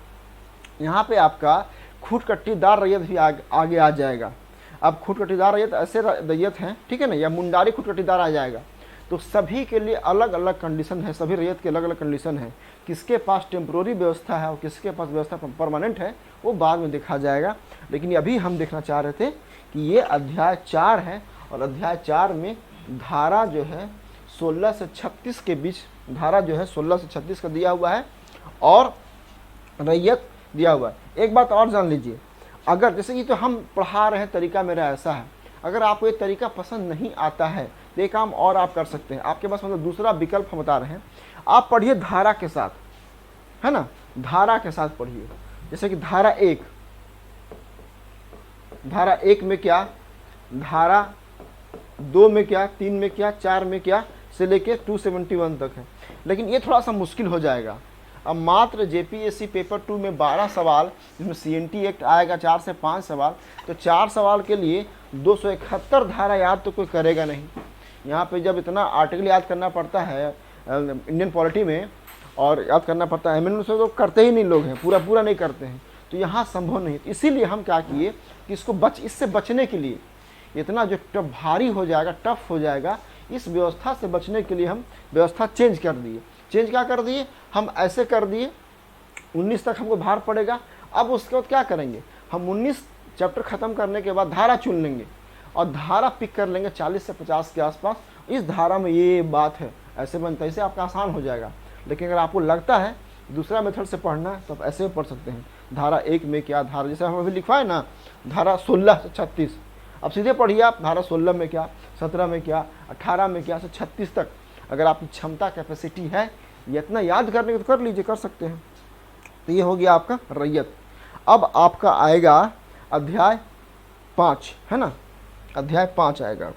यहाँ पे आपका खूटकट्टीदार रैयत भी आगे आ जाएगा। अब खूटकट्टीदार रैयत ऐसे रैयत हैं, ठीक है ना, या मुंडारी खूटकट्टीदार आ जाएगा। तो सभी के लिए अलग अलग कंडीशन है, सभी रैयत के अलग अलग कंडीशन है। किसके पास टेम्प्रोरी व्यवस्था है और किसके पास व्यवस्था परमानेंट है वो बाद में देखा जाएगा। लेकिन अभी हम देखना चाह रहे थे कि ये अध्याय 4 है और अध्याय 4 में धारा जो है 16 से 36 के बीच, धारा जो है 16 से 36 का दिया हुआ है और रैयत दिया हुआ है। एक बात और जान लीजिए, अगर जैसे कि तो हम पढ़ा रहे हैं, तरीका मेरा ऐसा है, अगर आपको ये तरीका पसंद नहीं आता है तो एक काम और आप कर सकते हैं, आपके पास मतलब दूसरा विकल्प हम बता रहे हैं, आप पढ़िए धारा के साथ, है ना, धारा के साथ पढ़िए। जैसे कि धारा 1 में क्या, धारा 2 में क्या, 3 में क्या, 4 में क्या, से लेके 271 तक है। लेकिन ये थोड़ा सा मुश्किल हो जाएगा। अब मात्र जेपीएससी पेपर 2 में 12 सवाल, जिसमें सीएनटी एक्ट आएगा 4 से 5 सवाल, तो 4 सवाल के लिए 271 धारा याद तो कोई करेगा नहीं। यहाँ पे जब इतना आर्टिकल याद करना पड़ता है इंडियन पॉलिटी में और याद करना पड़ता है एमएनएम से, तो करते ही नहीं लोग हैं, पूरा नहीं करते हैं, तो यहाँ संभव नहीं। इसीलिए हम क्या किए कि इससे बचने के लिए, इतना जो भारी हो जाएगा, टफ हो जाएगा, इस व्यवस्था से बचने के लिए हम व्यवस्था चेंज कर दिए। चेंज क्या कर दिए, हम ऐसे कर दिए 19 तक हमको भार पड़ेगा। अब उसके बाद क्या करेंगे, हम 19 चैप्टर ख़त्म करने के बाद धारा चुन लेंगे और धारा पिक कर लेंगे 40 से 50 के आसपास। इस धारा में ये बात है, ऐसे बनता है, इससे आपका आसान हो जाएगा। लेकिन अगर आपको लगता है दूसरा मेथड से पढ़ना है तो आप ऐसे पढ़ सकते हैं। धारा 1 में क्या, धारा जैसे हम अभी लिखवाए ना, धारा 16 से 36, अब सीधे पढ़िए आप, धारा 16 में क्या, 17 में क्या, 18 में क्या, से 36 तक। अगर आपकी क्षमता कैपेसिटी है ये इतना याद करने की तो कर लीजिए, कर सकते हैं। तो ये हो गया आपका रैयत। अब आपका आएगा अध्याय 5, है ना, अध्याय 5 आएगा।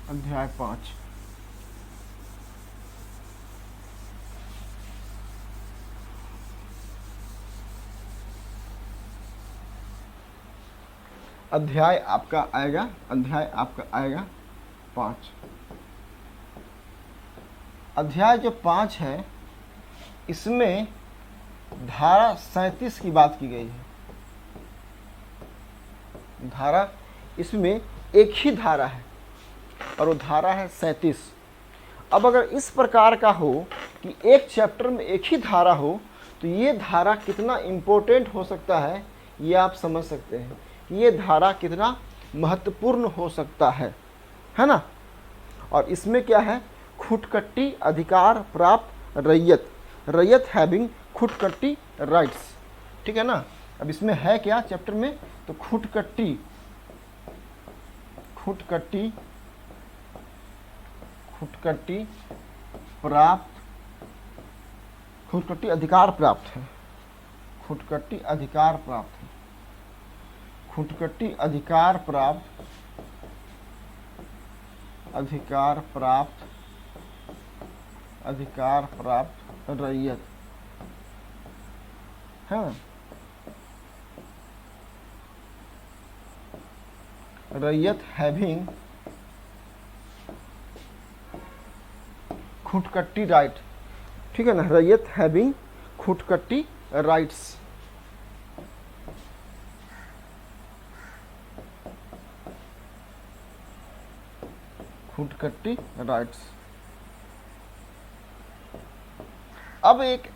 अध्याय 5, अध्याय आपका आएगा 5। अध्याय जो 5 है इसमें धारा 37 की बात की गई है। धारा, इसमें एक ही धारा है और वो धारा है 37। अब अगर इस प्रकार का हो कि एक चैप्टर में एक ही धारा हो तो ये धारा कितना इम्पोर्टेंट हो सकता है ये आप समझ सकते हैं कि ये धारा कितना महत्वपूर्ण हो सकता है ना। और इसमें क्या है, खुटकट्टी अधिकार प्राप्त रैयत, रैयत हैविंग खुटकट्टी राइट्स, ठीक है ना। अब इसमें है क्या चैप्टर में, तो खुटकट्टी प्राप्त, खुटकट्टी अधिकार प्राप्त है, खुटकट्टी अधिकार प्राप्त है, खुटकट्टी अधिकार प्राप्त, अधिकार प्राप्त रैयत, हाँ, रैयत हैविंग खुटकट्टी राइट, ठीक है ना, रैयत having khuntkatti rights, khuntkatti rights. अब एक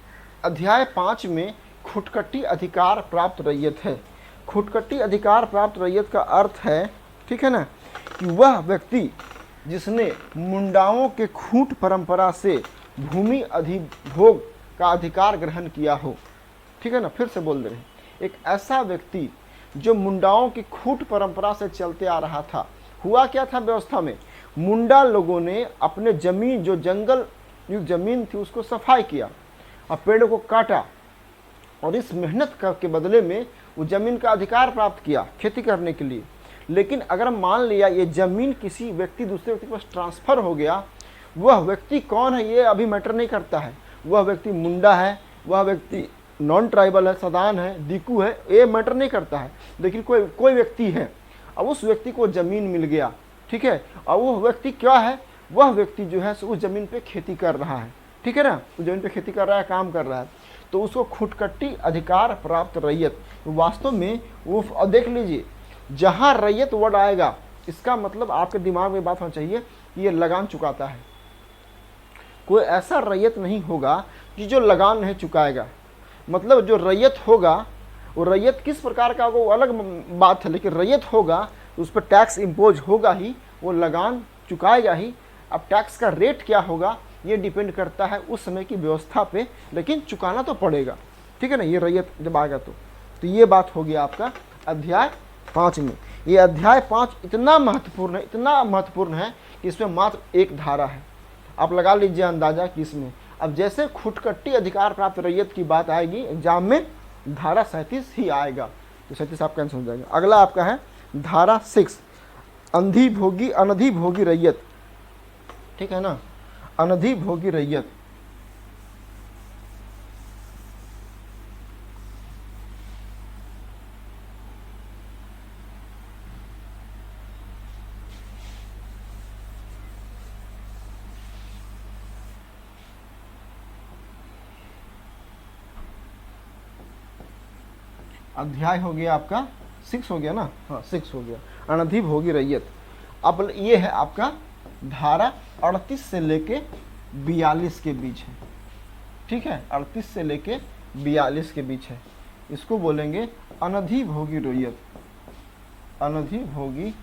अध्याय 5 में खुटकट्टी अधिकार प्राप्त रैयत है। खुटकट्टी अधिकार प्राप्त रैयत का अर्थ है, ठीक है ना, कि वह व्यक्ति जिसने मुंडाओं के खूंट परंपरा से भूमि अधिभोग का अधिकार ग्रहण किया हो, ठीक है ना, फिर से बोल दे रहे हैं, एक ऐसा व्यक्ति जो मुंडाओं की खूंट परंपरा से चलते आ रहा था। हुआ क्या था व्यवस्था में, मुंडा लोगों ने अपने जमीन, जो जंगल युक्त जमीन थी, उसको सफाई किया और पेड़ों को काटा और इस मेहनत के बदले में वो जमीन का अधिकार प्राप्त किया खेती करने के लिए। लेकिन अगर मान लिया ये जमीन किसी व्यक्ति दूसरे व्यक्ति के पास ट्रांसफर हो गया, वह व्यक्ति कौन है ये अभी मैटर नहीं करता है, वह व्यक्ति मुंडा है, वह व्यक्ति नॉन ट्राइबल है, सदान है, दीकू है, ये मैटर नहीं करता है। लेकिन कोई व्यक्ति है, अब उस व्यक्ति को ज़मीन मिल गया, ठीक है, और वो व्यक्ति क्या है, वह व्यक्ति जो है उस ज़मीन पे खेती कर रहा है, ठीक है ना, उस ज़मीन पे खेती कर रहा है, काम कर रहा है, तो उसको खुटकट्टी अधिकार प्राप्त रैयत। वास्तव में वो देख लीजिए, जहाँ रैयत वर्ड आएगा इसका मतलब आपके दिमाग में बात होना चाहिए कि ये लगान चुकाता है। कोई ऐसा रैयत नहीं होगा कि जो लगान नहीं चुकाएगा। मतलब जो रैयत होगा वो रैयत किस प्रकार का होगा वो अलग बात है, लेकिन रैयत होगा उस पर टैक्स इम्पोज होगा ही, वो लगान चुकाएगा ही। अब टैक्स का रेट क्या होगा ये डिपेंड करता है उस समय की व्यवस्था पे, लेकिन चुकाना तो पड़ेगा, ठीक है ना। ये रैयत जब आएगा तो ये बात हो गया आपका अध्याय 5 में। ये अध्याय 5 इतना महत्वपूर्ण है कि इसमें मात्र एक धारा है। आप लगा लीजिए अंदाजा कि इसमें अब जैसे खुटकट्टी अधिकार प्राप्त रैयत की बात आएगी एग्जाम में, धारा 37 ही आएगा, तो 37 आप कैंसिल हो जाएगा। अगला आपका है धारा 6, अनधिभोगी रैयत, ठीक है ना, अनधिभोगी रैयत। अध्याय हो गया आपका 6 हो गया ना, हाँ 6 हो गया, अनधिभोगी रैयत। अब ये है आपका धारा 38 से लेके 42 के बीच है, ठीक है, 38 से लेके 42 के बीच है। इसको बोलेंगे अनधिभोगी रैयत, अनधिभोगी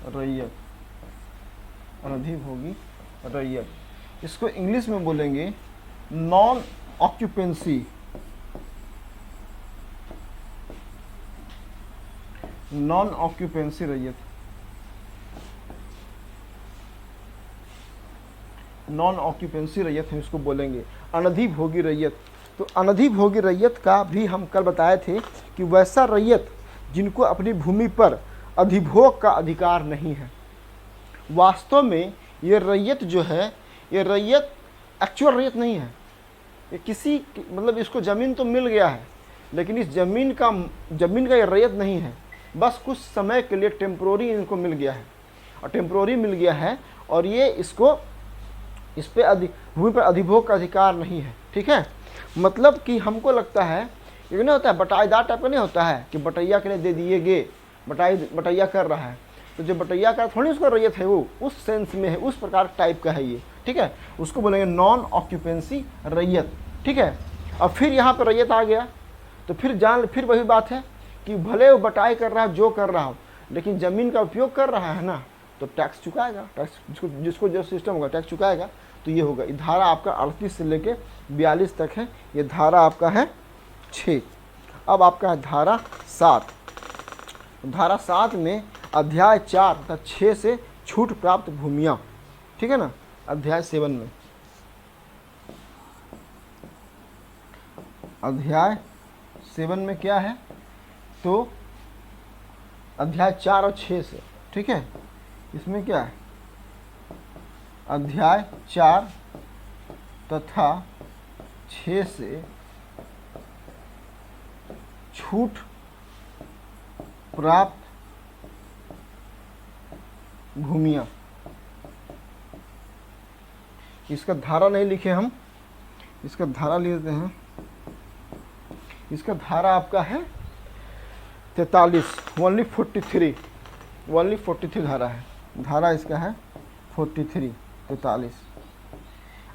रैयत, अनधिभोगी रैयत। इसको इंग्लिश में बोलेंगे नॉन ऑक्यूपेंसी, नॉन ऑक्यूपेंसी रैयत, नॉन ऑक्यूपेंसी रैयत हम इसको बोलेंगे, अनधिभोगी रैयत। तो अनधिभोगी रैयत का भी हम कल बताए थे कि वैसा रैयत जिनको अपनी भूमि पर अधिभोग का अधिकार नहीं है। वास्तव में ये रैयत जो है, ये रैयत एक्चुअल रैयत नहीं है, ये किसी मतलब इसको ज़मीन तो मिल गया है, लेकिन इस ज़मीन का ये रैयत नहीं है, बस कुछ समय के लिए टेम्प्रोरी इनको मिल गया है, और टेम्प्रोरी मिल गया है, और ये इसको इस पे भूमि पर अधिभोग का अधिकार नहीं है, ठीक है। मतलब कि हमको लगता है ये नहीं होता है, बटाईदार टाइप का नहीं होता है कि बटैया के लिए दे दिए गए, बटैया कर रहा है, तो जो बटैया का थोड़ी उसका रैयत है, वो उस सेंस में है, उस प्रकार टाइप का है ये, ठीक है। उसको बोलेंगे नॉन ऑक्यूपेंसी रैयत, ठीक है। अब फिर यहाँ पर रैयत आ गया, तो फिर वही बात है कि भले वो बटाई कर रहा है जो कर रहा हो, लेकिन ज़मीन का उपयोग कर रहा है ना, तो टैक्स चुकाएगा, टैक्स जिसको जो सिस्टम होगा टैक्स चुकाएगा। तो ये होगा, धारा आपका 38 से लेके 42 तक है, ये धारा आपका है 6। अब आपका है धारा 7। धारा 7 में अध्याय 4 तथा 6 से छूट प्राप्त भूमियाँ, ठीक है ना। अध्याय 7 में, अध्याय 7 में क्या है, तो अध्याय 4 और 6 से, ठीक है। इसमें क्या है, अध्याय 4 तथा 6 से छूट प्राप्त भूमियाँ। इसका धारा नहीं लिखे हम, इसका धारा लिख देते हैं। इसका धारा आपका है 43, ओनली 43 धारा है। धारा इसका है 43।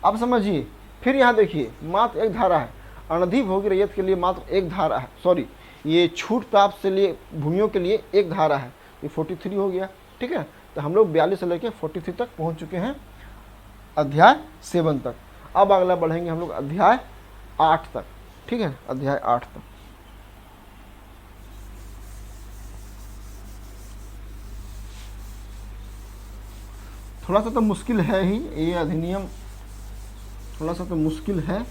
अब समझिए, फिर यहाँ देखिए मात्र एक धारा है, अनधिक भोगी रैयत के लिए मात्र एक धारा है, सॉरी ये छूट प्राप्त से लिए भूमियों के लिए एक धारा है, ये 43 हो गया, ठीक है। तो हम लोग 42 से लेकर 43 तक पहुँच चुके हैं, अध्याय 7 तक। अब अगला बढ़ेंगे हम लोग अध्याय 8 तक, ठीक है, अध्याय 8 तक। थोड़ा सा तो मुश्किल है ही, ये अधिनियम थोड़ा सा तो मुश्किल है,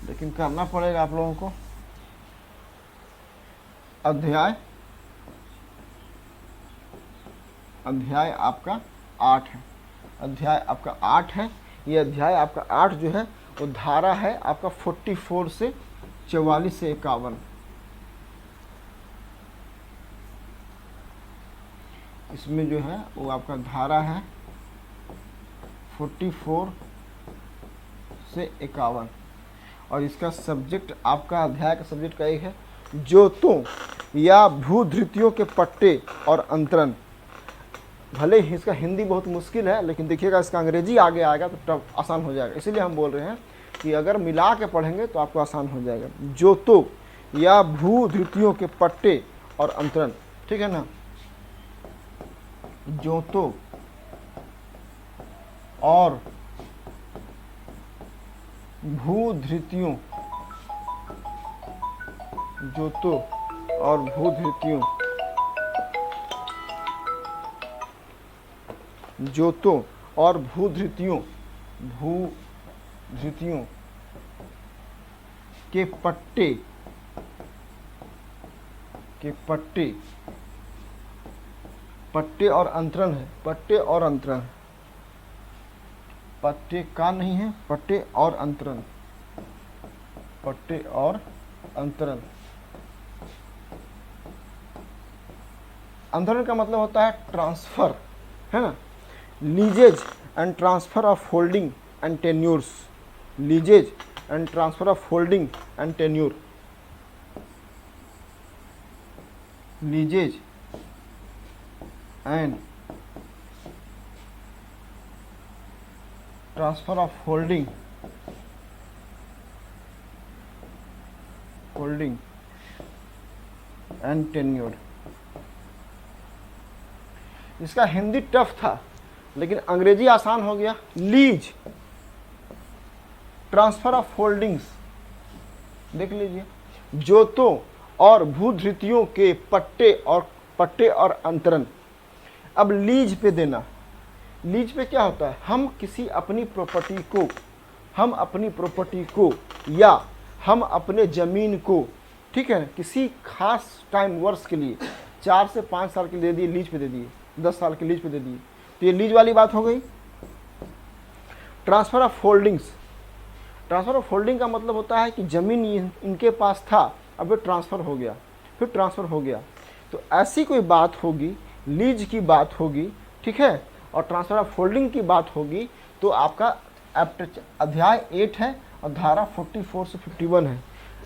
लेकिन करना पड़ेगा आप लोगों को। अध्याय आपका 8 है, अध्याय आपका 8 है। ये अध्याय आपका 8 जो है वो धारा है आपका 44 से 44 से 51। इसमें जो है वो आपका धारा है 44 से 51, और इसका सब्जेक्ट आपका अध्याय का सब्जेक्ट का एक है जोतों या भूधृतियों के पट्टे और अंतरण। भले ही इसका हिंदी बहुत मुश्किल है, लेकिन देखिएगा इसका अंग्रेजी आगे आएगा तो तब आसान हो जाएगा। इसीलिए हम बोल रहे हैं कि अगर मिला के पढ़ेंगे तो आपको आसान हो जाएगा। जोतों या भूधृतियों के पट्टे और अंतरण, ठीक है ना। जोतों और भूधृतियों, जोतों और भूधृतियों, जोतों और भूधृतियों के पट्टे पट्टे और अंतरण है, पट्टे और अंतरण, पट्टे का नहीं है, पट्टे और अंतरण, पट्टे और अंतरण। अंतरण का मतलब होता है ट्रांसफर, है ना। Leases and transfer of holding and tenures, leases and transfer of holding and tenure, leases and transfer of holding and tenure. इसका हिंदी टफ था, लेकिन अंग्रेजी आसान हो गया। लीज, ट्रांसफर ऑफ होल्डिंग्स, देख लीजिए, जोतों और भूधृतियों के पट्टे और अंतरण। अब लीज पे देना, लीज पे क्या होता है, हम अपनी प्रॉपर्टी को या हम अपने ज़मीन को, ठीक है, किसी खास टाइम वर्ष के लिए 4 से 5 साल के लिए दे दिए, लीज पे दे दिए, 10 साल के लीज पे दे दिए, तो ये लीज वाली बात हो गई। Transfer of holdings, transfer of holding का मतलब होता है कि ज़मीन इनके पास था, अब ट्रांसफ़र हो गया, फिर ट्रांसफ़र हो गया, तो ऐसी कोई बात होगी, लीज की बात होगी, ठीक है, और ट्रांसफ़र ऑफ होल्डिंग की बात होगी, तो आपका अध्याय 8 है और धारा 44 से 51 है।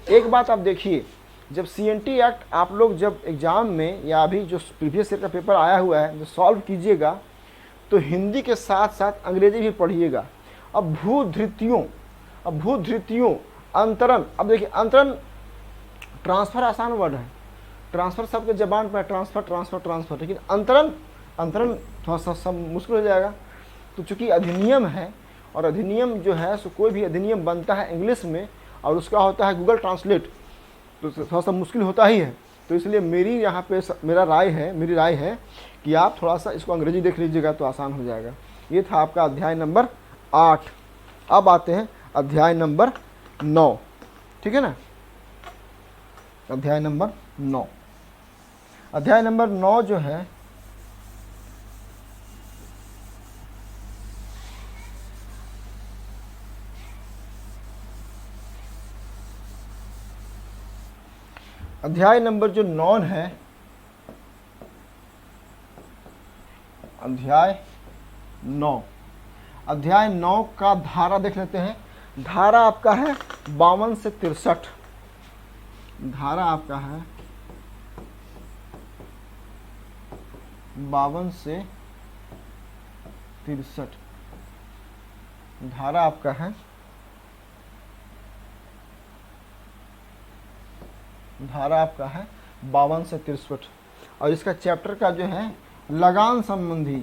एक बात आप देखिए, जब CNT एक्ट आप लोग जब एग्ज़ाम में या अभी जो प्रीवियस ईयर का पेपर आया हुआ है जो सॉल्व कीजिएगा, तो हिंदी के साथ साथ अंग्रेजी भी पढ़िएगा। अब भूधृतियों अंतरण, अब देखिए अंतरण, ट्रांसफर आसान वर्ड है, ट्रांसफर सबके जबान पर ट्रांसफर ट्रांसफर ट्रांसफर, लेकिन अंतरण, अंतरण थोड़ा सा सब मुश्किल हो जाएगा। तो चूंकि अधिनियम है, और अधिनियम जो है सो कोई भी अधिनियम बनता है इंग्लिश में और उसका होता है गूगल ट्रांसलेट, तो थोड़ा सा मुश्किल होता ही है। तो इसलिए मेरी यहाँ पे मेरी राय है कि आप थोड़ा सा इसको अंग्रेजी देख लीजिएगा तो आसान हो जाएगा। ये था आपका अध्याय नंबर 8। अब आते हैं अध्याय नंबर 9, ठीक है ना। अध्याय नंबर 9, अध्याय नंबर 9 जो है अध्याय नंबर जो 9 है, अध्याय 9, अध्याय 9 का धारा देख लेते हैं। धारा आपका है 52 से 63, धारा आपका है 52 से 63, धारा आपका है, धारा आपका है 52 से 63, और इसका चैप्टर का जो है लगान संबंधी,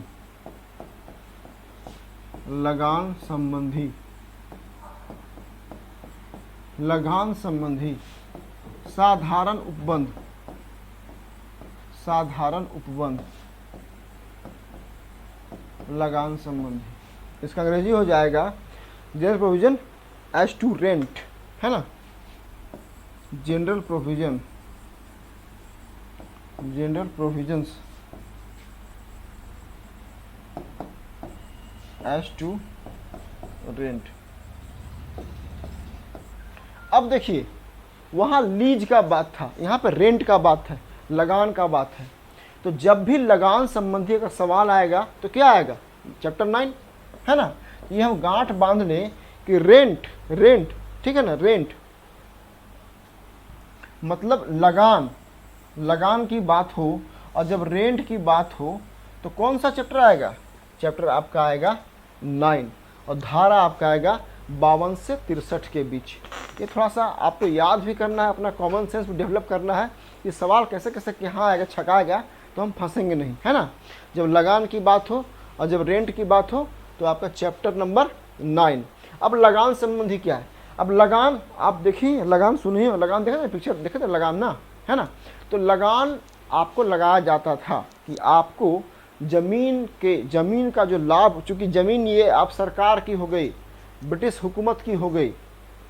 लगान संबंधी, लगान संबंधी साधारण उपबंध, साधारण उपबंध, लगान संबंधी, इसका अंग्रेजी हो जाएगा general provision as to rent, है ना, general provision, general provisions as to rent. अब देखिए वहाँ लीज का बात था, यहाँ पे रेंट का बात है, लगान का बात है। तो जब भी लगान संबंधी का सवाल आएगा तो क्या आएगा, चैप्टर 9, है ना। ये हम गांठ बांध लें कि रेंट, रेंट, ठीक है ना, रेंट मतलब लगान, लगान की बात हो, और जब रेंट की बात हो तो कौन सा चैप्टर आएगा, चैप्टर आपका आएगा 9, और धारा आपका आएगा 52 से 63 के बीच। ये थोड़ा सा आपको याद भी करना है, अपना कॉमन सेंस भी डेवलप करना है। ये सवाल कैसे कैसे कहाँ आएगा, छकाएगा तो हम फंसेंगे नहीं, है ना। जब लगान की बात हो और जब रेंट की बात हो तो आपका चैप्टर नंबर 9। अब लगान संबंधी क्या है, अब लगान आप देखिए, लगान सुनिए, लगान देखे ना, पिक्चर देखे थे लगान ना, है ना। तो लगान आपको लगाया जाता था कि आपको जमीन का जो लाभ, चूंकि जमीन ये आप सरकार की हो गई, ब्रिटिश हुकूमत की हो गई,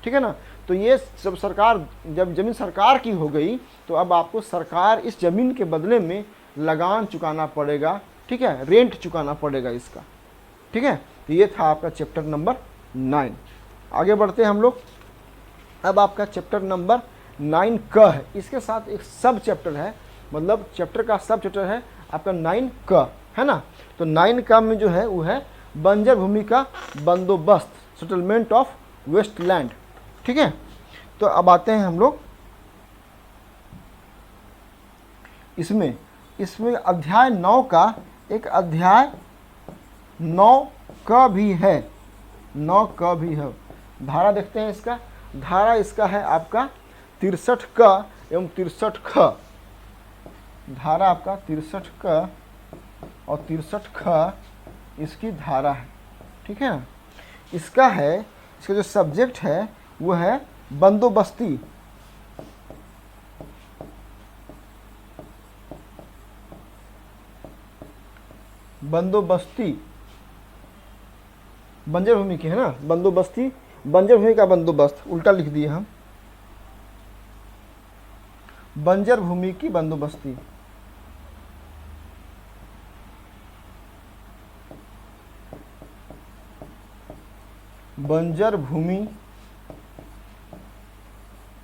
ठीक है ना। तो ये सब सरकार, जब जमीन सरकार की हो गई तो अब आपको सरकार इस जमीन के बदले में लगान चुकाना पड़ेगा, ठीक है, रेंट चुकाना पड़ेगा इसका, ठीक है। तो ये था आपका चैप्टर नंबर 9। आगे बढ़ते हैं हम लोग। अब आपका चैप्टर नंबर 9 क है, इसके साथ एक सब चैप्टर है, मतलब चैप्टर का सब चैप्टर है आपका 9 क, है ना। तो 9 का में जो है वो है बंजर भूमि का बंदोबस्त, सेटलमेंट ऑफ वेस्टलैंड, ठीक है। तो अब आते हैं हम लोग इसमें अध्याय 9 का एक अध्याय 9 क भी है, 9 क भी है। धारा देखते हैं इसका, धारा इसका है आपका 63 क एवं 63 ख, धारा आपका 63 क और 63 ख इसकी धारा है, ठीक है ना। इसका जो सब्जेक्ट है वो है बंदोबस्ती, बंदोबस्ती बंजर भूमि की, है ना, बंदोबस्ती, बंजर भूमि का बंदोबस्त, उल्टा लिख दिए हम, बंजर भूमि की बंदोबस्ती, बंजर भूमि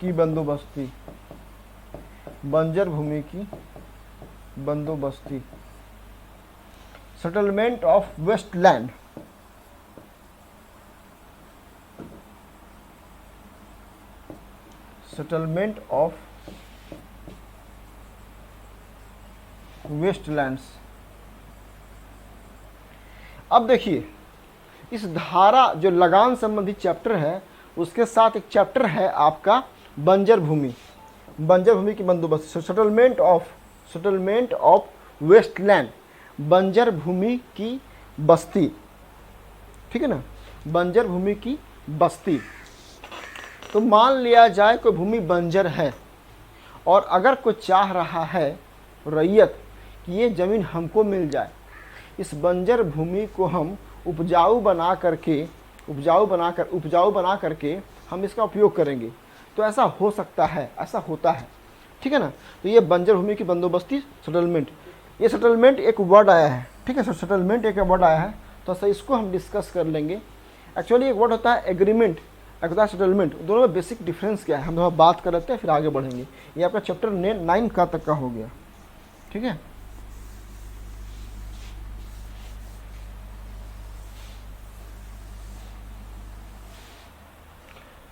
की बंदोबस्ती, बंजर भूमि की बंदोबस्ती, settlement of wasteland, settlement of wastelands. अब देखिए इस धारा जो लगान संबंधी चैप्टर है उसके साथ एक चैप्टर है आपका बंजर भूमि, बंजर भूमि की बंदोबस्त, सेटलमेंट ऑफ वेस्टलैंड, बंजर भूमि की बस्ती, ठीक है ना, बंजर भूमि की बस्ती। तो मान लिया जाए कोई भूमि बंजर है और अगर कोई चाह रहा है रैयत कि ये ज़मीन हमको मिल जाए, इस बंजर भूमि को हम उपजाऊ बना करके हम इसका उपयोग करेंगे, तो ऐसा हो सकता है, ऐसा होता है, ठीक है ना। तो ये बंजर भूमि की बंदोबस्ती, सेटलमेंट, ये सेटलमेंट एक वर्ड आया है, ठीक है, सेटलमेंट एक वर्ड आया है, तो ऐसा इसको हम डिस्कस कर लेंगे। एक्चुअली एक वर्ड होता है एग्रीमेंट, एक होता है सेटलमेंट, दोनों में बेसिक डिफरेंस क्या है हम थोड़ा बात कर लेते हैं, फिर आगे बढ़ेंगे। ये आपका चैप्टर 9 का तक का हो गया, ठीक है।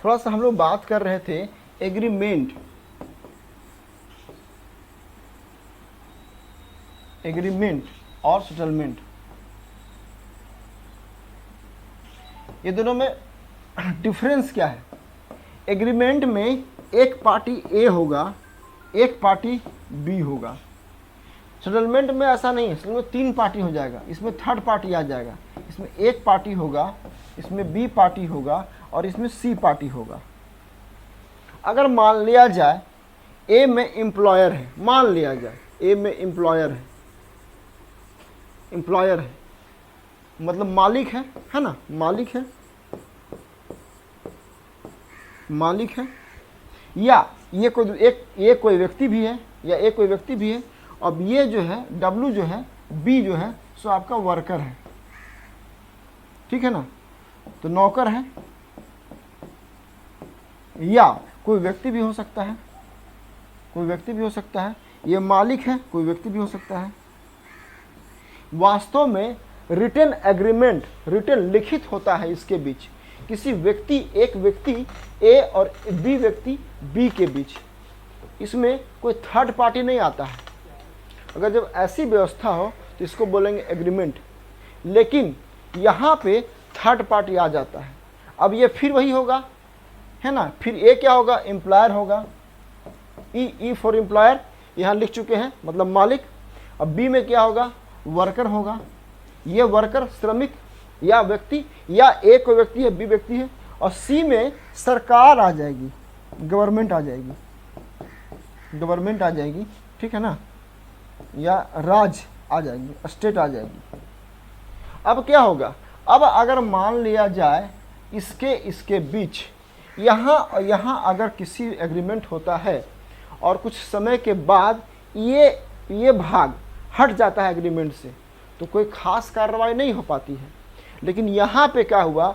थोड़ा सा हम लोग बात कर रहे थे एग्रीमेंट और सेटलमेंट, ये दोनों में डिफरेंस क्या है। एग्रीमेंट में एक पार्टी ए होगा, एक पार्टी बी होगा। सेटलमेंट में ऐसा नहीं है, सेटलमेंट 3 पार्टी हो जाएगा, इसमें थर्ड पार्टी आ जाएगा, इसमें एक पार्टी होगा, इसमें बी पार्टी होगा और इसमें सी पार्टी होगा। अगर मान लिया जाए ए में एम्प्लॉयर है, मान लिया जाए ए में एम्प्लॉयर है मतलब मालिक है ना, मालिक है, या ये कोई व्यक्ति भी है, अब ये जो है डब्लू जो है, बी जो है सो आपका वर्कर है, ठीक है ना, तो नौकर है, या कोई व्यक्ति भी हो सकता है, ये मालिक है, कोई व्यक्ति भी हो सकता है। वास्तव में रिटन एग्रीमेंट, रिटन लिखित होता है इसके बीच, किसी व्यक्ति, एक व्यक्ति ए और बी व्यक्ति बी के बीच, इसमें कोई थर्ड पार्टी नहीं आता है। अगर जब ऐसी व्यवस्था हो तो इसको बोलेंगे एग्रीमेंट, लेकिन यहाँ पे थर्ड पार्टी आ जाता है। अब ये फिर वही होगा, है ना, फिर ए क्या होगा, एम्प्लॉयर होगा, ई फॉर एम्प्लॉयर यहाँ लिख चुके हैं, मतलब मालिक। अब बी में क्या होगा, वर्कर होगा, ये वर्कर श्रमिक या व्यक्ति, या ए कोई व्यक्ति है, बी व्यक्ति है, और सी में सरकार आ जाएगी, गवर्नमेंट आ जाएगी, ठीक है ना, या राज आ जाएगी, स्टेट आ जाएगी। अब क्या होगा, अब अगर मान लिया जाए इसके बीच यहाँ अगर किसी एग्रीमेंट होता है और कुछ समय के बाद ये भाग हट जाता है एग्रीमेंट से, तो कोई खास कार्रवाई नहीं हो पाती है। लेकिन यहाँ पे क्या हुआ,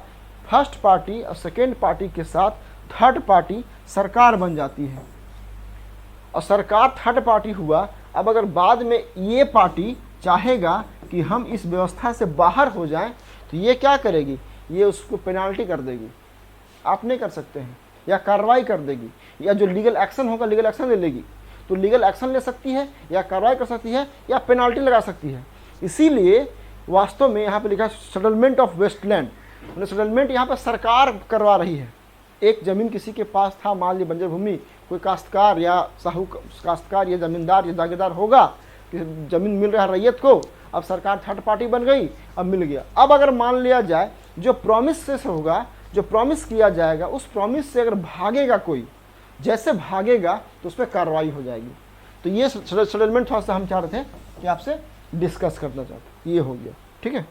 फर्स्ट पार्टी और सेकेंड पार्टी के साथ थर्ड पार्टी सरकार बन जाती है, और सरकार थर्ड पार्टी हुआ। अब अगर बाद में ये पार्टी चाहेगा कि हम इस व्यवस्था से बाहर हो जाएं, तो ये क्या करेगी, ये उसको पेनाल्टी कर देगी, आप नहीं कर सकते हैं, या कार्रवाई कर देगी, या जो लीगल एक्शन होगा लीगल एक्शन ले लेगी। तो लीगल एक्शन ले सकती है, या कार्रवाई कर सकती है, या पेनाल्टी लगा सकती है। इसीलिए वास्तव में यहाँ पे लिखा है सेटलमेंट ऑफ वेस्टलैंड, सेटलमेंट यहाँ पर सरकार करवा रही है। एक ज़मीन किसी के पास था, मान लीजिए बंजर भूमि, कोई काश्तकार या काश्तकार या ज़मींदार या जागीरदार होगा, ज़मीन मिल रहा है रैयत को, अब सरकार थर्ड पार्टी बन गई, अब मिल गया। अब अगर मान लिया जाए जो प्रॉमिस से होगा, जो प्रॉमिस किया जाएगा, उस प्रॉमिस से अगर भागेगा कोई, जैसे भागेगा तो उस पर कार्रवाई हो जाएगी। तो ये सेटलमेंट थोड़ा सा हम चाह रहे थे कि आपसे डिस्कस करना चाहते, ये हो गया, ठीक है।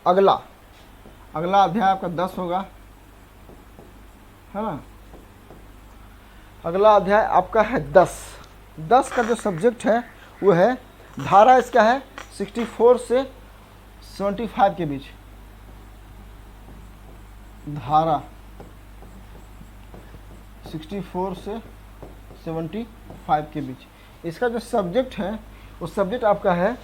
अगला अध्याय आपका 10 होगा, है ना। अगला अध्याय आपका है 10 का जो सब्जेक्ट है वो है धारा, इसका है 64 से 75 के बीच, धारा 64 से 75 के बीच। इसका जो सब्जेक्ट है वो सब्जेक्ट आपका है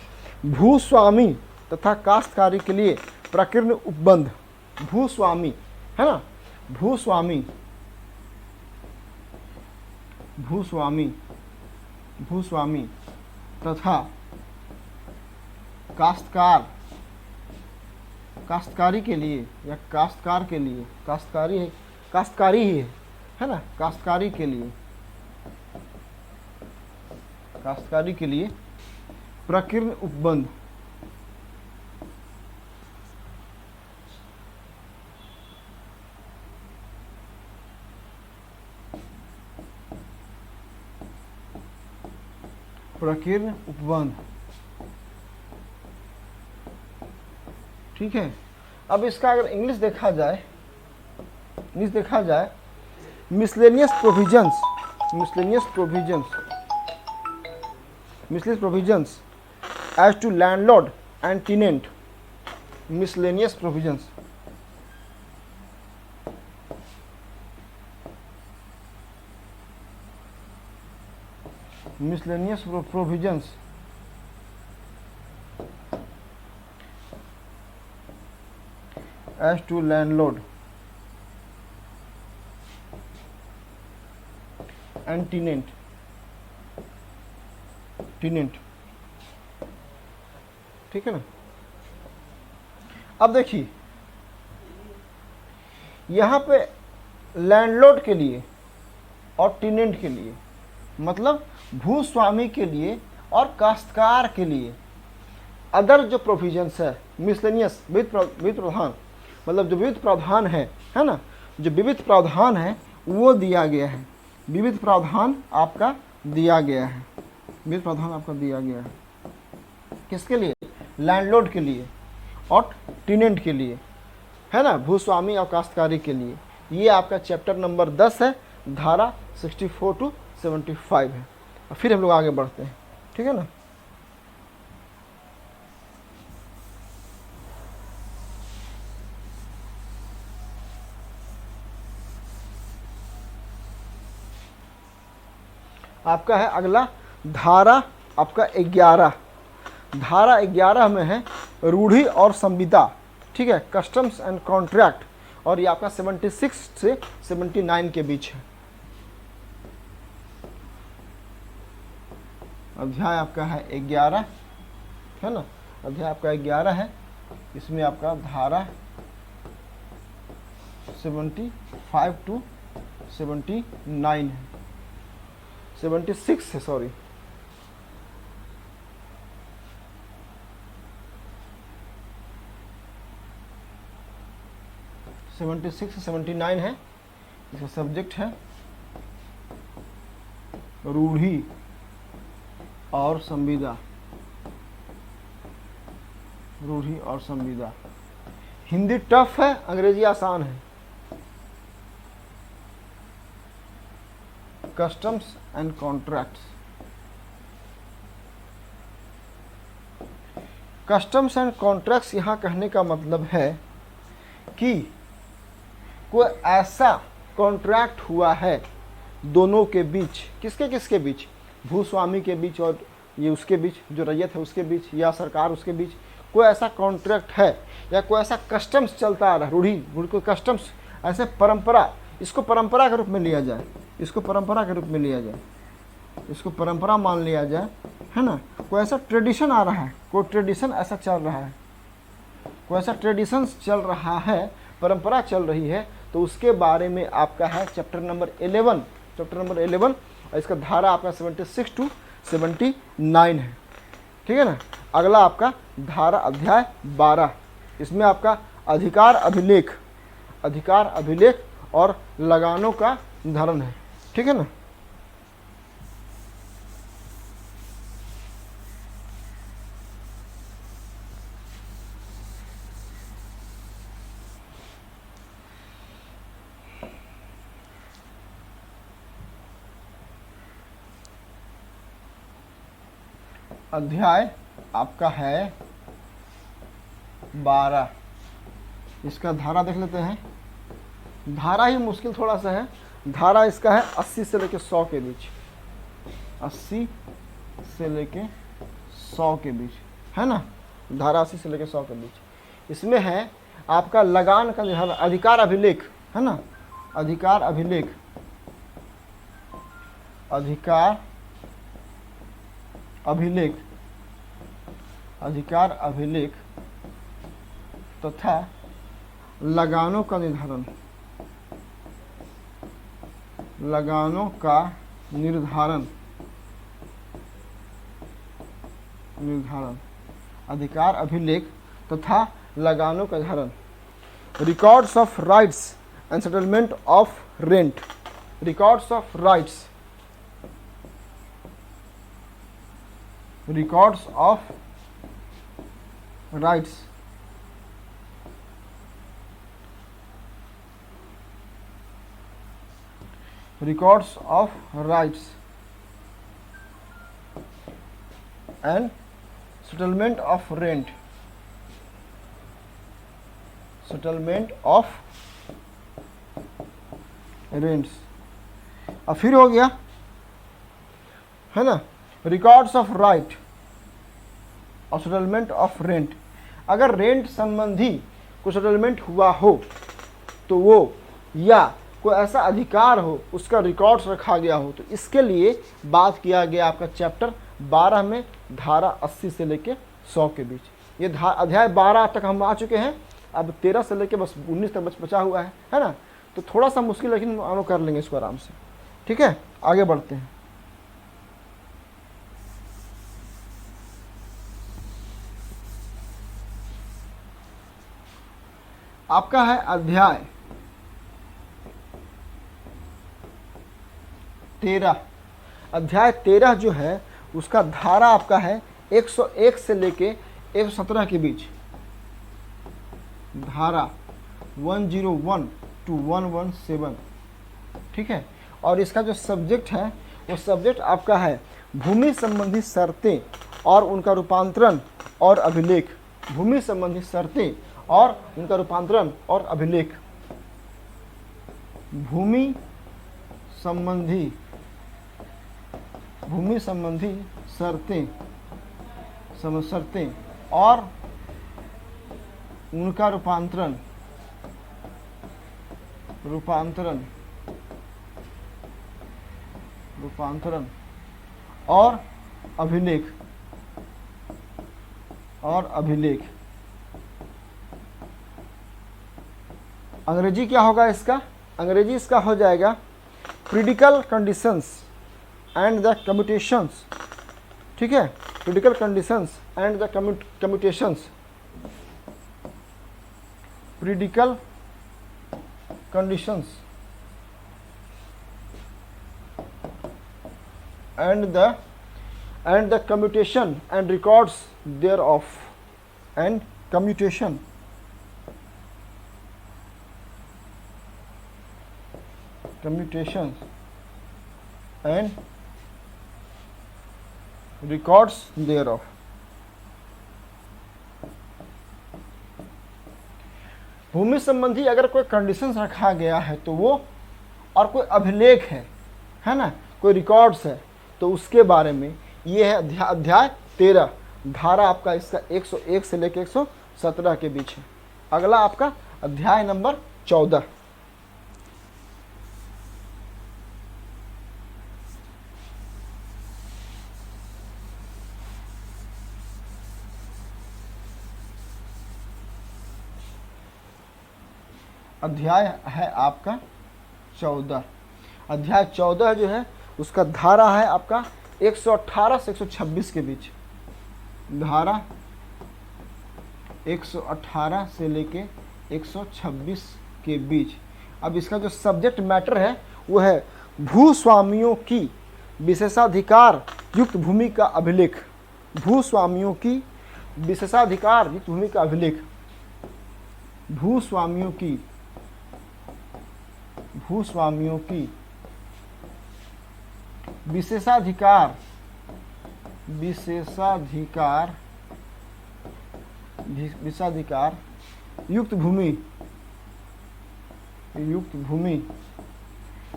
भूस्वामी तथा काश्तकारी के लिए प्रकीर्ण उपबंध, भूस्वामी, है ना, भूस्वामी, भूस्वामी, भूस्वामी तथा काश्तकार, काश्तकारी के लिए या काश्तकार के लिए, काश्तकारी है, काश्तकारी ही है ना, काश्तकारी के लिए, काश्तकारी के लिए प्रकीर्ण उपबंध, प्रकीर्ण उपबंध, ठीक है। अब इसका अगर इंग्लिश देखा जाए, miscellaneous provisions, miscellaneous provisions, miscellaneous provisions as to landlord and tenant, miscellaneous provisions, miscellaneous provisions as to landlord and tenant, ठीक है ना। अब देखिए यहाँ पे लैंडलॉर्ड के लिए और टेनेंट के लिए, मतलब भूस्वामी के लिए और काश्तकार के लिए अदर जो प्रोविजंस है, मिसलेनियस, विविध प्रावधान, मतलब जो विविध प्रावधान है ना, जो विविध प्रावधान है वो दिया गया है, विविध प्रावधान आपका दिया गया है, विविध प्रावधान आपका दिया गया है, किसके लिए, लैंडलॉर्ड के लिए और टेनेंट के लिए, है ना, भूस्वामी और काश्तकारी के लिए। ये आपका चैप्टर नंबर 10 है, धारा 64 to 75 है। फिर हम लोग आगे बढ़ते हैं, ठीक है ना। आपका है अगला धारा आपका 11, धारा 11 में है रूढ़ि और संविदा, ठीक है, कस्टम्स एंड कॉन्ट्रैक्ट, और ये आपका 76 से 79 के बीच है। अध्याय आपका है 11, है ना, अध्याय आपका 11 है, इसमें आपका धारा 75 to 79 है, 76 है, सॉरी, सेवेंटी 79 है। इसका सब्जेक्ट है रूढ़ि और संविदा, रूढ़ि और संविदा। हिंदी टफ है, अंग्रेजी आसान है। Customs and contracts, customs and contracts यहाँ कहने का मतलब है कि कोई ऐसा कॉन्ट्रैक्ट हुआ है दोनों के बीच, किसके किसके बीच, भूस्वामी के बीच और ये उसके बीच, जो रैयत है उसके बीच या सरकार उसके बीच, कोई ऐसा कॉन्ट्रैक्ट है या कोई ऐसा कस्टम्स चलता आ रहा है, रूढ़ि को कस्टम्स, ऐसे परंपरा, इसको परंपरा के रूप में लिया जाए, इसको परंपरा के रूप में लिया जाए, इसको परंपरा मान लिया जाए, है ना। कोई ऐसा ट्रेडिशन आ रहा है, कोई ट्रेडिशन ऐसा चल रहा है, कोई ऐसा ट्रेडिशन चल रहा है, परंपरा चल रही है, तो उसके बारे में आपका है चैप्टर नंबर 11, चैप्टर नंबर 11, और इसका धारा आपका 76 to 79 है, ठीक है ना। अगला आपका धारा अध्याय 12, इसमें आपका अधिकार अभिलेख, अधिकार अभिलेख और लगानों का निर्धारण है, ठीक है ना। अध्याय आपका है 12, इसका धारा देख लेते हैं। धारा ही मुश्किल थोड़ा सा है, धारा इसका है 80 से लेके 100 के बीच, 80 से लेके 100 के बीच, है ना, धारा 80 से लेके 100 के बीच। इसमें है आपका लगान का निर्धारण, अधिकार अभिलेख, है ना, अधिकार अभिलेख, अधिकार अभिलेख, अधिकार अभिलेख तथा लगानों का निर्धारण, लगानों का निर्धारण, निर्धारण, अधिकार अभिलेख तथा लगानों का निर्धारण, records of rights and settlement of rent, records of rights, records of rights, records of rights and settlement of rent, settlement of rents। अब फिर हो गया, है ना, रिकॉर्ड्स ऑफ राइट और सेटलमेंट ऑफ रेंट। अगर रेंट संबंधी कोई सेटलमेंट हुआ हो तो वो, या कोई ऐसा अधिकार हो उसका रिकॉर्ड्स रखा गया हो, तो इसके लिए बात किया गया आपका चैप्टर 12 में धारा 80 से लेके 100 के बीच। ये अध्याय 12 तक हम आ चुके हैं, अब 13 से लेके बस 19 तक बचा हुआ है ना। तो थोड़ा सा मुश्किल, लेकिन हम कर लेंगे इसको आराम से। ठीक है, आगे बढ़ते हैं। आपका है अध्याय 13। अध्याय 13 जो है उसका धारा आपका है 101 से लेके 117 के बीच, धारा 101 to 117। ठीक है, और इसका जो सब्जेक्ट है वो सब्जेक्ट आपका है भूमि संबंधी शर्तें और उनका रूपांतरण और अभिलेख, भूमि संबंधी शर्तें और उनका रूपांतरण और अभिलेख, भूमि संबंधी शर्तें, शर्तें और उनका रूपांतरण, रूपांतरण और अभिलेख, और अभिलेख। अंग्रेजी क्या होगा इसका? अंग्रेजी इसका हो जाएगा critical conditions and the commutations. ठीक है, critical conditions and the commutations, critical conditions and the commutation and records thereof, and commutation, commutations and records thereof। भूमि संबंधी अगर कोई कंडीशंस रखा गया है तो वो, और कोई अभिलेख है ना, कोई रिकॉर्ड्स है, तो उसके बारे में ये है अध्याय 13। धारा आपका इसका 101 से लेकर 117 के बीच है। अगला आपका अध्याय नंबर 14। अध्याय है आपका 14। अध्याय 14 जो है उसका धारा है आपका 118 से 126 के बीच, धारा 118 से लेके 126 के बीच। अब इसका जो सब्जेक्ट मैटर है वो है भूस्वामियों की विशेषाधिकार युक्त भूमि का अभिलेख, भूस्वामियों की विशेषाधिकार युक्त भूमि का अभिलेख, भूस्वामियों की विशेषाधिकार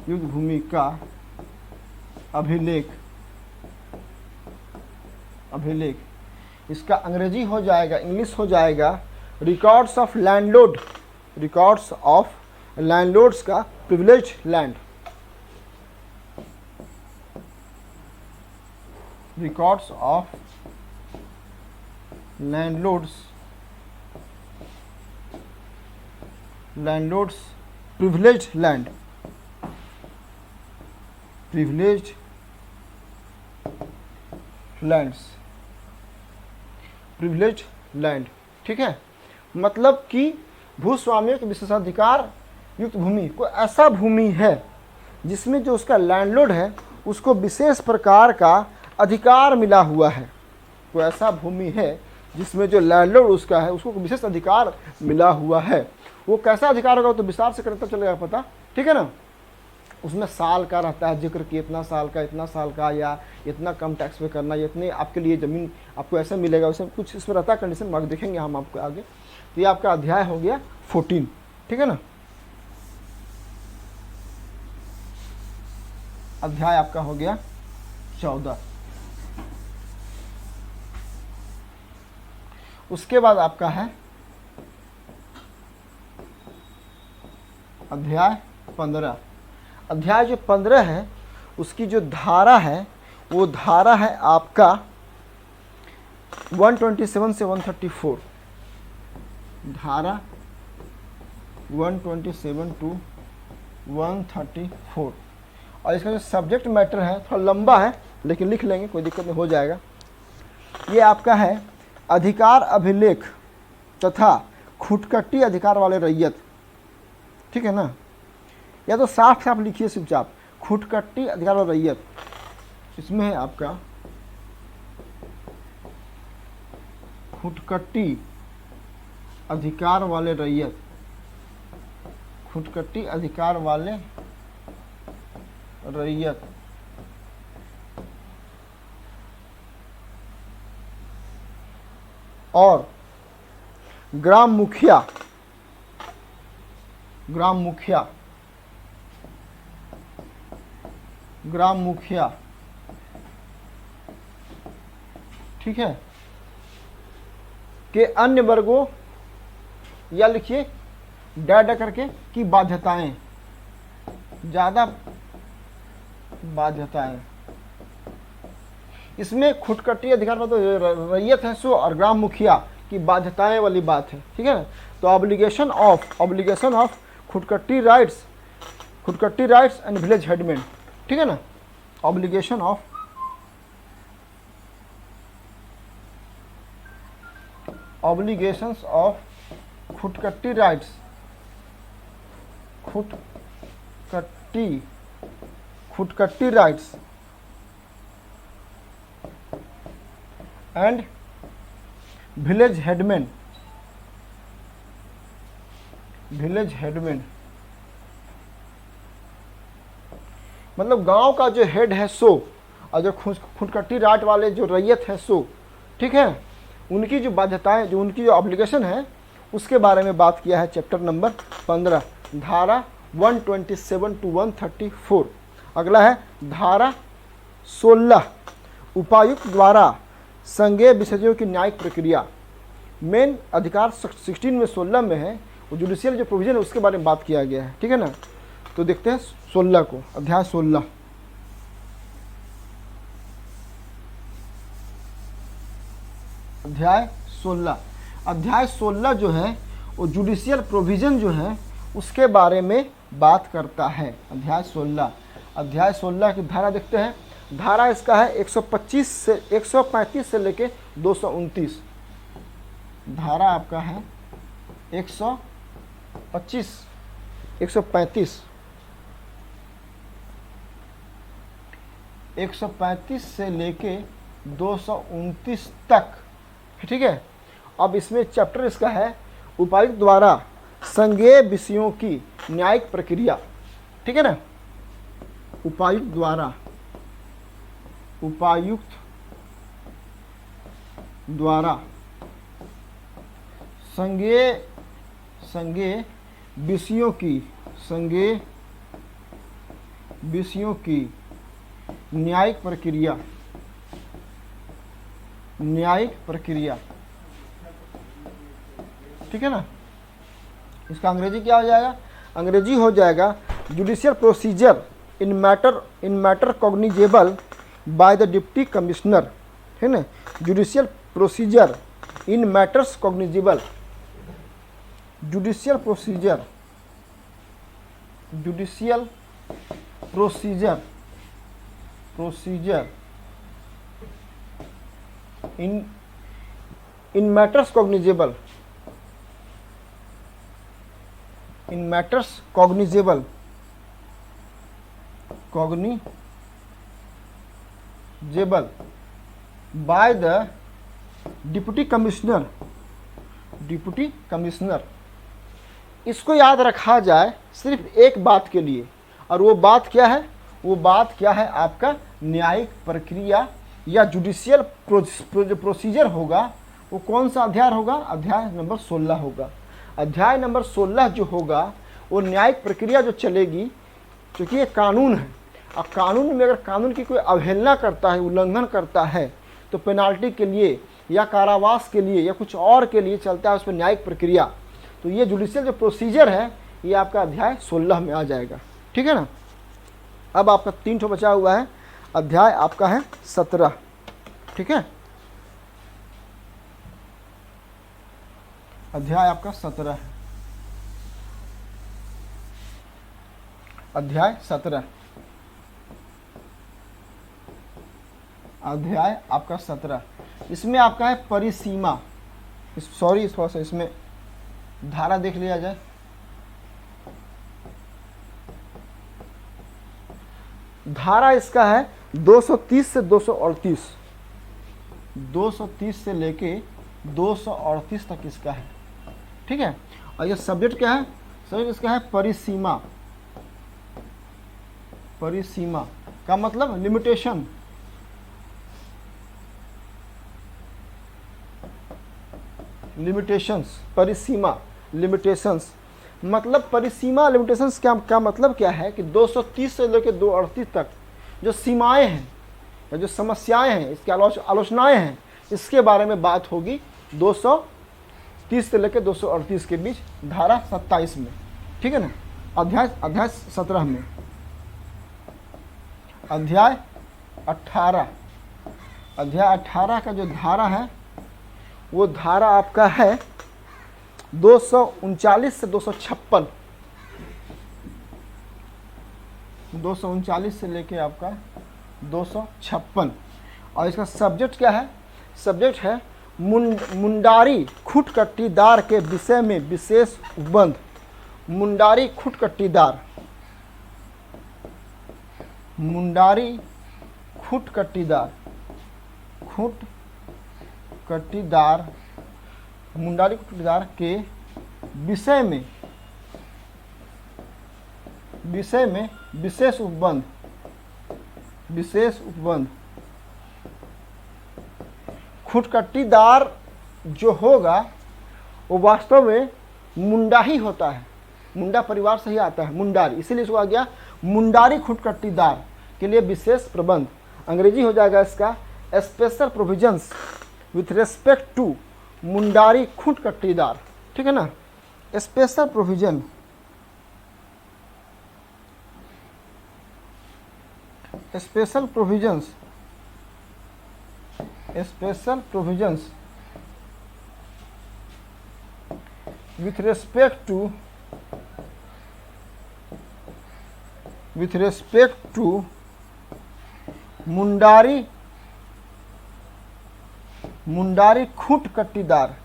युक्त भूमि का अभिलेख। इसका अंग्रेजी हो जाएगा, इंग्लिश हो जाएगा records of landlord, records of landlords का privilege land, records of landlords, landlords privilege land, privilege lands, privilege land, ठीक है। मतलब कि भूस्वामियों के विशेषाधिकार युक्त भूमि कोई ऐसा भूमि है जिसमें जो उसका लैंडलॉर्ड है उसको विशेष प्रकार का अधिकार मिला हुआ है। कोई ऐसा भूमि है जिसमें जो लैंडलॉर्ड उसका है उसको विशेष अधिकार मिला हुआ है। वो कैसा अधिकार होगा तो विस्तार से करता चलेगा पता, ठीक है ना। उसमें साल का रहता है जिक्र कि इतना साल का, इतना साल का, या इतना कम टैक्स पे करना, या इतने आपके लिए ज़मीन आपको ऐसे मिलेगा, वैसे कुछ इसमें रहता है कंडीशन, बाकी देखेंगे हम आपको आगे। तो ये आपका अध्याय हो गया 14, ठीक है ना। अध्याय आपका हो गया 14। उसके बाद आपका है अध्याय 15। अध्याय जो 15 है उसकी जो धारा है वो धारा है आपका 127 से 134, धारा 127 टू 134। और इसका जो सब्जेक्ट मैटर है थोड़ा लंबा है लेकिन लिख लेंगे, कोई दिक्कत नहीं, हो जाएगा। ये आपका है अधिकार अभिलेख तथा खुटकट्टी अधिकार वाले रैयत, ठीक है ना। या तो साफ साफ लिखिए चुपचाप, खुटकट्टी अधिकार वाले रैयत। इसमें है आपका खुटकट्टी अधिकार वाले रैयत, खुटकट्टी अधिकार वाले रैयत। और ग्राम मुखिया, ग्राम मुखिया, ग्राम मुखिया, ठीक है, के अन्य वर्गों, या लिखिए डा करके की बाध्यताएं, ज्यादा बाध्यताएं। इसमें खुटकट्टी अधिकार में तो रैयत है सो, और ग्राम मुखिया की बाध्यताएं वाली बात है, ठीक है ना। तो obligation of khuntkatti rights, khuntkatti rights and village headman, ठीक है ना। Obligation of obligations of khuntkatti rights, khuntkatti rights and village headman, village headman मतलब गांव का जो हेड है सो, और जो खुटकट्टी राइट वाले जो रैयत है सो, ठीक है, उनकी जो बाध्यताएं, जो उनकी जो ऑब्लिगेशन है उसके बारे में बात किया है चैप्टर नंबर 15, धारा 127 टू 134। अगला है धारा 16, उपायुक्त द्वारा संज्ञेय विषयों की न्यायिक प्रक्रिया। मेन अधिकार 16 में 16 में है, और जुडिशियल जो प्रोविजन है उसके बारे में बात किया गया है, ठीक है ना। तो देखते हैं 16 को, अध्याय 16। अध्याय 16, अध्याय 16 जो है वो जुडिशियल प्रोविजन जो है उसके बारे में बात करता है। अध्याय 16, अध्याय 16 की धारा देखते हैं। धारा इसका है 135 से लेके 229। धारा आपका है 135 से लेके 229 तक, ठीक है। अब इसमें चैप्टर इसका है उपायुक्त द्वारा संज्ञेय विषयों की न्यायिक प्रक्रिया, ठीक है ना। उपायुक्त द्वारा संज्ञेय विषयों की न्यायिक प्रक्रिया ठीक है ना। इसका अंग्रेजी क्या हो जाएगा, अंग्रेजी हो जाएगा judicial procedure in matter cognizable by the deputy commissioner, है ना। Judicial procedure in matters cognizable, judicial procedure in matters cognizable, by the deputy commissioner. इसको याद रखा जाए सिर्फ एक बात के लिए, और वो बात क्या है, वो बात क्या है, आपका न्यायिक प्रक्रिया या जुडिशियल प्रोसीजर होगा, वो कौन सा अध्याय होगा, अध्याय नंबर 16 होगा। अध्याय नंबर 16 जो होगा वो न्यायिक प्रक्रिया जो चलेगी, क्योंकि ये कानून है, और कानून में अगर कानून की कोई अवहेलना करता है, उल्लंघन करता है, तो पेनाल्टी के लिए या कारावास के लिए या कुछ और के लिए चलता है उस पर न्यायिक प्रक्रिया। तो ये जुडिशियल जो प्रोसीजर है ये आपका अध्याय 16 में आ जाएगा, ठीक है ना। अब आपका 3 ठो बचा हुआ है, अध्याय आपका है 17, ठीक है। अध्याय आपका 17 है, अध्याय 17, अध्याय आपका 17। इसमें आपका है परिसीमा, सॉरी थोड़ा सा इसमें धारा देख लिया जाए। धारा इसका है 230 से 238, 230 से लेके 238 तक इसका है, ठीक है। और ये सब्जेक्ट क्या है, सब्जेक्ट इसका है परिसीमा। परिसीमा का मतलब लिमिटेशन, लिमिटेशंस, परिसीमा लिमिटेशंस, मतलब परिसीमा लिमिटेशंस क्या मतलब क्या है कि 230 से लेकर 238 तक जो सीमाएं हैं या जो समस्याएं हैं, इसकी आलोचनाएं हैं, इसके बारे में बात होगी 230 से लेकर 238 के बीच धारा 27 में, ठीक है ना। अध्याय 17 में, अध्याय 18, अध्याय 18 का जो धारा है वो धारा आपका है 239 से 256, 239 से लेके आपका 256। और इसका सब्जेक्ट क्या है, सब्जेक्ट है मुंडारी खुटकट्टीदार के विषय में विशेष उपबंध। मुंडारी खुटकट्टीदार, मुंडारी खुटकट्टीदार, मुंडारी खुटकट्टीदार के विषय में विशेष उपबंध, खुटकट्टीदार जो होगा वो वास्तव में मुंडा ही होता है, मुंडा परिवार से ही आता है, मुंडारी, इसीलिए इसको आ गया मुंडारी खुटकट्टीदार के लिए विशेष प्रबंध। अंग्रेजी हो जाएगा इसका special provisions with respect to Mundari Khuntkattidar, ठीक है ना। Special provision, special provisions, special provisions with respect to Mundari Khuntkattidar,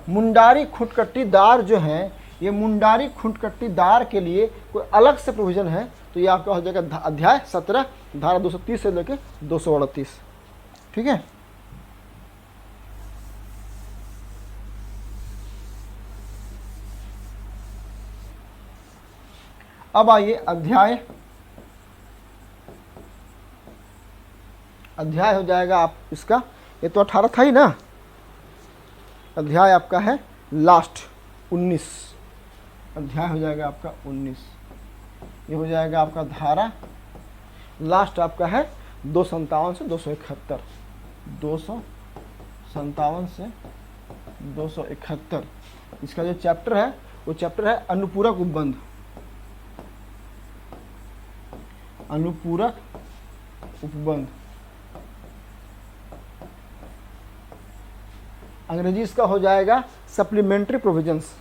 Mundari Khuntkattidar जो हैं, ये मुंडारी खुटकट्टीदार के लिए कोई अलग से प्रोविजन है। तो ये आपका हो जाएगा अध्याय 17 धारा 230 से लेकर 238, ठीक है। अब आइए अध्याय हो जाएगा आप इसका, ये तो 18 था ही ना, अध्याय आपका है लास्ट 19, अध्याय हो जाएगा आपका 19, ये हो जाएगा आपका धारा लास्ट आपका है 257 से 271, 257 से 271। इसका जो चैप्टर है वो चैप्टर है अनुपूरक उपबंध, अनुपूरक उपबंध। अंग्रेजी इसका हो जाएगा सप्लीमेंट्री प्रोविजंस।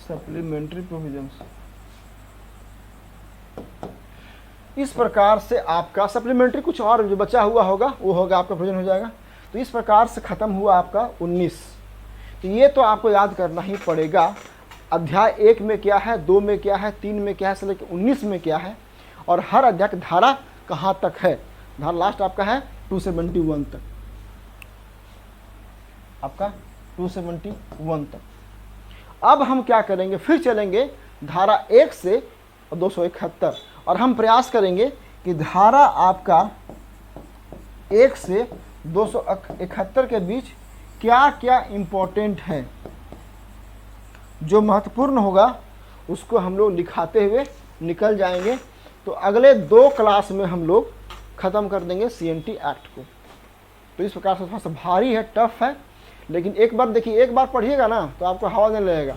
Supplementary provisions. इस प्रकार से आपका सप्लीमेंट्री कुछ और जो बचा हुआ होगा वो होगा आपका प्रोविजन हो जाएगा। तो इस प्रकार से खत्म हुआ आपका 19। तो ये तो आपको याद करना ही पड़ेगा, अध्याय 1 में क्या है, 2 में क्या है, 3 में क्या है, से लेकर 19 में क्या है, और हर अध्याय की धारा कहाँ तक है। धारा लास्ट आपका है 271 तक, आपका 271 तक। अब हम क्या करेंगे, फिर चलेंगे धारा 1 से 271, और हम प्रयास करेंगे कि धारा आपका 1 से 271 के बीच क्या क्या इम्पोर्टेंट है, जो महत्वपूर्ण होगा उसको हम लोग लिखाते हुए निकल जाएंगे। तो अगले 2 क्लास में हम लोग ख़त्म कर देंगे CNT एक्ट को। तो इस प्रकार से थोड़ा सा भारी है, टफ है, लेकिन एक बार देखिए, एक बार पढ़िएगा ना तो आपको हवा देने लगेगा।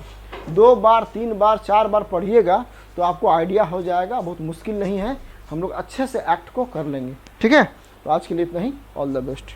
2 बार 3 बार 4 बार पढ़िएगा तो आपको आइडिया हो जाएगा। बहुत मुश्किल नहीं है, हम लोग अच्छे से एक्ट को कर लेंगे। ठीक है, तो आज के लिए इतना ही। All the best.